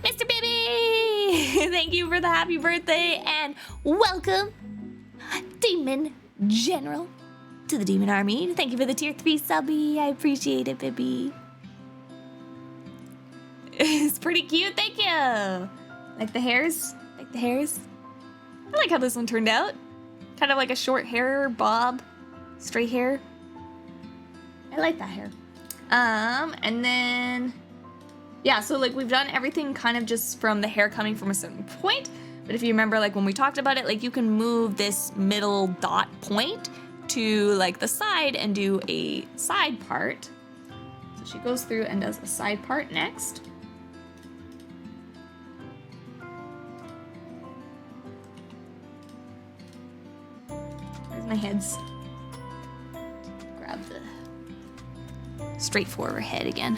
Mr. Baby, thank you for the happy birthday and welcome, Demon General, to the Demon Army. Thank you for the tier 3 subby. I appreciate it, baby. It's pretty cute, thank you. Like the hairs? Like the hairs? I like how this one turned out. Kind of like a short hair bob, straight hair. I like that hair. And then, yeah, so like we've done everything kind of just from the hair coming from a certain point. But if you remember, like when we talked about it, like you can move this middle dot point to like the side and do a side part. So she goes through and does a side part next. My heads. Grab the straightforward head again.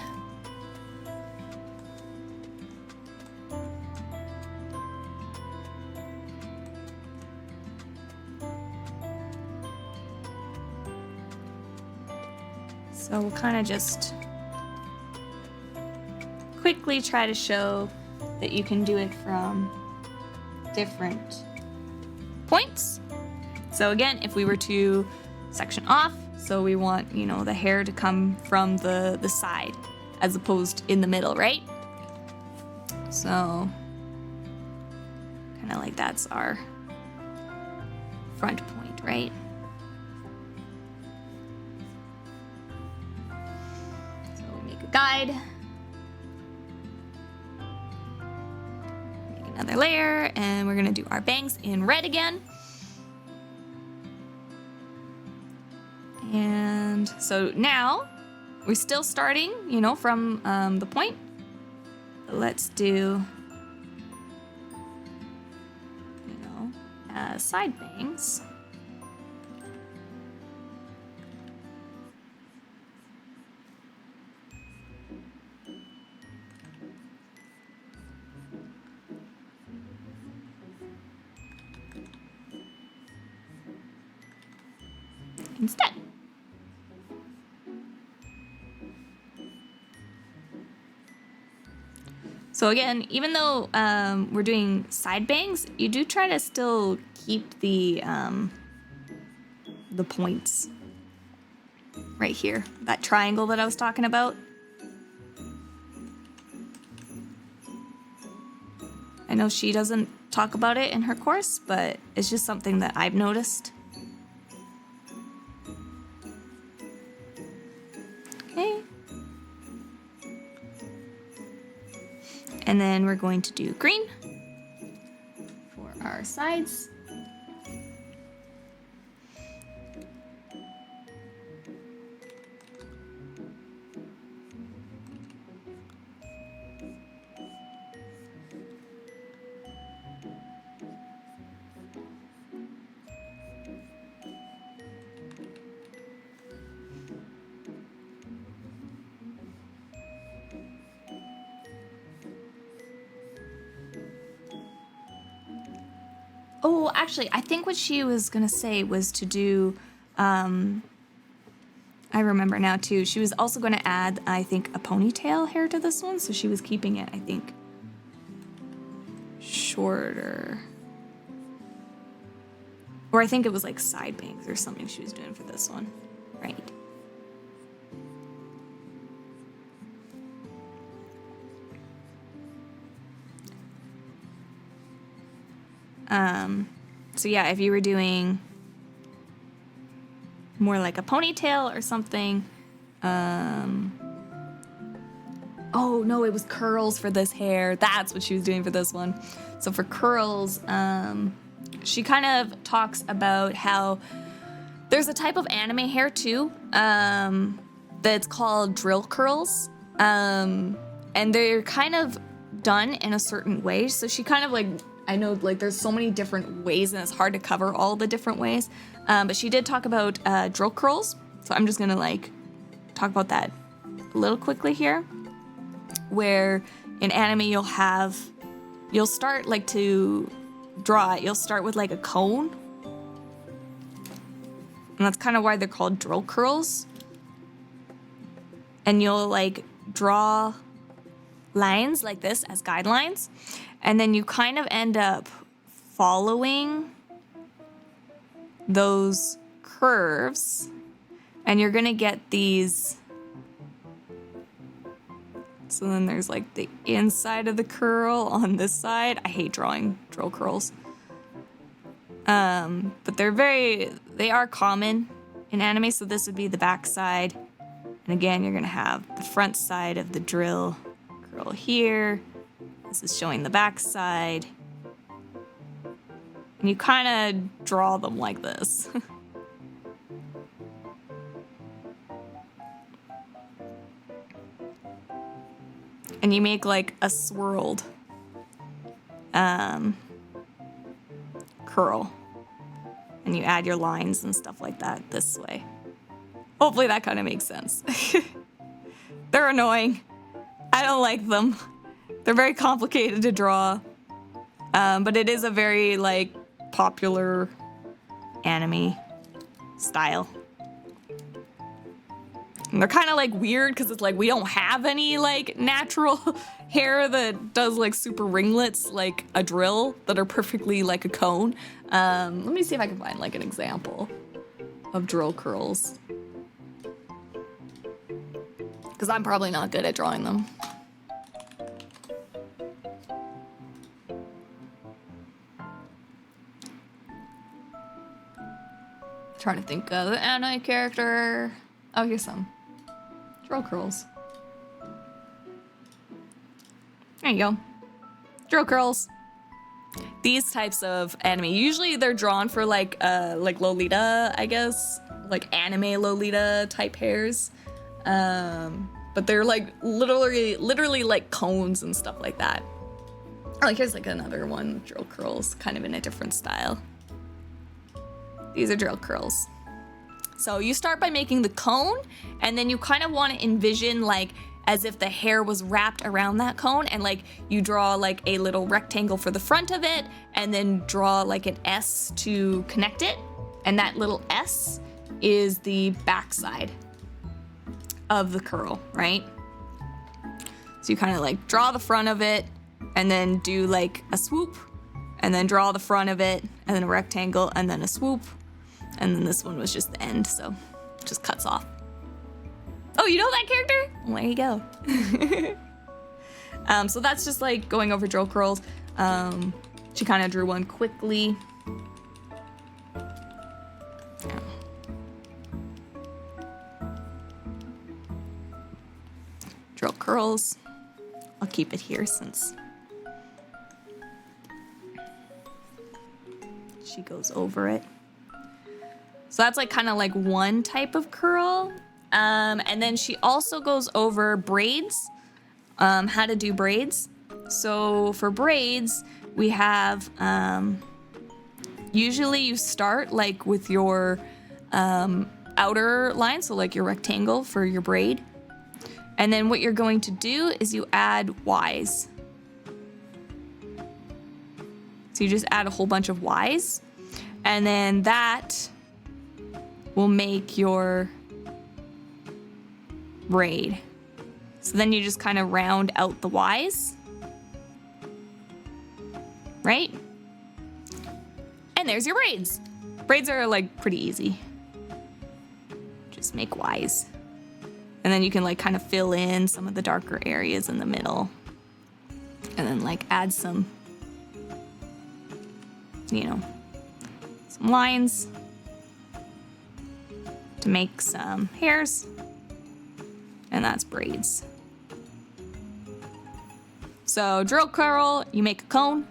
So we'll kind of just quickly try to show that you can do it from different points. So again, if we were to section off, so we want, you know, the hair to come from the side as opposed in the middle, right? So kind of like that's our front point, right? So we make a guide. Make another layer, and we're gonna do our bangs in red again. And so now we're still starting, you know, from the point. Let's do, you know, side bangs. Instead. So again, even though we're doing side bangs, you do try to still keep the points right here, that triangle that I was talking about. I know she doesn't talk about it in her course, but it's just something that I've noticed. Okay. And then we're going to do green for our sides. Oh, actually, I think what she was gonna say was to do, I remember now too, she was also gonna add, I think, a ponytail hair to this one, so she was keeping it, I think, shorter. Or I think it was like side bangs or something she was doing for this one, right? So yeah, if you were doing more like a ponytail or something, oh no, it was curls for this hair. That's what she was doing for this one. So for curls, she kind of talks about how there's a type of anime hair too, that's called drill curls. And they're kind of done in a certain way. So she kind of like, I know like there's so many different ways and it's hard to cover all the different ways. But she did talk about drill curls. So I'm just gonna like talk about that a little quickly here. Where in anime you'll start like to draw it. You'll start with like a cone. And that's kind of why they're called drill curls. And you'll like draw lines like this as guidelines. And then you kind of end up following those curves. And you're gonna get these. So then there's like the inside of the curl on this side. I hate drawing drill curls. But they are common in anime. So this would be the back side. And again, you're gonna have the front side of the drill curl here. This is showing the back side. And you kind of draw them like this. And you make like a swirled curl. And you add your lines and stuff like that this way. Hopefully that kind of makes sense. They're annoying. I don't like them. They're very complicated to draw. But it is a very like popular anime style. And they're kind of like weird because it's like we don't have any like natural hair that does like super ringlets like a drill that are perfectly like a cone. Let me see if I can find like an example of drill curls. Because I'm probably not good at drawing them. Trying to think of the anime character. Oh, here's some. Drill curls. There you go. Drill curls. These types of anime, usually they're drawn for like Lolita, I guess. Like anime Lolita type hairs. But they're like literally like cones and stuff like that. Oh, like here's like another one, drill curls, kind of in a different style. These are drill curls. So you start by making the cone, and then you kind of want to envision like as if the hair was wrapped around that cone, and like you draw like a little rectangle for the front of it, and then draw like an S to connect it. And that little S is the backside of the curl, right? So you kind of like draw the front of it and then do like a swoop, and then draw the front of it and then a rectangle and then a swoop. And then this one was just the end, so it just cuts off. Oh, you know that character? Well, there you go. So that's just like going over drill curls. She kind of drew one quickly. Yeah. Drill curls. I'll keep it here since she goes over it. So that's like kind of like one type of curl. And then she also goes over braids, how to do braids. So for braids, we have, usually you start like with your outer line, so like your rectangle for your braid. And then what you're going to do is you add Ys. So you just add a whole bunch of Ys, and then that will make your braid. So then you just kind of round out the Ys, right? And there's your braids. Braids are like pretty easy. Just make Ys. And then you can like kind of fill in some of the darker areas in the middle. And then like add some, you know, some lines to make some hairs. And that's braids. So drill curl, you make a cone.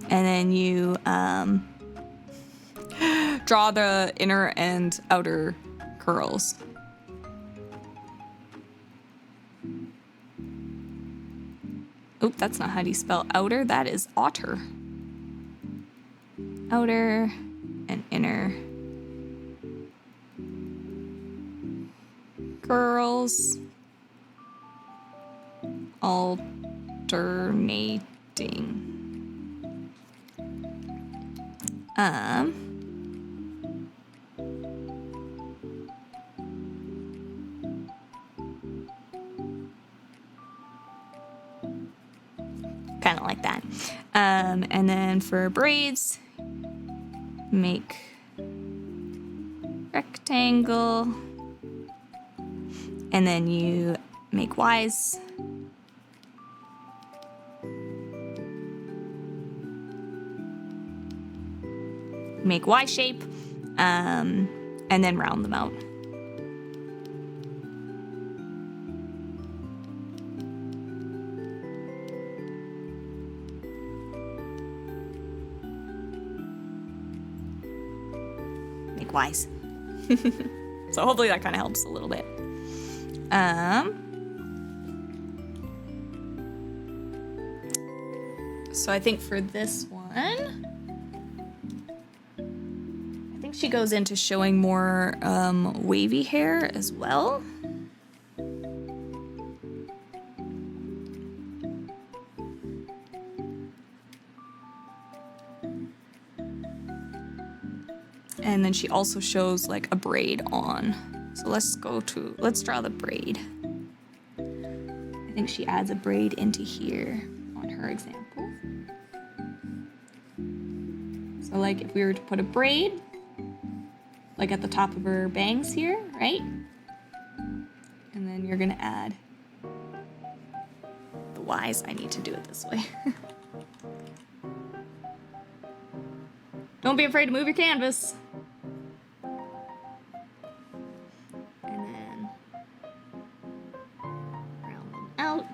And then you draw the inner and outer curls. Oop, that's not how you spell outer. That is otter. Outer and inner curls alternating. Kind of like that. And then for braids, make rectangle, and then you make Ys. Make Y shape, and then round them out. Make Ys. So hopefully that kind of helps a little bit. So I think for this one, I think she goes into showing more wavy hair as well. And And then she also shows like a braid on. So let's draw the braid. I think she adds a braid into here on her example. So like if we were to put a braid, like at the top of her bangs here, right? And then you're gonna add the Y's. I need to do it this way. Don't be afraid to move your canvas. And then round them out.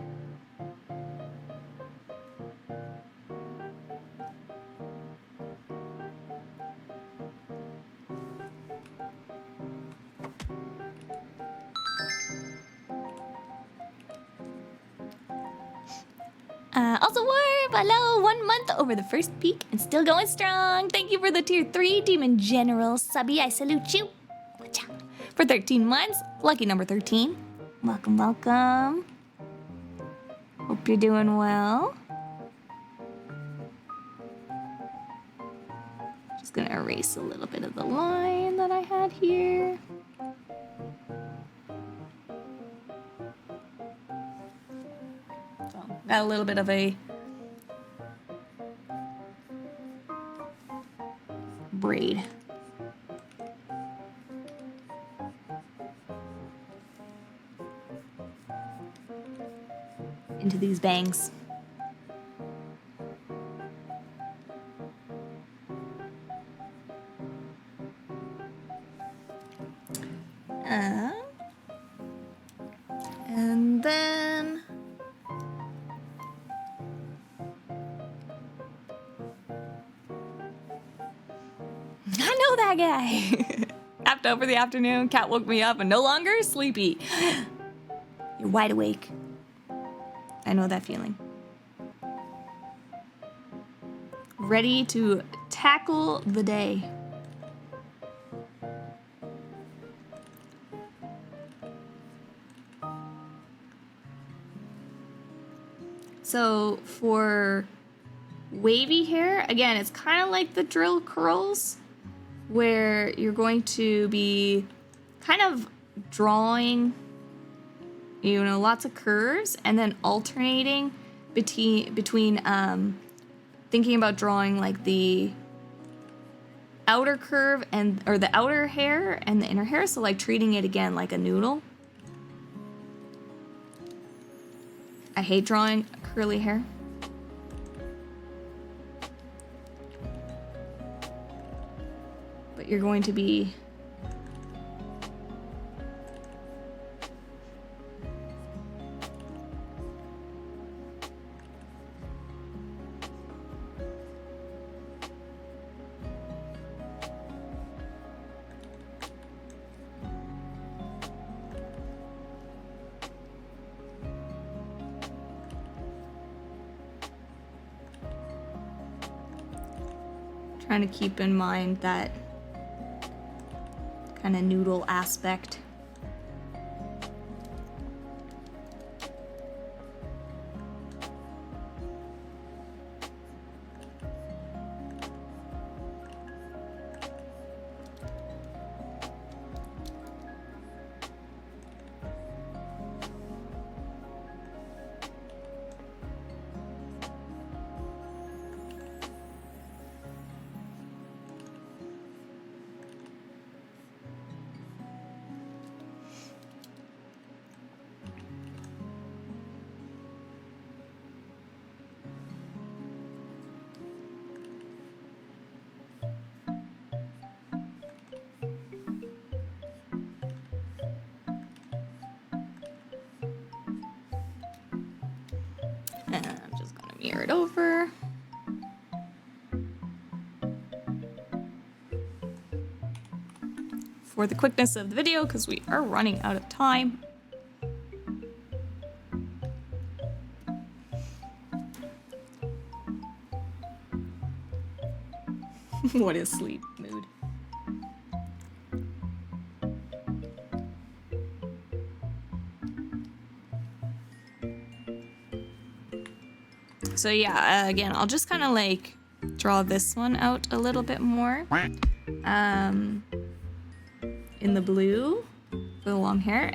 Also, Warp, hello, 1 month over the first peak and still going strong. Thank you for the tier 3 Demon General subby. I salute you. For 13 months, lucky number 13. Welcome, welcome. Hope you're doing well. Just gonna erase a little bit of the line that I had here. Got a little bit of a braid. Into these bangs. And then I know that guy. Napped over the afternoon, cat woke me up and no longer sleepy. You're wide awake. I know that feeling. Ready to tackle the day. So for wavy hair, again, it's kind of like the drill curls, where you're going to be kind of drawing, you know, lots of curves and then alternating between thinking about drawing like the outer curve or the outer hair and the inner hair. So like treating it again like a noodle. I hate drawing curly hair. But you're going to be trying to keep in mind that kind of noodle aspect. And I'm just gonna mirror it over. For the quickness of the video, because we are running out of time. What is sleep mood? So yeah, again, I'll just kind of like draw this one out a little bit more. in the blue for the long hair.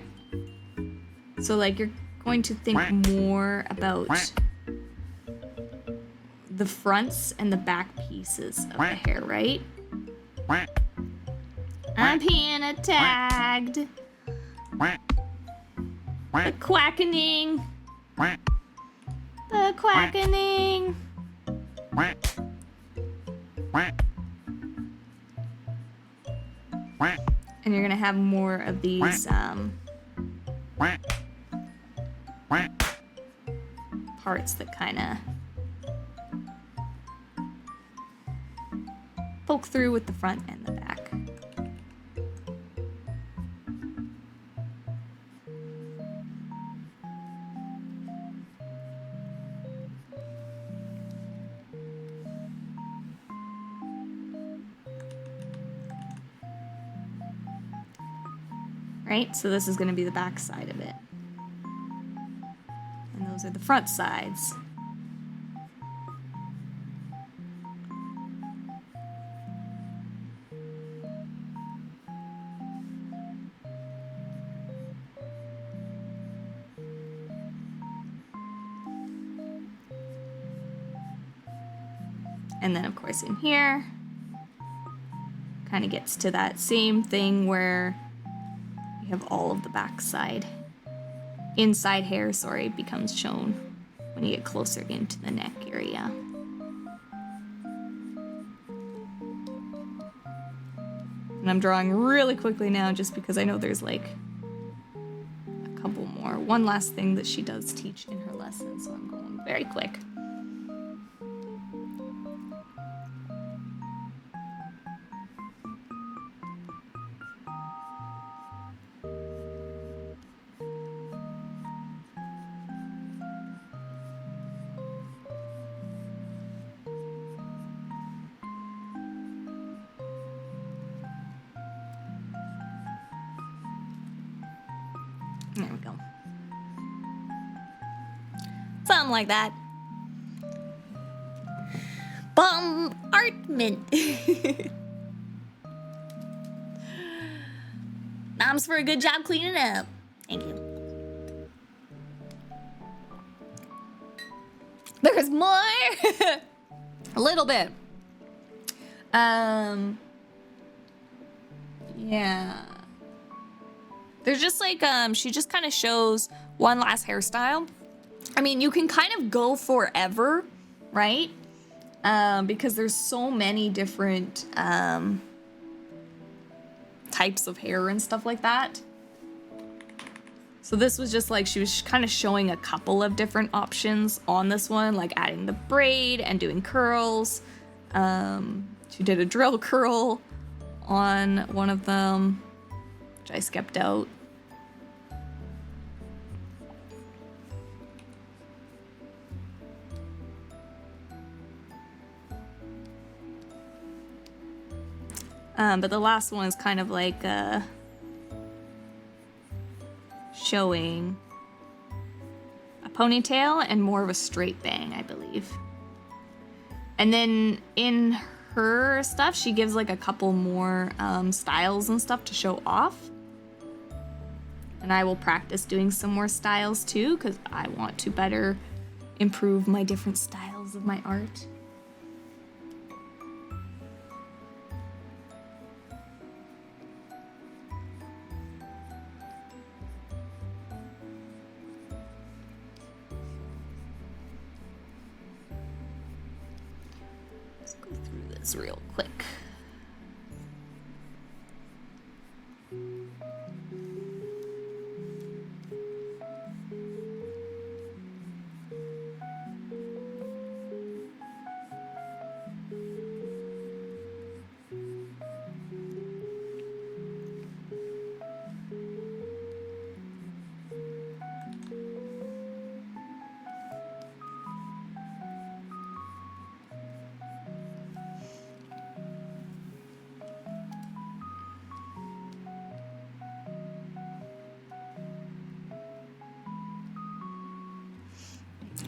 So like you're going to think more about the fronts and the back pieces of the hair, right? I'm being attacked. The quackening. The quackening. And you're gonna have more of these parts that kind of poke through with the front and the back. Right, so this is going to be the back side of it. And those are the front sides. And then of course in here, kind of gets to that same thing where you have all of the backside. Inside hair, sorry, becomes shown when you get closer into the neck area. And I'm drawing really quickly now just because I know there's like a couple more. One last thing that she does teach in her lesson, so I'm going very quick. There we go. Something like that. Bombardment. Moms for a good job cleaning up. Thank you. There's more. A little bit. Yeah. There's just like, she just kind of shows one last hairstyle. I mean, you can kind of go forever, right? Because there's so many different types of hair and stuff like that. So this was just like, she was kind of showing a couple of different options on this one, like adding the braid and doing curls. She did a drill curl on one of them, which I skipped out. But the last one is kind of like showing a ponytail and more of a straight bang, I believe. And then in her stuff, she gives like a couple more styles and stuff to show off. And I will practice doing some more styles too, because I want to better improve my different styles of my art. Let's go through this real quick.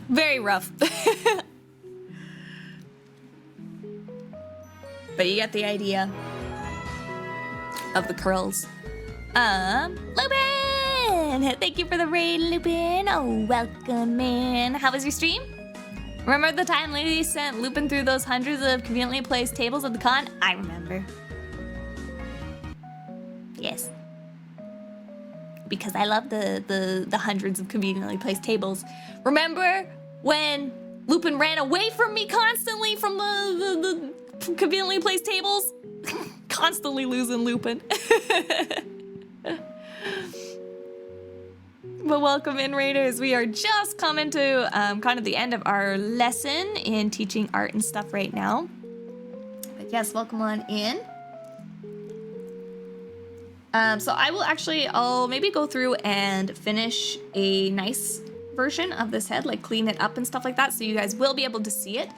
Very rough. But you get the idea. of the curls. Lupin! Thank you for the raid, Lupin. Oh, welcome in. How was your stream? Remember the time LiLi sent Lupin through those hundreds of conveniently placed tables at the con? I remember. Yes. Because I love the hundreds of conveniently placed tables. Remember when Lupin ran away from me constantly from the conveniently placed tables? Constantly losing Lupin. But welcome in, Raiders. We are just coming to kind of the end of our lesson in teaching art and stuff right now. But yes, welcome on in. So I will I'll maybe go through and finish a nice version of this head, like clean it up and stuff like that, so you guys will be able to see it.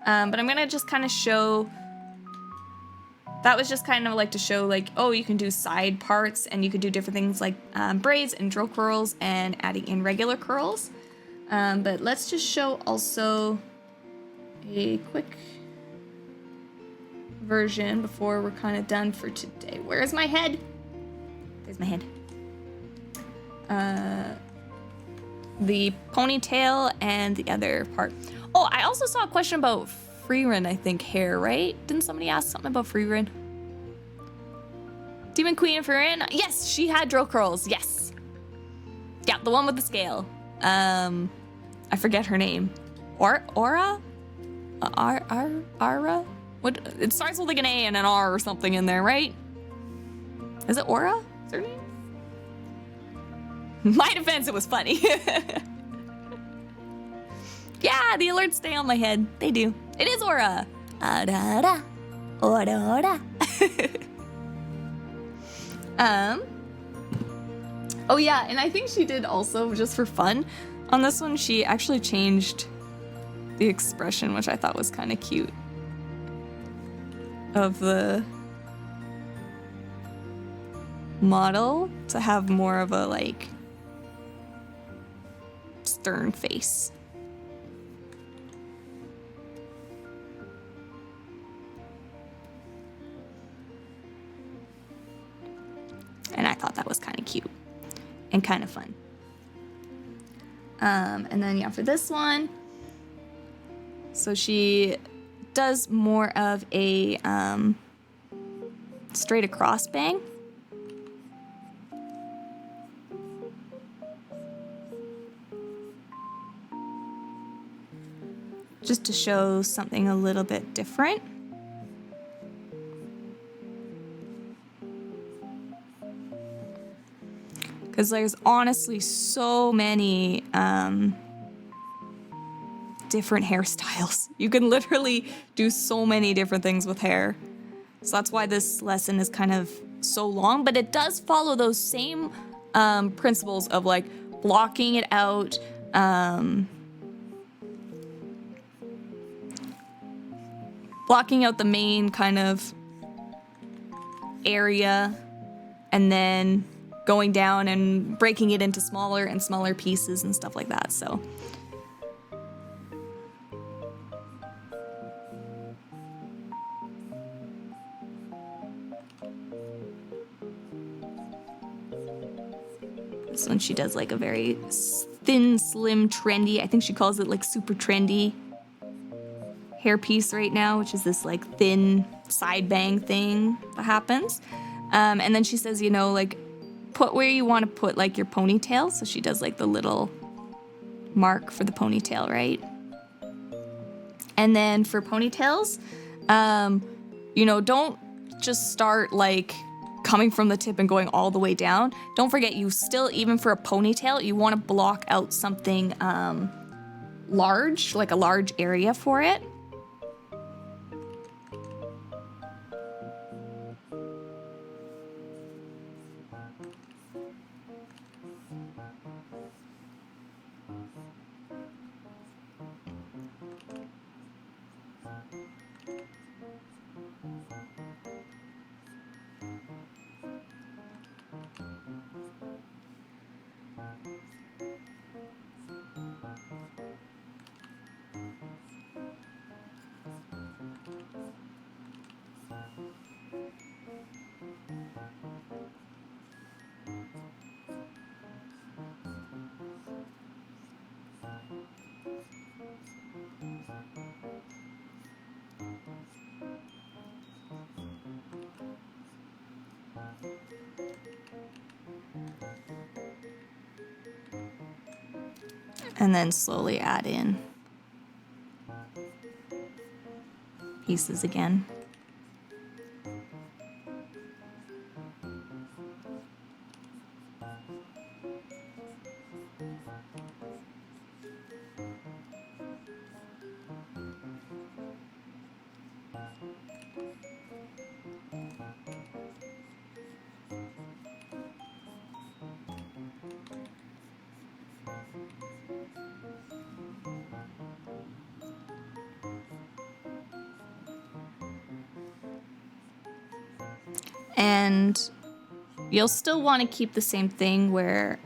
But I'm gonna just kind of show, that was just kind of like to show like, oh, you can do side parts and you could do different things like braids and drill curls and adding in regular curls. But let's just show also a quick version before we're kind of done for today. Where's my head? There's my head. The ponytail and the other part. Oh, I also saw a question about Freerun, I think, hair, right? Didn't somebody ask something about Freerun? Demon Queen of Freerun? Yes, she had drill curls, yes. Yeah, the one with the scale. I forget her name. Aura? Ara? What? It starts with like an A and an R or something in there, right? Is it Aura? Is her name? My defense, it was funny. Yeah, the alerts stay on my head. They do. It is Aura. Aurora. Aurora. Oh yeah, and I think she did also, just for fun, on this one, she actually changed the expression, which I thought was kind of cute, of the model to have more of a, like, stern face. And I thought that was kind of cute and kind of fun. And then, yeah, for this one, so she does more of a straight across bang. Just to show something a little bit different. Because there's honestly so many different hairstyles. You can literally do so many different things with hair. So that's why this lesson is kind of so long, but it does follow those same principles of like blocking it out, blocking out the main kind of area, and then going down and breaking it into smaller and smaller pieces and stuff like that, so. This one she does like a very thin, slim, trendy, I think she calls it like super trendy hairpiece right now, which is this like thin side bang thing that happens. And then she says, you know, like, put where you want to put like your ponytail. So she does like the little mark for the ponytail, right? And then for ponytails, you know, don't just start like coming from the tip and going all the way down. Don't forget, you still, even for a ponytail, you want to block out something large, like a large area for it. And then slowly add in pieces again. And you'll still want to keep the same thing where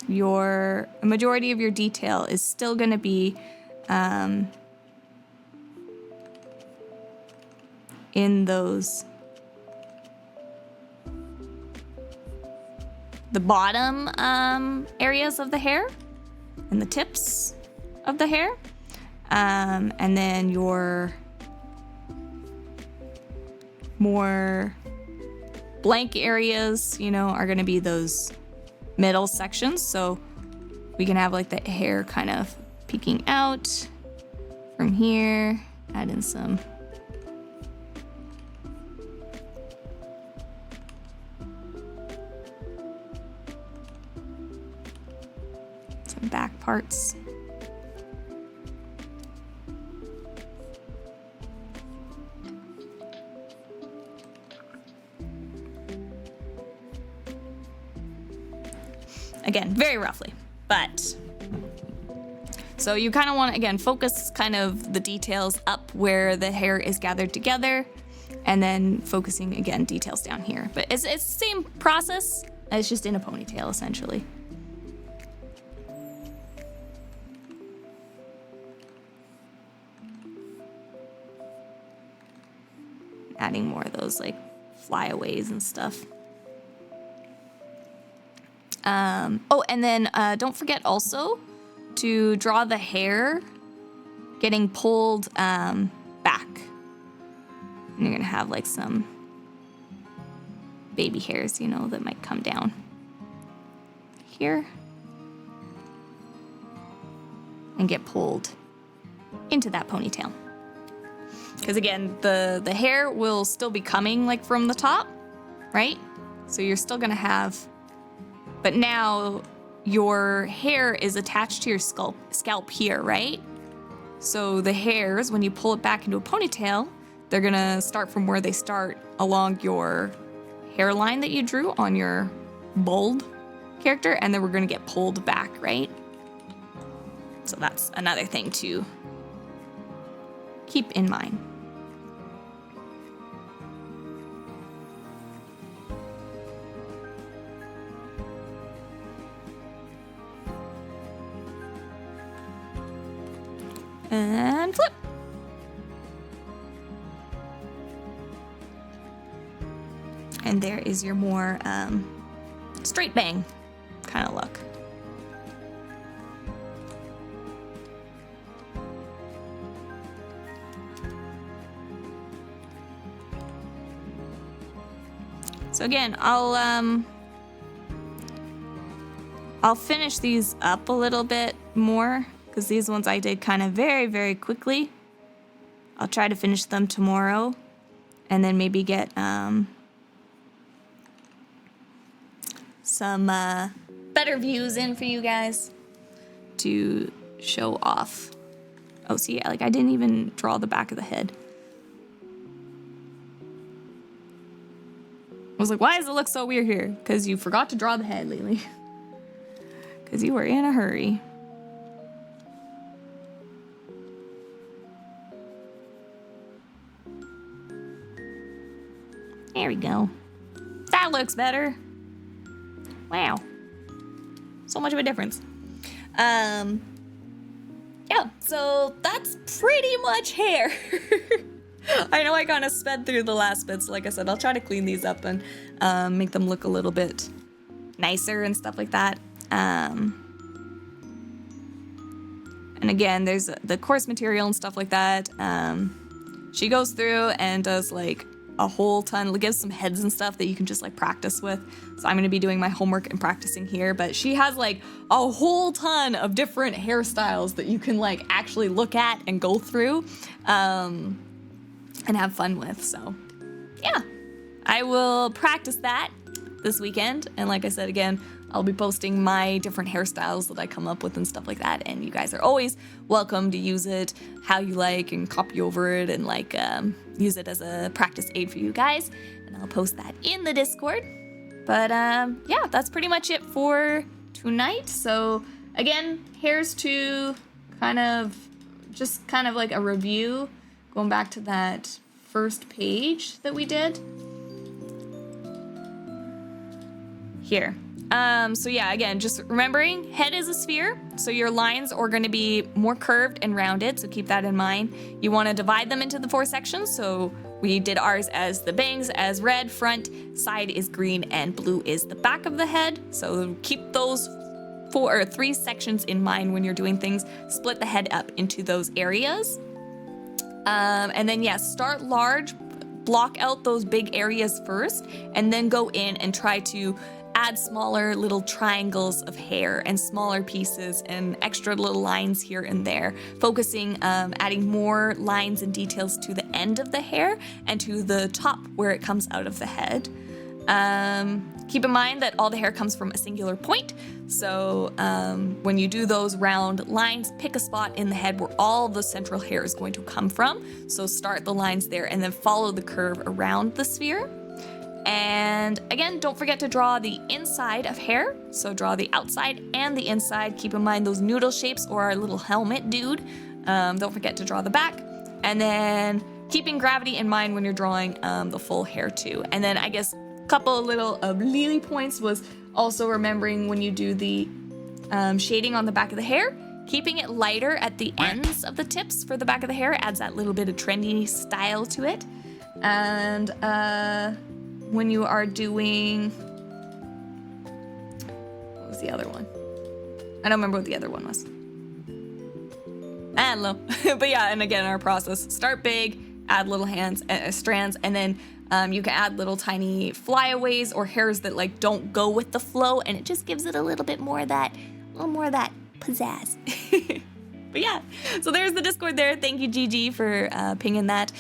your majority of your detail is still going to be in those the bottom areas of the hair and the tips of the hair, and then your more blank areas, you know, are going to be those middle sections. So we can have like the hair kind of peeking out from here, add in some back parts. Again, very roughly, but so you kind of want to, again, focus kind of the details up where the hair is gathered together, and then focusing, again, details down here. But it's the same process, it's just in a ponytail, essentially. Adding more of those, like, flyaways and stuff. Oh, and then don't forget also to draw the hair getting pulled back. And you're gonna have like some baby hairs, you know, that might come down here and get pulled into that ponytail. Because again, the hair will still be coming like from the top, right? So you're still gonna have, but now your hair is attached to your scalp here, right? So the hairs, when you pull it back into a ponytail, they're gonna start from where they start along your hairline that you drew on your bold character, and then we're gonna get pulled back, right? So that's another thing to keep in mind. And flip. And there is your more straight bang kind of look. So again, I'll finish these up a little bit more, because these ones I did kind of very, very quickly. I'll try to finish them tomorrow, and then maybe get some better views in for you guys to show off. Oh, see, like I didn't even draw the back of the head. I was like, why does it look so weird here? Because you forgot to draw the head, LiLi. Because you were in a hurry. There we go. That looks better. Wow. So much of a difference. Yeah, so that's pretty much hair. I know I kind of sped through the last bits. Like I said, I'll try to clean these up and make them look a little bit nicer and stuff like that. And again, there's the course material and stuff like that. she goes through and does like a whole ton, gives some heads and stuff that you can just like practice with. So I'm gonna be doing my homework and practicing here, but she has like a whole ton of different hairstyles that you can like actually look at and go through and have fun with. So yeah, I will practice that this weekend. And like I said, again, I'll be posting my different hairstyles that I come up with and stuff like that. And you guys are always welcome to use it how you like and copy over it and like use it as a practice aid for you guys. And I'll post that in the Discord. But yeah, that's pretty much it for tonight. So again, here's to kind of like a review, going back to that first page that we did. Here. So yeah, again, just remembering head is a sphere, so your lines are going to be more curved and rounded, so keep that in mind. You want to divide them into the 4 sections, so we did ours as the bangs as red, front, side is green, and blue is the back of the head. So keep those 3 sections in mind when you're doing things. Split the head up into those areas. And then yeah, start large, block out those big areas first, and then go in and try to add smaller little triangles of hair and smaller pieces and extra little lines here and there, focusing adding more lines and details to the end of the hair and to the top where it comes out of the head. Keep in mind that all the hair comes from a singular point, so when you do those round lines, pick a spot in the head where all the central hair is going to come from. So start the lines there and then follow the curve around the sphere. And again, don't forget to draw the inside of hair. So draw the outside and the inside. Keep in mind those noodle shapes or our little helmet dude. Don't forget to draw the back. And then keeping gravity in mind when you're drawing the full hair too. And then I guess a couple of little LiLi points was also remembering when you do the shading on the back of the hair, keeping it lighter at the ends of the tips for the back of the hair adds that little bit of trendy style to it. And when you are doing, what was the other one? I don't remember what the other one was. I don't know. But yeah, and again, our process, start big, add little strands, and then you can add little tiny flyaways or hairs that like don't go with the flow, and it just gives it a little more of that pizzazz. But yeah, so there's the Discord there. Thank you, Gigi, for pinging that.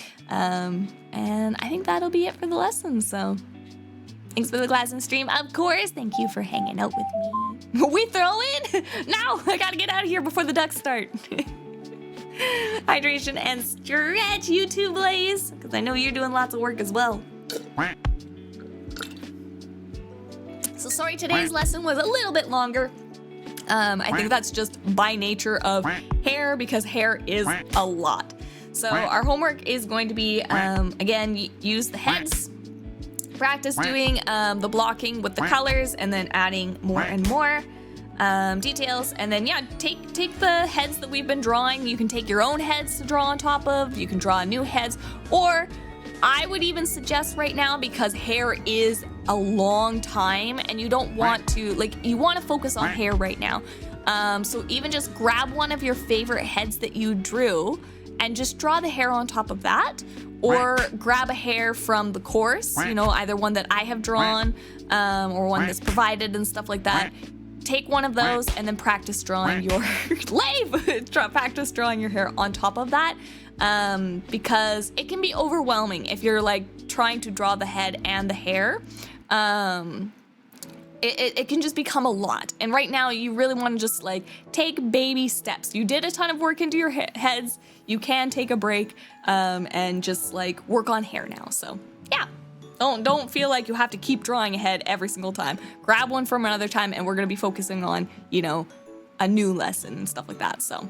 And I think that'll be it for the lesson. So thanks for the class and stream. Of course, thank you for hanging out with me. We throw in? Now, I gotta get out of here before the ducks start. Hydration and stretch, YouTube Blaze, because I know you're doing lots of work as well. So sorry today's lesson was a little bit longer. I think that's just by nature of hair, because hair is a lot. So our homework is going to be, again, use the heads, practice doing the blocking with the colors, and then adding more and more details. And then, yeah, take the heads that we've been drawing. You can take your own heads to draw on top of. You can draw new heads. Or I would even suggest right now, because hair is a long time and you don't want to, like, you want to focus on hair right now. So even just grab one of your favorite heads that you drew and just draw the hair on top of that, or grab a hair from the course, you know, either one that I have drawn or one that's provided and stuff like that. Take one of those and then practice drawing your practice drawing your hair on top of that, because it can be overwhelming if you're like trying to draw the head and the hair. It can just become a lot. And right now you really want to just like take baby steps. You did a ton of work into your heads. You can take a break and just like work on hair now. So yeah, don't feel like you have to keep drawing a head every single time. Grab one from another time, and we're going to be focusing on, you know, a new lesson and stuff like that. So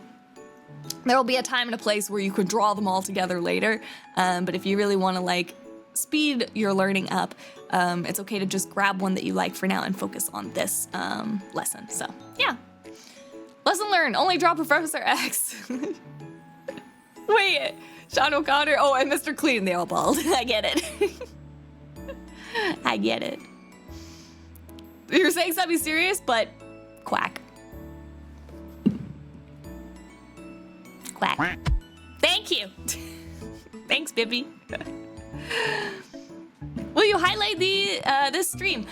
there will be a time and a place where you could draw them all together later. But if you really want to like speed your learning up, it's okay to just grab one that you like for now and focus on this lesson. So yeah, lesson learned, only draw Professor X. Wait, Sean O'Connor, oh, and Mr. Clean, they all bald. I get it. I get it. You're saying something serious, but quack. Quack. Thank you. Thanks, Bibby. Will you highlight the this stream?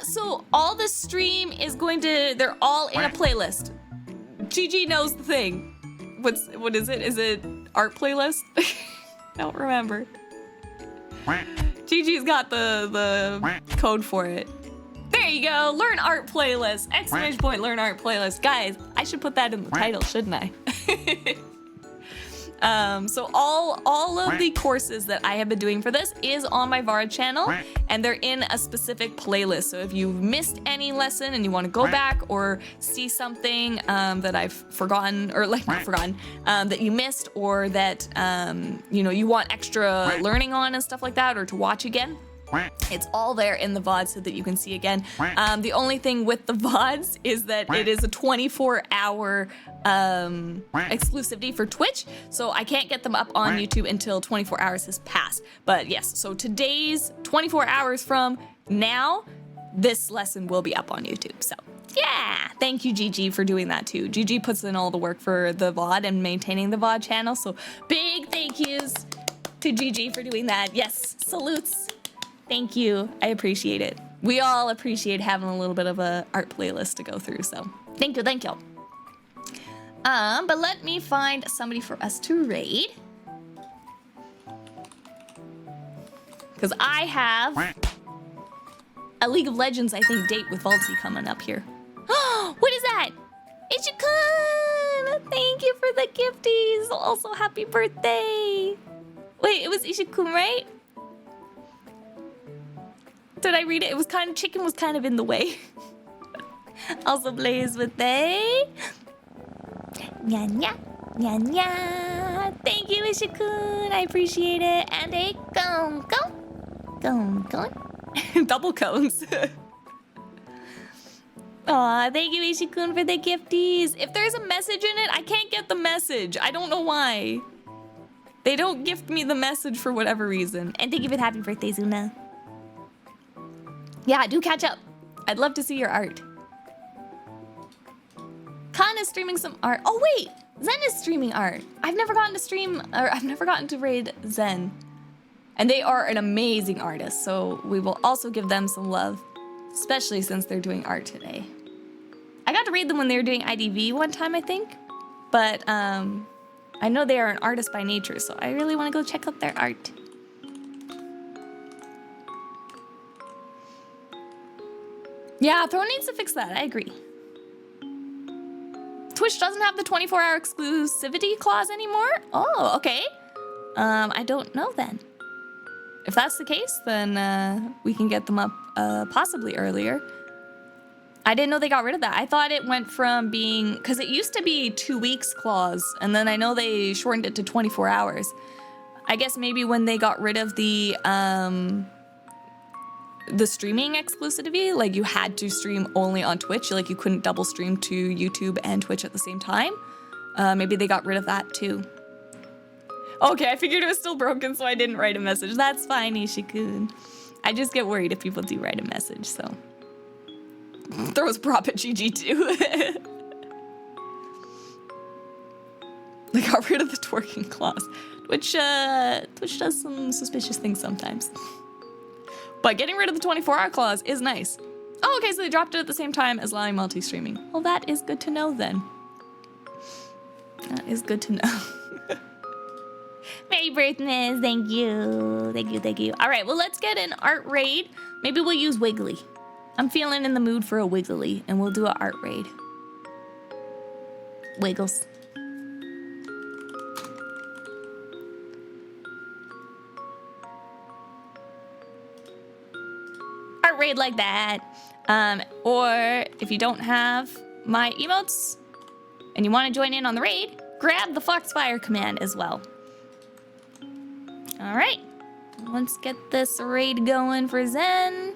So all the stream is going to, they're all in a playlist. GG knows the thing. What is it? Is it art playlist? I don't remember. GG's got the code for it. There you go, learn art playlist. Exclamation point, learn art playlist. Guys, I should put that in the title, shouldn't I? So all of the courses that I have been doing for this is on my VOD channel, and they're in a specific playlist. So if you've missed any lesson and you want to go back or see something that I've forgotten, or like not forgotten, that you missed, or that you know, you want extra learning on and stuff like that, or to watch again, it's all there in the VOD so that you can see again. The only thing with the VODs is that it is a 24-hour exclusivity for Twitch, so I can't get them up on YouTube until 24 hours has passed. But yes, so today's 24 hours from now, this lesson will be up on YouTube. So yeah, thank you, GG, for doing that too. GG puts in all the work for the VOD and maintaining the VOD channel, so big thank yous to GG for doing that. Yes, salutes. Thank you. I appreciate it. We all appreciate having a little bit of a art playlist to go through, so thank you, thank you. But let me find somebody for us to raid. Because I have a League of Legends, I think, date with Valty coming up here. What is that? Ishikun! Thank you for the gifties. Also, happy birthday. Wait, it was Ishikun, right? Did I read it? It was kind of, chicken was kind of in the way. Also, Blaze with a nya nya nya nya. Thank you, Ishikun. I appreciate it. And a cone. Double cones. Aw, thank you, Ishikun, for the gifties. If there's a message in it, I can't get the message. I don't know why. They don't gift me the message for whatever reason. And thank you for the happy birthday, Zuna. Yeah, do catch up. I'd love to see your art. Khan is streaming some art. Oh wait, Zen is streaming art. I've never gotten to stream, or I've never gotten to raid Zen. And they are an amazing artist, so we will also give them some love, especially since they're doing art today. I got to raid them when they were doing IDV one time, I think. But I know they are an artist by nature, so I really want to go check out their art. Yeah, Throne needs to fix that. I agree. Twitch doesn't have the 24-hour exclusivity clause anymore? Oh, okay. I don't know then. If that's the case, then we can get them up possibly earlier. I didn't know they got rid of that. I thought it went from being, because it used to be 2 weeks clause, and then I know they shortened it to 24 hours. I guess maybe when they got rid of the streaming exclusivity, like you had to stream only on Twitch, like you couldn't double stream to YouTube and Twitch at the same time. Maybe they got rid of that too. Okay, I figured it was still broken, so I didn't write a message. That's fine, Ishikun. I just get worried if people do write a message, so. Throws prop at GG too. They got rid of the twerking clause, which Twitch does some suspicious things sometimes. But getting rid of the 24-hour clause is nice. Oh, okay, so they dropped it at the same time as allowing multi-streaming. Well, that is good to know then. That is good to know. Merry birthday, thank you. Thank you, thank you. All right, well, let's get an art raid. Maybe we'll use Wiggly. I'm feeling in the mood for a Wiggly, and we'll do an art raid. Wiggles. Art raid like that. Or if you don't have my emotes and you want to join in on the raid, grab the Foxfire command as well. All right, let's get this raid going for Zen.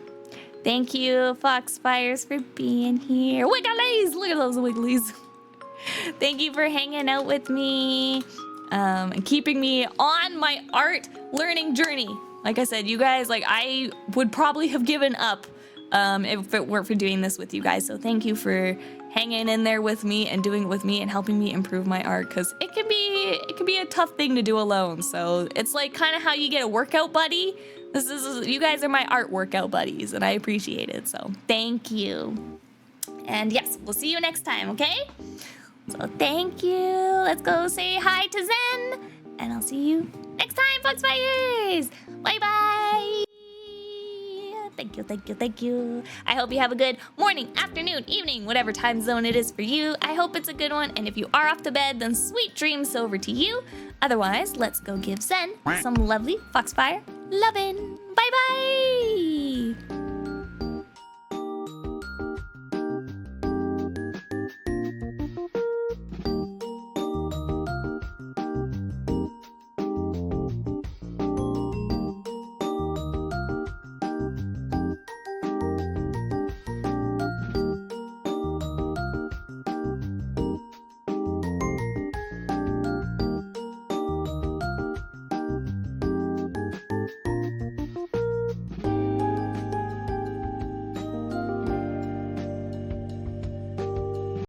Thank you, Foxfires, for being here. Wigglies! Look at those wigglies. Thank you for hanging out with me and keeping me on my art learning journey. Like I said, you guys, like I would probably have given up if it weren't for doing this with you guys. So thank you for hanging in there with me and doing it with me and helping me improve my art, because it can be a tough thing to do alone. So it's like kind of how you get a workout buddy. You guys are my art workout buddies, and I appreciate it. So thank you. And yes, we'll see you next time, okay? So thank you. Let's go say hi to Zen, and I'll see you next time, Foxfires. Bye-bye. Thank you, thank you, thank you. I hope you have a good morning, afternoon, evening, whatever time zone it is for you. I hope it's a good one, and if you are off to bed, then sweet dreams over to you. Otherwise, let's go give Zen some lovely Foxfire lovin'. Bye-bye.